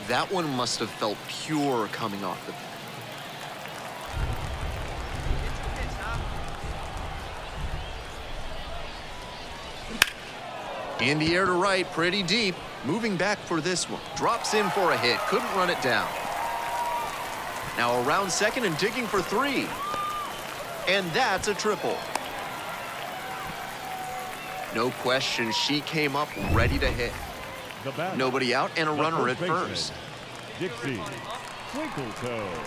That one must have felt pure coming off the pen. In the air to right, pretty deep. Moving back for this one. Drops in for a hit. Couldn't run it down. Now around second and digging for 3. And that's a triple. No question, she came up ready to hit. Nobody out and a runner at first. Dixie Twinkle Toes.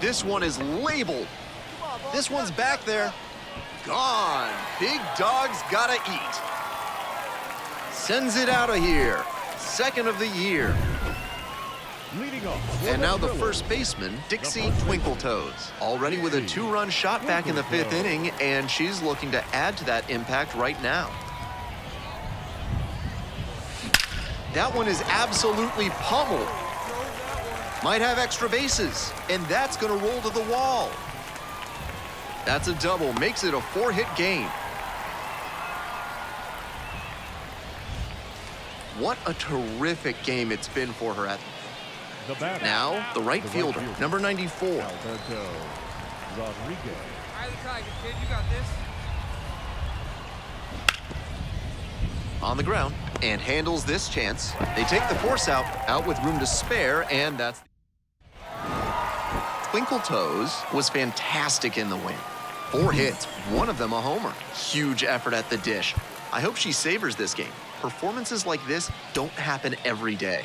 This one is labeled. This one's back there. Gone. Big dog's gotta eat. Sends it out of here. Second of the year. Leading off. And now the first baseman, Dixie Twinkle Toes. Already with a 2-run shot back in the 5th inning, and she's looking to add to that impact right now. That one is absolutely pummeled. Might have extra bases, and that's gonna roll to the wall. That's a double, makes it a 4-hit game. What a terrific game it's been for her at now, the right fielder, number 94. Alberto Rodriguez. Riley Tiger, kid, you got this. On the ground, and handles this chance. They take the force out with room to spare, and that's... Twinkle Toes was fantastic in the win. 4 hits, one of them a homer. Huge effort at the dish. I hope she savors this game. Performances like this don't happen every day.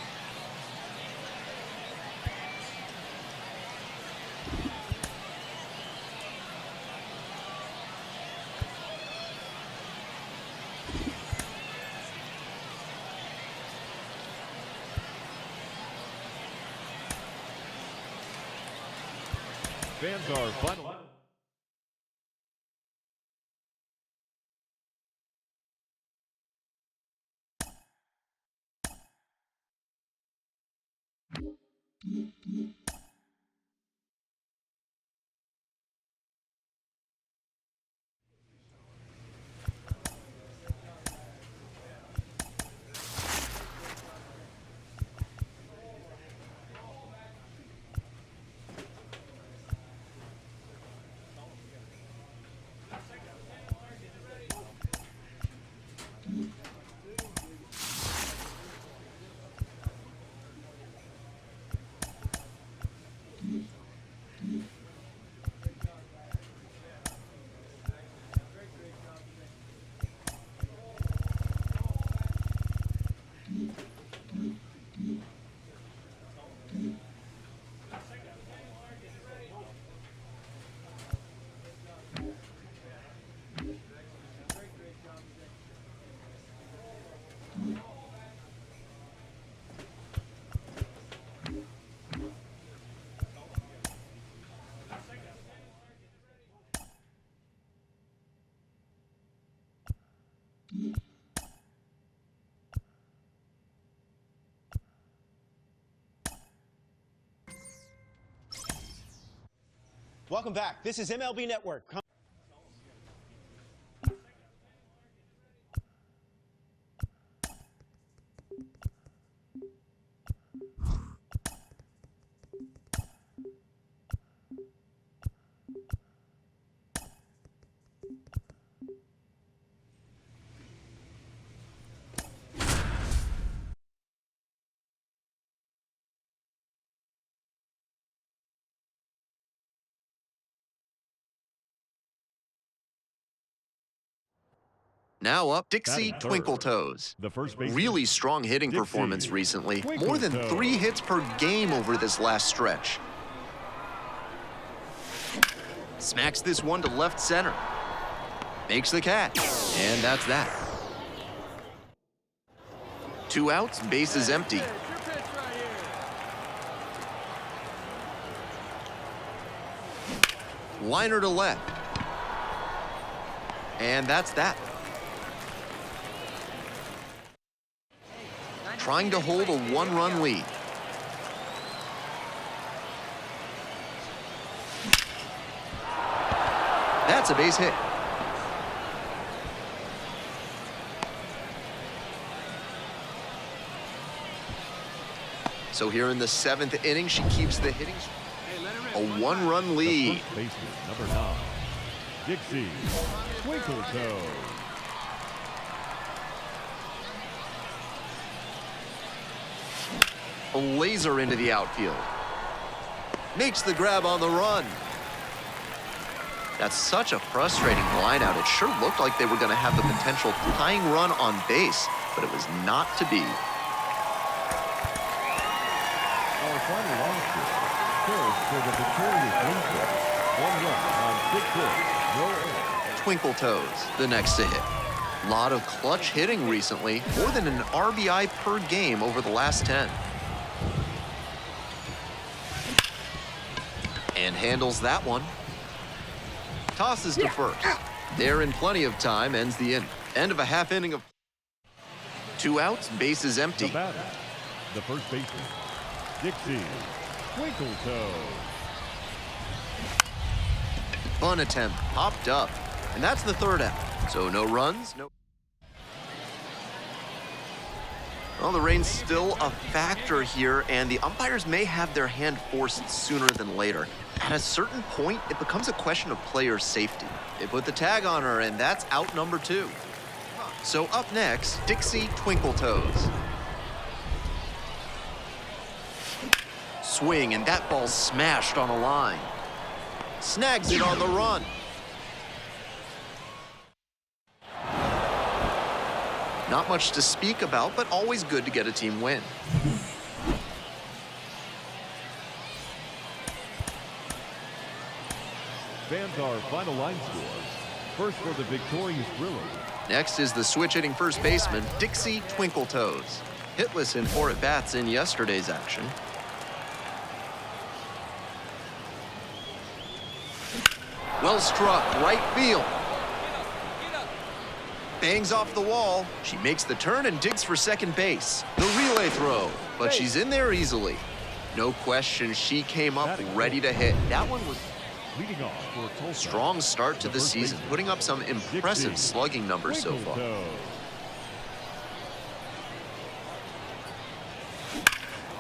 Fans are final. Welcome back. This is MLB Network. Now up, Dixie Batting third, Twinkle Toes. the first baseman, Really strong hitting Dixie performance recently. Twinkle More than Toes. 3 hits per game over this last stretch. Smacks this one to left center. Makes the catch. And that's that. 2 outs, bases empty. It's your pitch right here. Liner to left. And that's that. Trying to hold a 1-run lead. That's a base hit. So here in the 7th inning, she keeps the hitting. A 1-run lead. the first baseman, number 9, Dixie Twinkle Toes. A laser into the outfield. Makes the grab on the run. That's such a frustrating line out. It sure looked like they were going to have the potential tying run on base, but it was not to be. Our final line score, first for the victorious Winston. 1 run on 6 hits, no errors. Twinkle Toes, the next to hit. Lot of clutch hitting recently, more than an RBI per game over the last 10. And handles that one. Tosses to first. There in plenty of time, ends the inning. End of a half inning of 2 outs, bases empty. The batter, the first baseman, Dixie Twinkle Toes. Bunt attempt, popped up. And that's the 3rd out. So no runs, no. Well, the rain's still a factor here, and the umpires may have their hand forced sooner than later. At a certain point, it becomes a question of player safety. They put the tag on her, and that's out number 2. So up next, Dixie Twinkle Toes. Swing, and that ball's smashed on a line. Snags it on the run. Not much to speak about, but always good to get a team win. Fans, our final line scores. First for the victorious Thrillers. Next is the switch-hitting first baseman, Dixie Twinkle Toes. Hitless in 4 at-bats in yesterday's action. Well struck, right field. Bangs off the wall. She makes the turn and digs for second base. The relay throw, but she's in there easily. No question, she came up ready to hit. That one was Leading off for Tulsa. strong start to the season, baseman, putting up some impressive Dixie slugging numbers so far. Twinkletoes.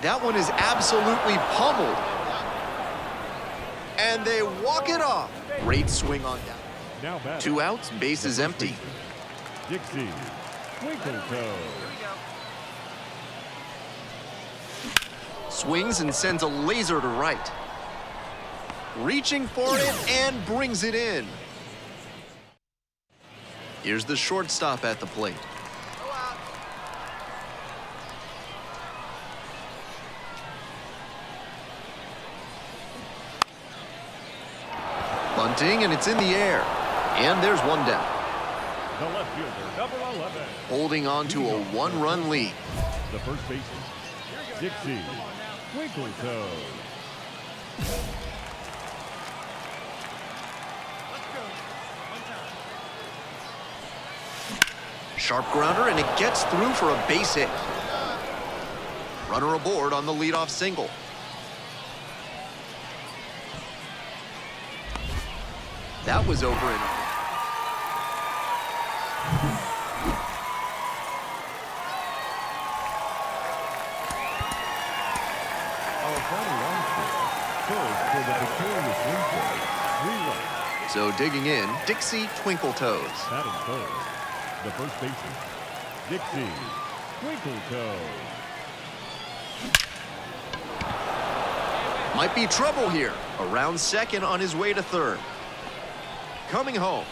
That one is absolutely pummeled. And they walk it off. Great swing on down. Now batting. 2 outs, base is empty. Dixie Twinkletoes. Swings and sends a laser to right. Reaching for it and brings it in. Here's the shortstop at the plate. Bunting, and it's in the air. And there's one down. The left fielder, number 11. Holding on to a 1-run lead. The first baseman, Dixie Twinkletoes. Sharp grounder, and it gets through for a base hit. Runner aboard on the leadoff single. That was over and over. Our final line score, first for the victorious win, 3 runs. So digging in, Dixie Twinkletoes. Batting third, the first baseman, Dixie Twinkletoes. Might be trouble here. Around second on his way to third. Coming home.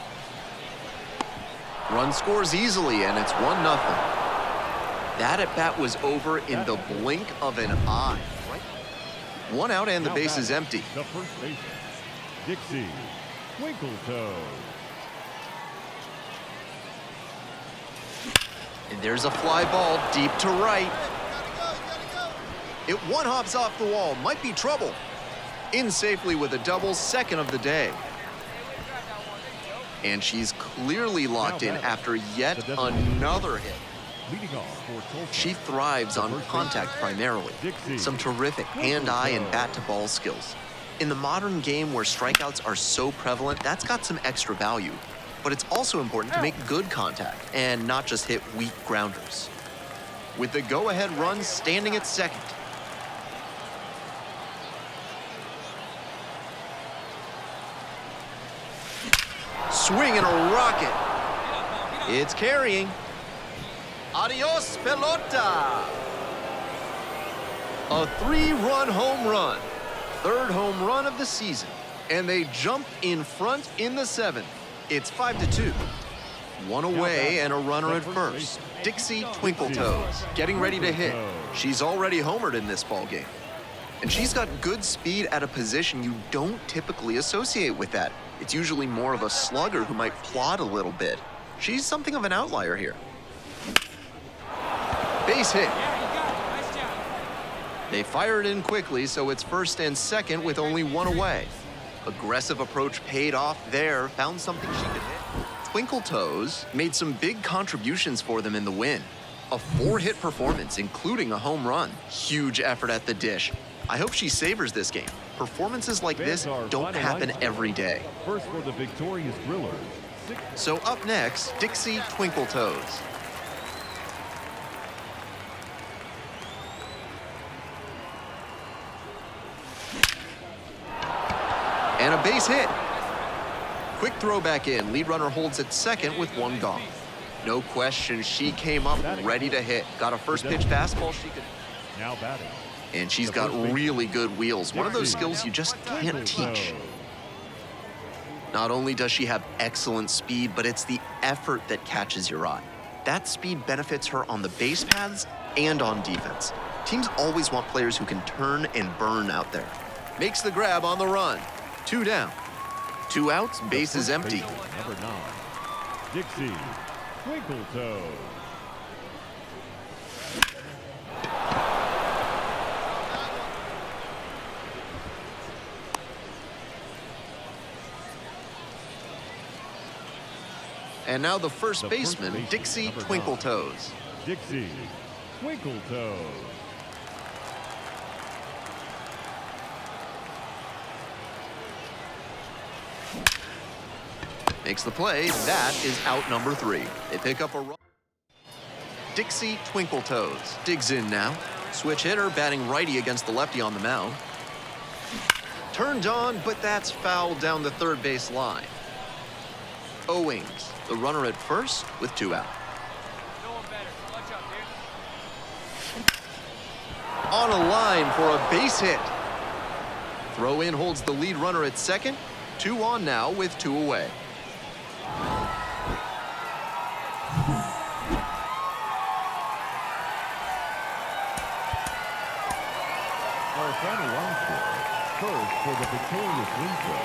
Run scores easily, and it's 1-0. That at bat was over in the blink of an eye. 1 out and the Now base is batting, empty. The first baseman, Dixie Twinkletoes. And there's a fly ball deep to right. It one-hops off the wall. Might be trouble. In safely with a double, second of the day. And she's clearly locked in after yet another hit. Leading off for Tulsa. She thrives on contact primarily. Some terrific hand-eye and bat-to-ball skills. In the modern game where strikeouts are so prevalent, that's got some extra value. But it's also important to make good contact and not just hit weak grounders. With the go-ahead run standing at second. Swing and a rocket. It's carrying. Adios, pelota. A 3-run home run. Third home run of the season. And they jump in front in the 7th. It's 5-2. One away and a runner at first. Dixie Twinkletoes getting ready to hit. She's already homered in this ballgame. And she's got good speed at a position you don't typically associate with that. It's usually more of a slugger who might plod a little bit. She's something of an outlier here. Base hit. They fire it in quickly, so it's first and second with only 1 away. Aggressive approach paid off there, found something she could hit. Twinkletoes made some big contributions for them in the win. A 4-hit performance, including a home run. Huge effort at the dish. I hope she savors this game. Performances like this don't happen every day. First for the victorious Drillers. So up next, Dixie Twinkletoes. And a base hit. Quick throw back in. Lead runner holds at second with 1 gone. No question, she came up ready to hit. Got a first pitch fastball she could. Now batting. And she's got really good wheels. One of those skills you just can't teach. Not only does she have excellent speed, but it's the effort that catches your eye. That speed benefits her on the base paths and on defense. Teams always want players who can turn and burn out there. Makes the grab on the run. 2 down. 2 outs, base is empty. Number 9, Dixie Twinkletoes. And now the first baseman, Dixie Twinkletoes. Dixie Twinkletoes. Makes the play. That is out number 3. They pick up a run. Dixie Twinkle Toes digs in now. Switch hitter batting righty against the lefty on the mound. Turned on, but that's fouled down the third base line. Owings, the runner at first with 2 out. On a line for a base hit. Throw in holds the lead runner at second. 2 on now with 2 away. Our final run score. First for the victorious Winco.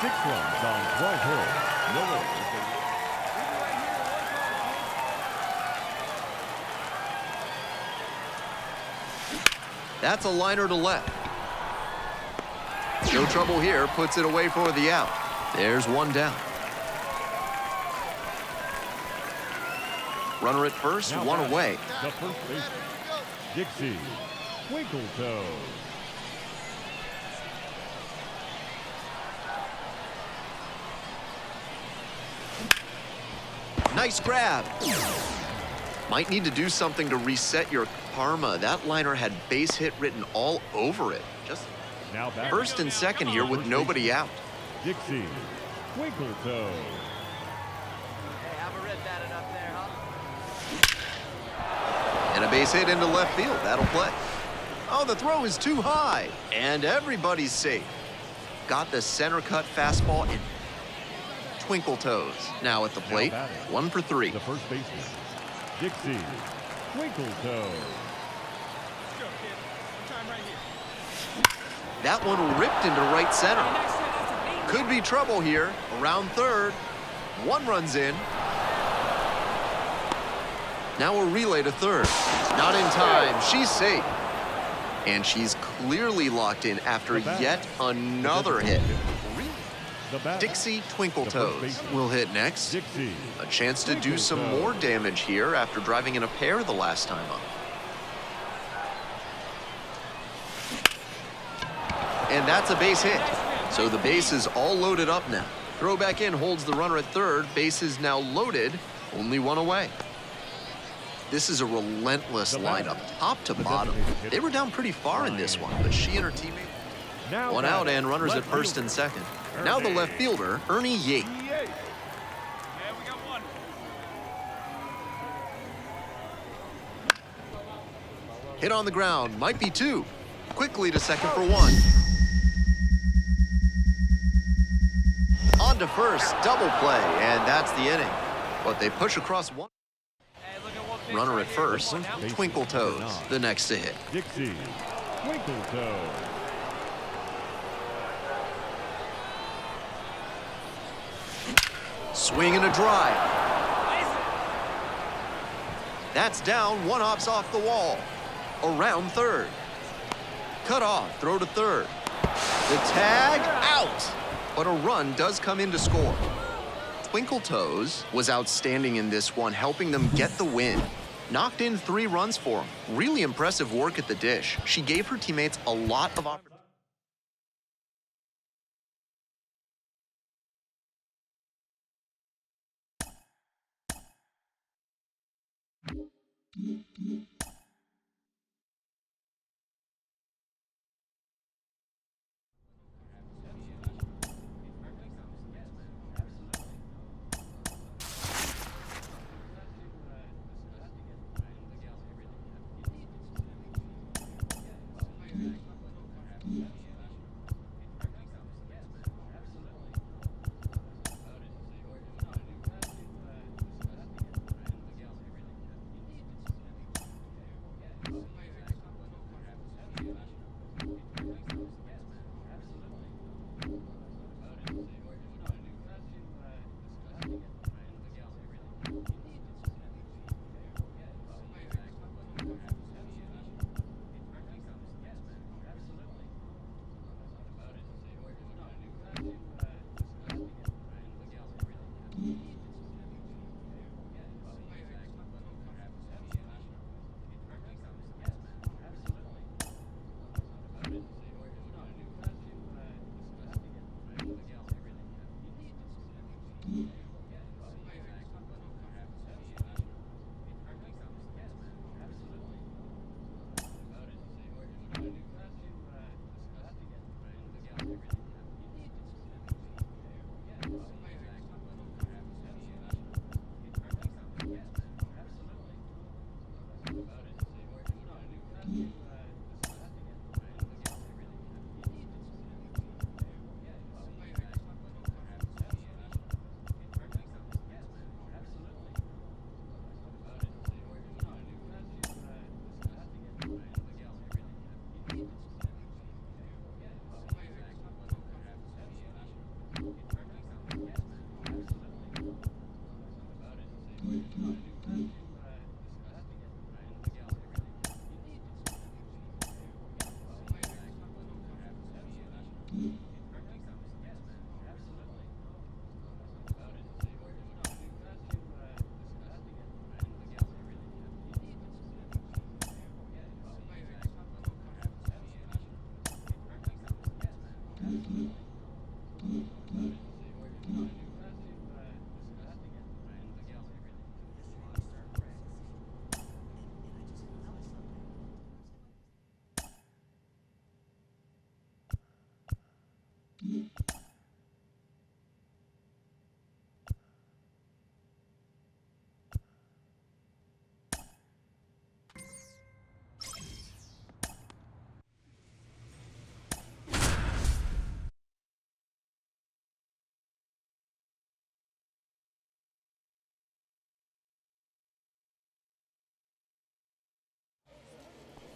6 runs on 12 hits. No errors. That's a liner to left. No trouble here, puts it away for the out. There's 1 down. Runner at first, Now 1 away. The first baseman, Dixie Twinkle Toes. Nice grab. Might need to do something to reset your karma. That liner had base hit written all over it. Just Now back. first and second here with nobody out. Dixie Twinkle Toes. Hey, have a rip at it up there, huh? And a base hit into left field. That'll play. Oh, the throw is too high. And everybody's safe. Got the center cut fastball in. Twinkle Toes now at the plate. 1 for 3. The first baseman, Dixie Twinkle Toes. That one ripped into right center. Could be trouble here. Around third. 1 runs in. Now a relay to third. Not in time. She's safe. And she's clearly locked in after yet another hit. Dixie Twinkle Toes will hit next. Dixie A chance to do some more damage here after driving in a pair the last time up. And that's a base hit. So the base is all loaded up now. Throw back in holds the runner at third. Base is now loaded. Only 1 away. This is a relentless lineup, top to bottom. They were down pretty far in this one, but she and her teammate. 1 out and runners at first and second. Now the left fielder, Ernie Yates. Yeah, we got 1. Hit on the ground, might be 2. Quickly to second for 1. On to first, double play, and that's the inning. But they push across 1. Runner at first, Twinkle Toes, the next to hit. Dixie Twinkle Toes. Swing and a drive. That's down, 1 hops off the wall. Around third. Cut off, throw to third. The tag, out. But a run does come in to score. Twinkle Toes was outstanding in this one, helping them get the win. Knocked in 3 runs for him. Really impressive work at the dish. She gave her teammates a lot of opportunity.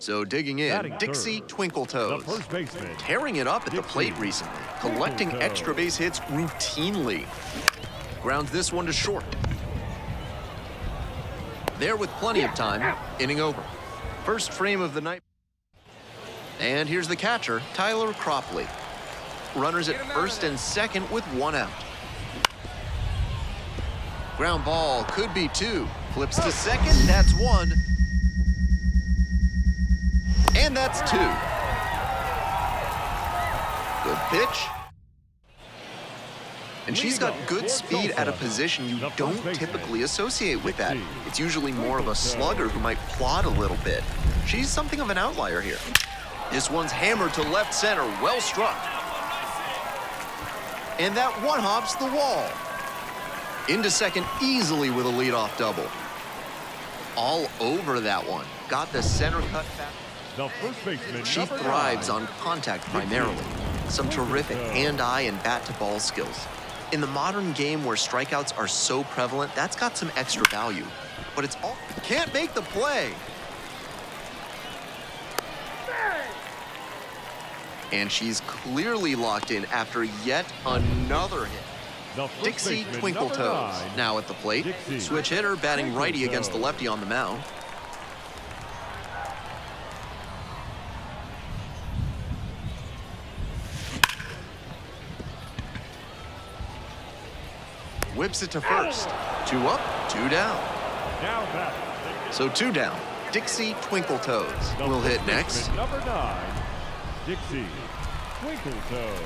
So digging in, Batting Dixie third, Twinkle the Toes. first baseman. Tearing it up at the Dixie plate recently, collecting Twinkle extra Toes. base hits routinely. Grounds this one to short. There with plenty of time, inning over. First frame of the night. And here's the catcher, Tyler Cropley. Runners at first and second with one out. Ground ball, could be two. Flips to second, that's one. And that's two. Good pitch. And she's got good speed at a position you don't typically associate with that. It's usually more of a slugger who might plod a little bit. She's something of an outlier here. This one's hammered to left center, well struck. And that one hops the wall. Into second easily with a leadoff double. All over that one. Got the center cut back. The first baseman. She thrives on contact primarily. Some terrific hand-eye and bat-to-ball skills. In the modern game where strikeouts are so prevalent, that's got some extra value. But it's all... Can't make the play. And she's clearly locked in after yet another hit. Dixie Twinkle Toes now at the plate. Dixie Switch hitter batting Twinkle righty against the Toes. lefty on the mound. Whips it to first. Two up, two down. Now back. So two down. Dixie Twinkle Toes The will hit first next. baseman, number 9, Dixie Twinkle Toes.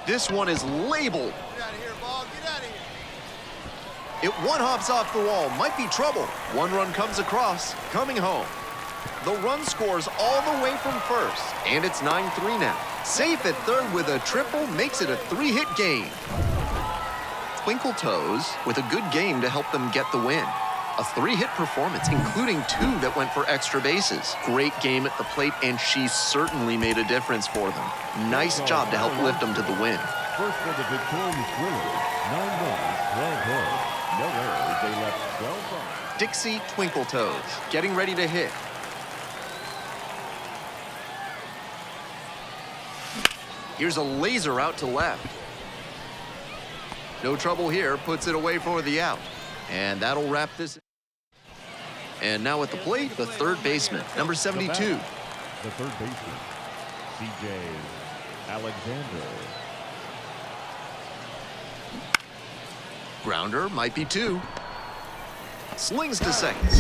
This one is labeled. Get out of here, ball. Get out of here. It one hops off the wall. Might be trouble. One run comes across. Coming home. The run scores all the way from first. And it's 9-3 now. Safe at third with a triple makes it a 3-hit game. Twinkle Toes with a good game to help them get the win. A 3-hit performance, including 2 that went for extra bases. Great game at the plate, and she certainly made a difference for them. Nice job to help lift them to the win. First for the victorious Brewers. 9 runs, 12 hits. No errors. They left 12 runs. Dixie Twinkle Toes getting ready to hit. Here's a laser out to left. No trouble here, puts it away for the out. And that'll wrap this. And now at the plate, the third baseman, number 72. The third baseman, C.J. Alexander. Grounder might be 2. Slings to second.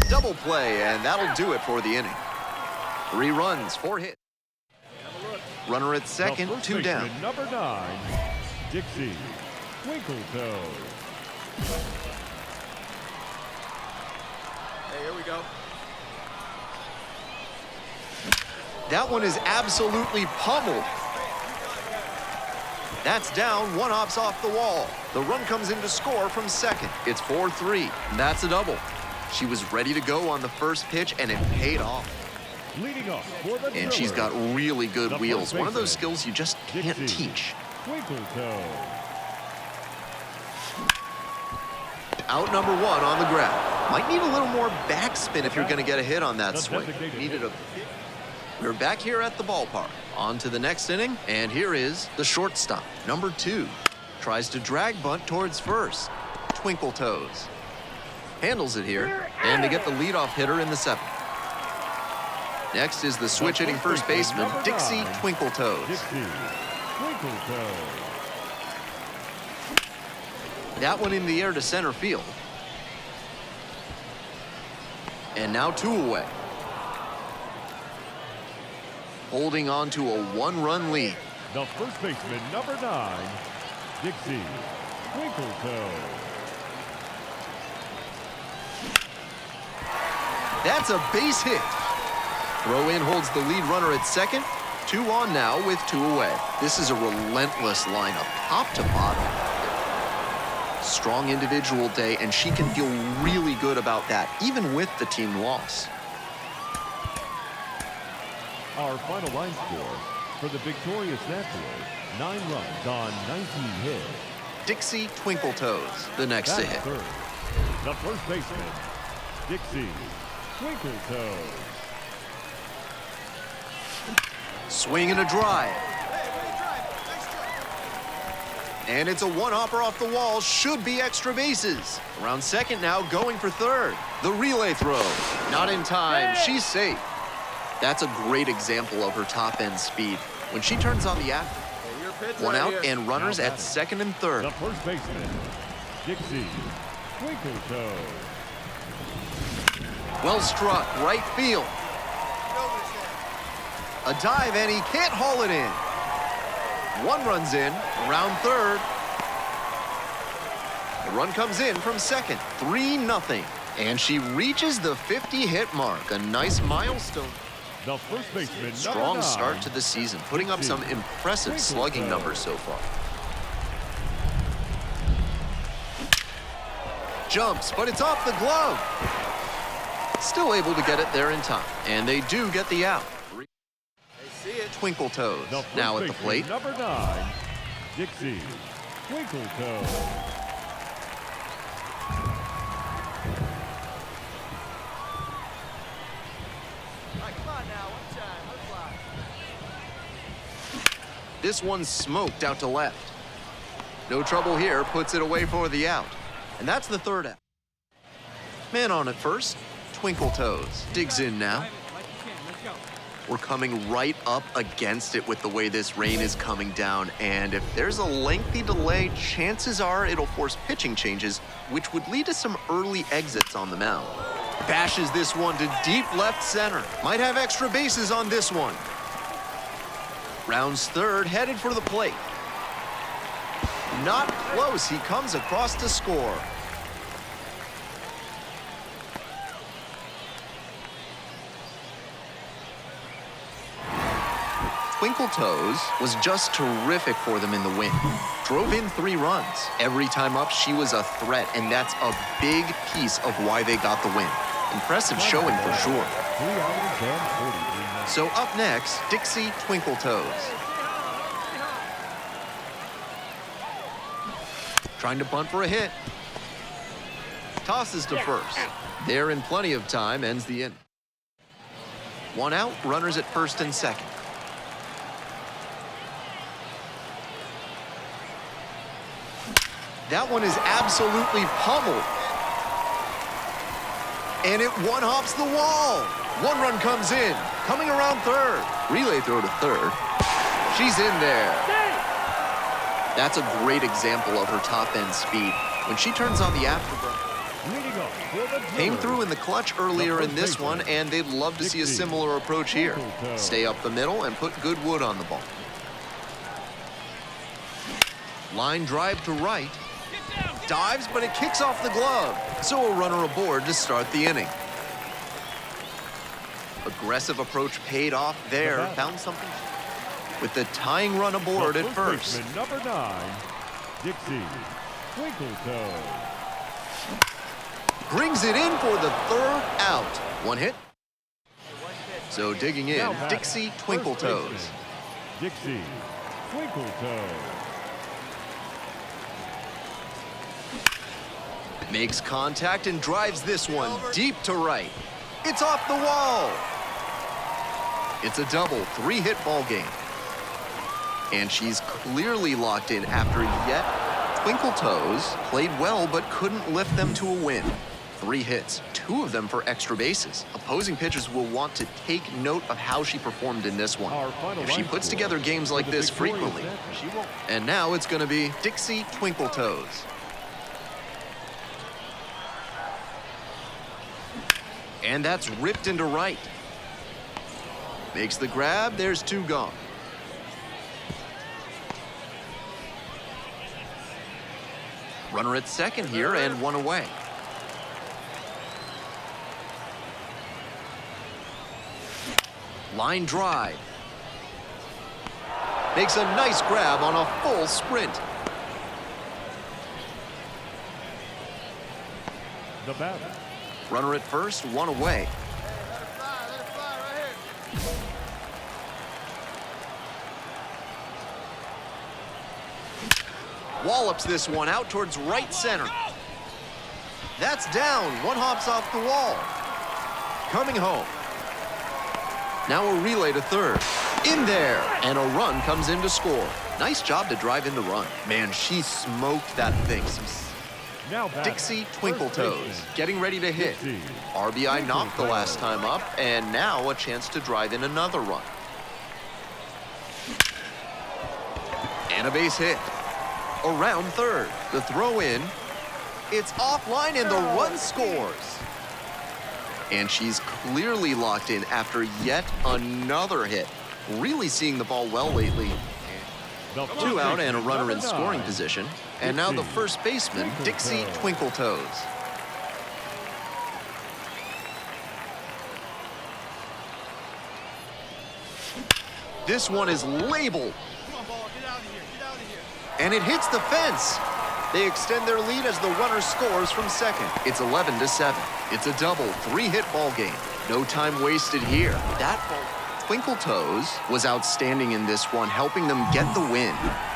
Double play, and that'll do it for the inning. 3 runs, 4 hits. Runner at second, The first 2 down. baseman, number 9, Dixie Twinkle Toes. Hey, here we go. That one is absolutely pummeled. That's down, one hops off the wall. The run comes in to score from second. It's 4-3, that's a double. She was ready to go on the first pitch, and it paid off. Leading off for the And she's got Brewers, really good the wheels. first One of those baseman, skills you just can't Dixie teach. Twinkle Toes. Out number 1 on the ground. Might need a little more backspin if you're going to get a hit on that The swing. designated Needed a... We're back here at the ballpark. On to the next inning, and here is the shortstop, number 2. Tries to drag bunt towards first. Twinkle Toes. Handles it here, and they get the leadoff hitter in the 7th. Next is the switch hitting first baseman, Number Dixie 9, Twinkle Toes. Dixie Twinkle Toes. That one in the air to center field. And now 2 away. Holding on to a 1-run lead. The first baseman, number 9, Dixie Twinkle Toes. That's a base hit. Throw in holds the lead runner at second. 2 on now with 2 away. This is a relentless lineup, top to bottom. Strong individual day, and she can feel really good about that, even with the team loss. Our final line score for the victorious Naturals, 9 runs on 19 hits. Dixie Twinkle Toes, the next to Batting hit. third, the first baseman, Dixie Twinkle Toes. Swing and a drive. And it's a one-hopper off the wall, should be extra bases. Around second now, going for third. The relay throw, not in time, she's safe. That's a great example of her top-end speed. When she turns on the app, one out and runners at second and third. The first baseman, Dixie Twinkle Toes. Well struck, right field. A dive and he can't haul it in. One runs in, around third. The run comes in from second, 3-0. And she reaches the 50-hit mark, a nice milestone. The first baseman, Strong number 9, start to the season, putting up some impressive slugging numbers so far. Jumps, but it's off the glove. Still able to get it there in time, and they do get the out. See it. Twinkle Toes the first now at the baseman, plate. number 9, Dixie Twinkle Toes. All right, come on now. One time. Let's fly. This one's smoked out to left. No trouble here, puts it away for the out. And that's the third out. Man on at first, Twinkle Toes digs in now. We're coming right up against it with the way this rain is coming down, and if there's a lengthy delay, chances are it'll force pitching changes, which would lead to some early exits on the mound. Bashes this one to deep left center. Might have extra bases on this one. Rounds third, headed for the plate. Not close, he comes across to score. Twinkle Toes was just terrific for them in the win. Drove in 3 runs. Every time up, she was a threat, and that's a big piece of why they got the win. Impressive showing for sure. 3 hours and 43 minutes. So up next, Dixie Twinkle Toes. Trying to bunt for a hit. Tosses to first. There in plenty of time, ends the inning. 1 out, runners at first and second. That one is absolutely pummeled. And it one-hops the wall. 1 run comes in, coming around third. Relay throw to third. She's in there. That's a great example of her top-end speed. When she turns on the afterburner. Leading off for the Came third, through in the clutch earlier in this one, and they'd love to see a similar approach here. Stay up the middle and put good wood on the ball. Line drive to right. Dives, but it kicks off the glove. So a runner aboard to start the inning. Aggressive approach paid off there. Found something with the tying run aboard at first. Baseman, number 9, Dixie Twinkle Toes. Brings it in for the third out. 1 hit. So digging in, Dixie Twinkle Toes. Dixie Twinkle Toes. Makes contact and drives this one deep to right. It's off the wall. It's a double, 3-hit ball game. And she's clearly locked in after yet. Twinkle Toes played well but couldn't lift them to a win. 3 hits, 2 of them for extra bases. Opposing pitchers will want to take note of how she performed in this one. If she puts together games like this frequently, she won't. And now it's going to be Dixie Twinkle Toes. And that's ripped into right. Makes the grab, there's 2 gone. Runner at second here and 1 away. Line drive. Makes a nice grab on a full sprint. The batter. Runner at first, 1 away. Let it fly right here. Wallops this one out towards right center. That's down. One hops off the wall. Coming home. Now a relay to third. In there. And a run comes in to score. Nice job to drive in the run. Man, she smoked that thing. Now Dixie Twinkle Toes getting ready to hit. RBI knocked the last time up, and now a chance to drive in another run. And a base hit. Around third. The throw in. It's offline, and the run scores. And she's clearly locked in after yet another hit. Really seeing the ball well lately. 2 out and a runner in scoring position. And now the first baseman, Dixie Twinkle Toes. This one is labeled. Come on, ball, get out of here, get out of here. And it hits the fence. They extend their lead as the runner scores from second. It's 11-7. It's a double, 3-hit ball game. No time wasted here. That ball, Twinkle Toes was outstanding in this one, helping them get the win.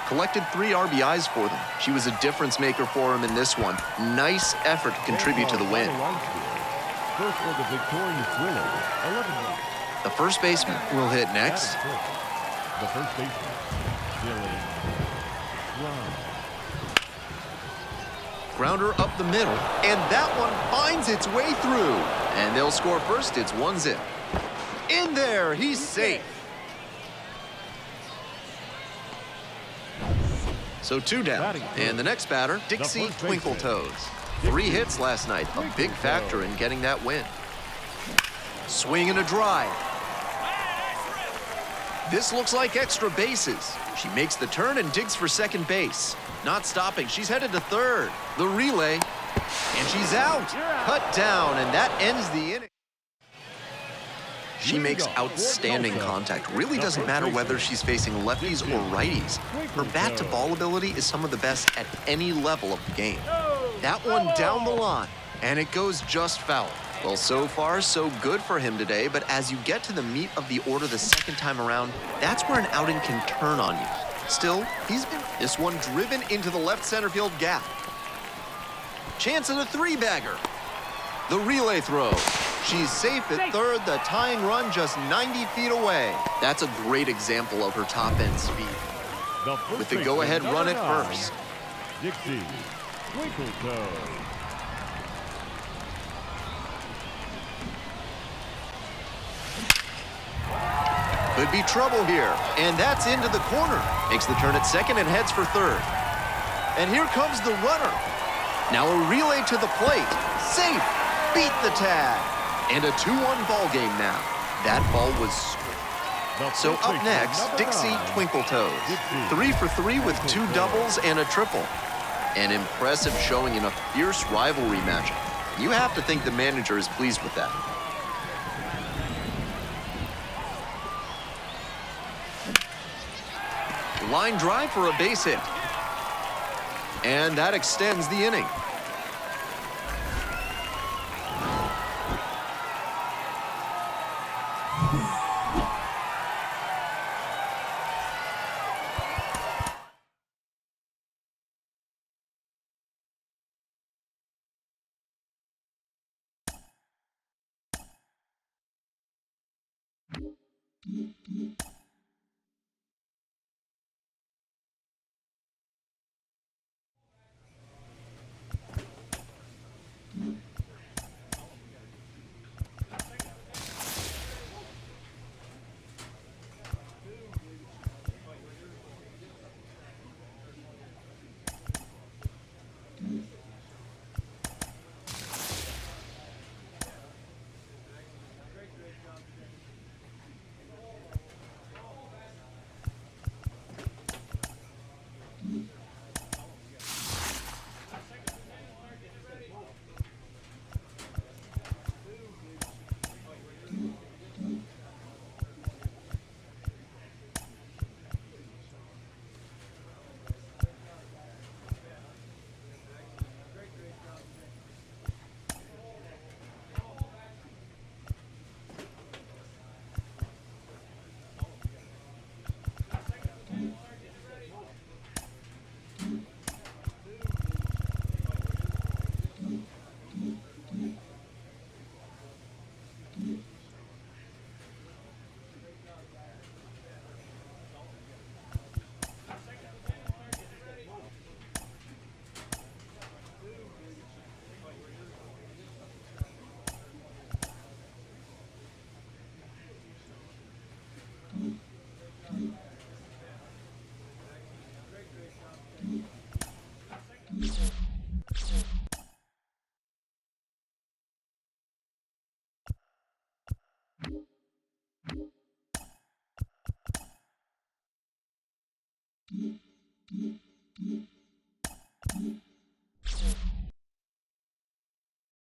Collected 3 RBIs for them. She was a difference maker for him in this one. Nice effort to contribute to the win. First for the victorious Thriller, 11 runs. The first baseman will hit next. The first baseman, Dylan Brown. Grounder up the middle, and that one finds its way through. And they'll score first. It's 1-0. In there, he's safe. So 2 down. And the next batter, Dixie Twinkle Toes. 3 hits last night, a big factor in getting that win. Swing and a drive. This looks like extra bases. She makes the turn and digs for second base. Not stopping, she's headed to third. The relay, and she's out. Cut down, and that ends the inning. She makes outstanding contact. Really doesn't matter whether she's facing lefties or righties. Her bat-to-ball ability is some of the best at any level of the game. That one down the line, and it goes just foul. Well, so far, so good for him today, but as you get to the meat of the order the second time around, that's where an outing can turn on you. Still, he's been this one driven into the left center field gap. Chance at a 3-bagger. The relay throw. She's safe at third, the tying run just 90 feet away. That's a great example of her top-end speed. With the go-ahead run at first. Dixie Twinkle Toes. Could be trouble here, and that's into the corner. Makes the turn at second and heads for third. And here comes the runner. Now a relay to the plate. Safe. Beat the tag. And a 2-1 ball game now. That ball was scored. So up next, Dixie Twinkle Toes. 3 for 3 with 2 doubles and a triple. An impressive showing in a fierce rivalry matchup. You have to think the manager is pleased with that. Line drive for a base hit. And that extends the inning. you.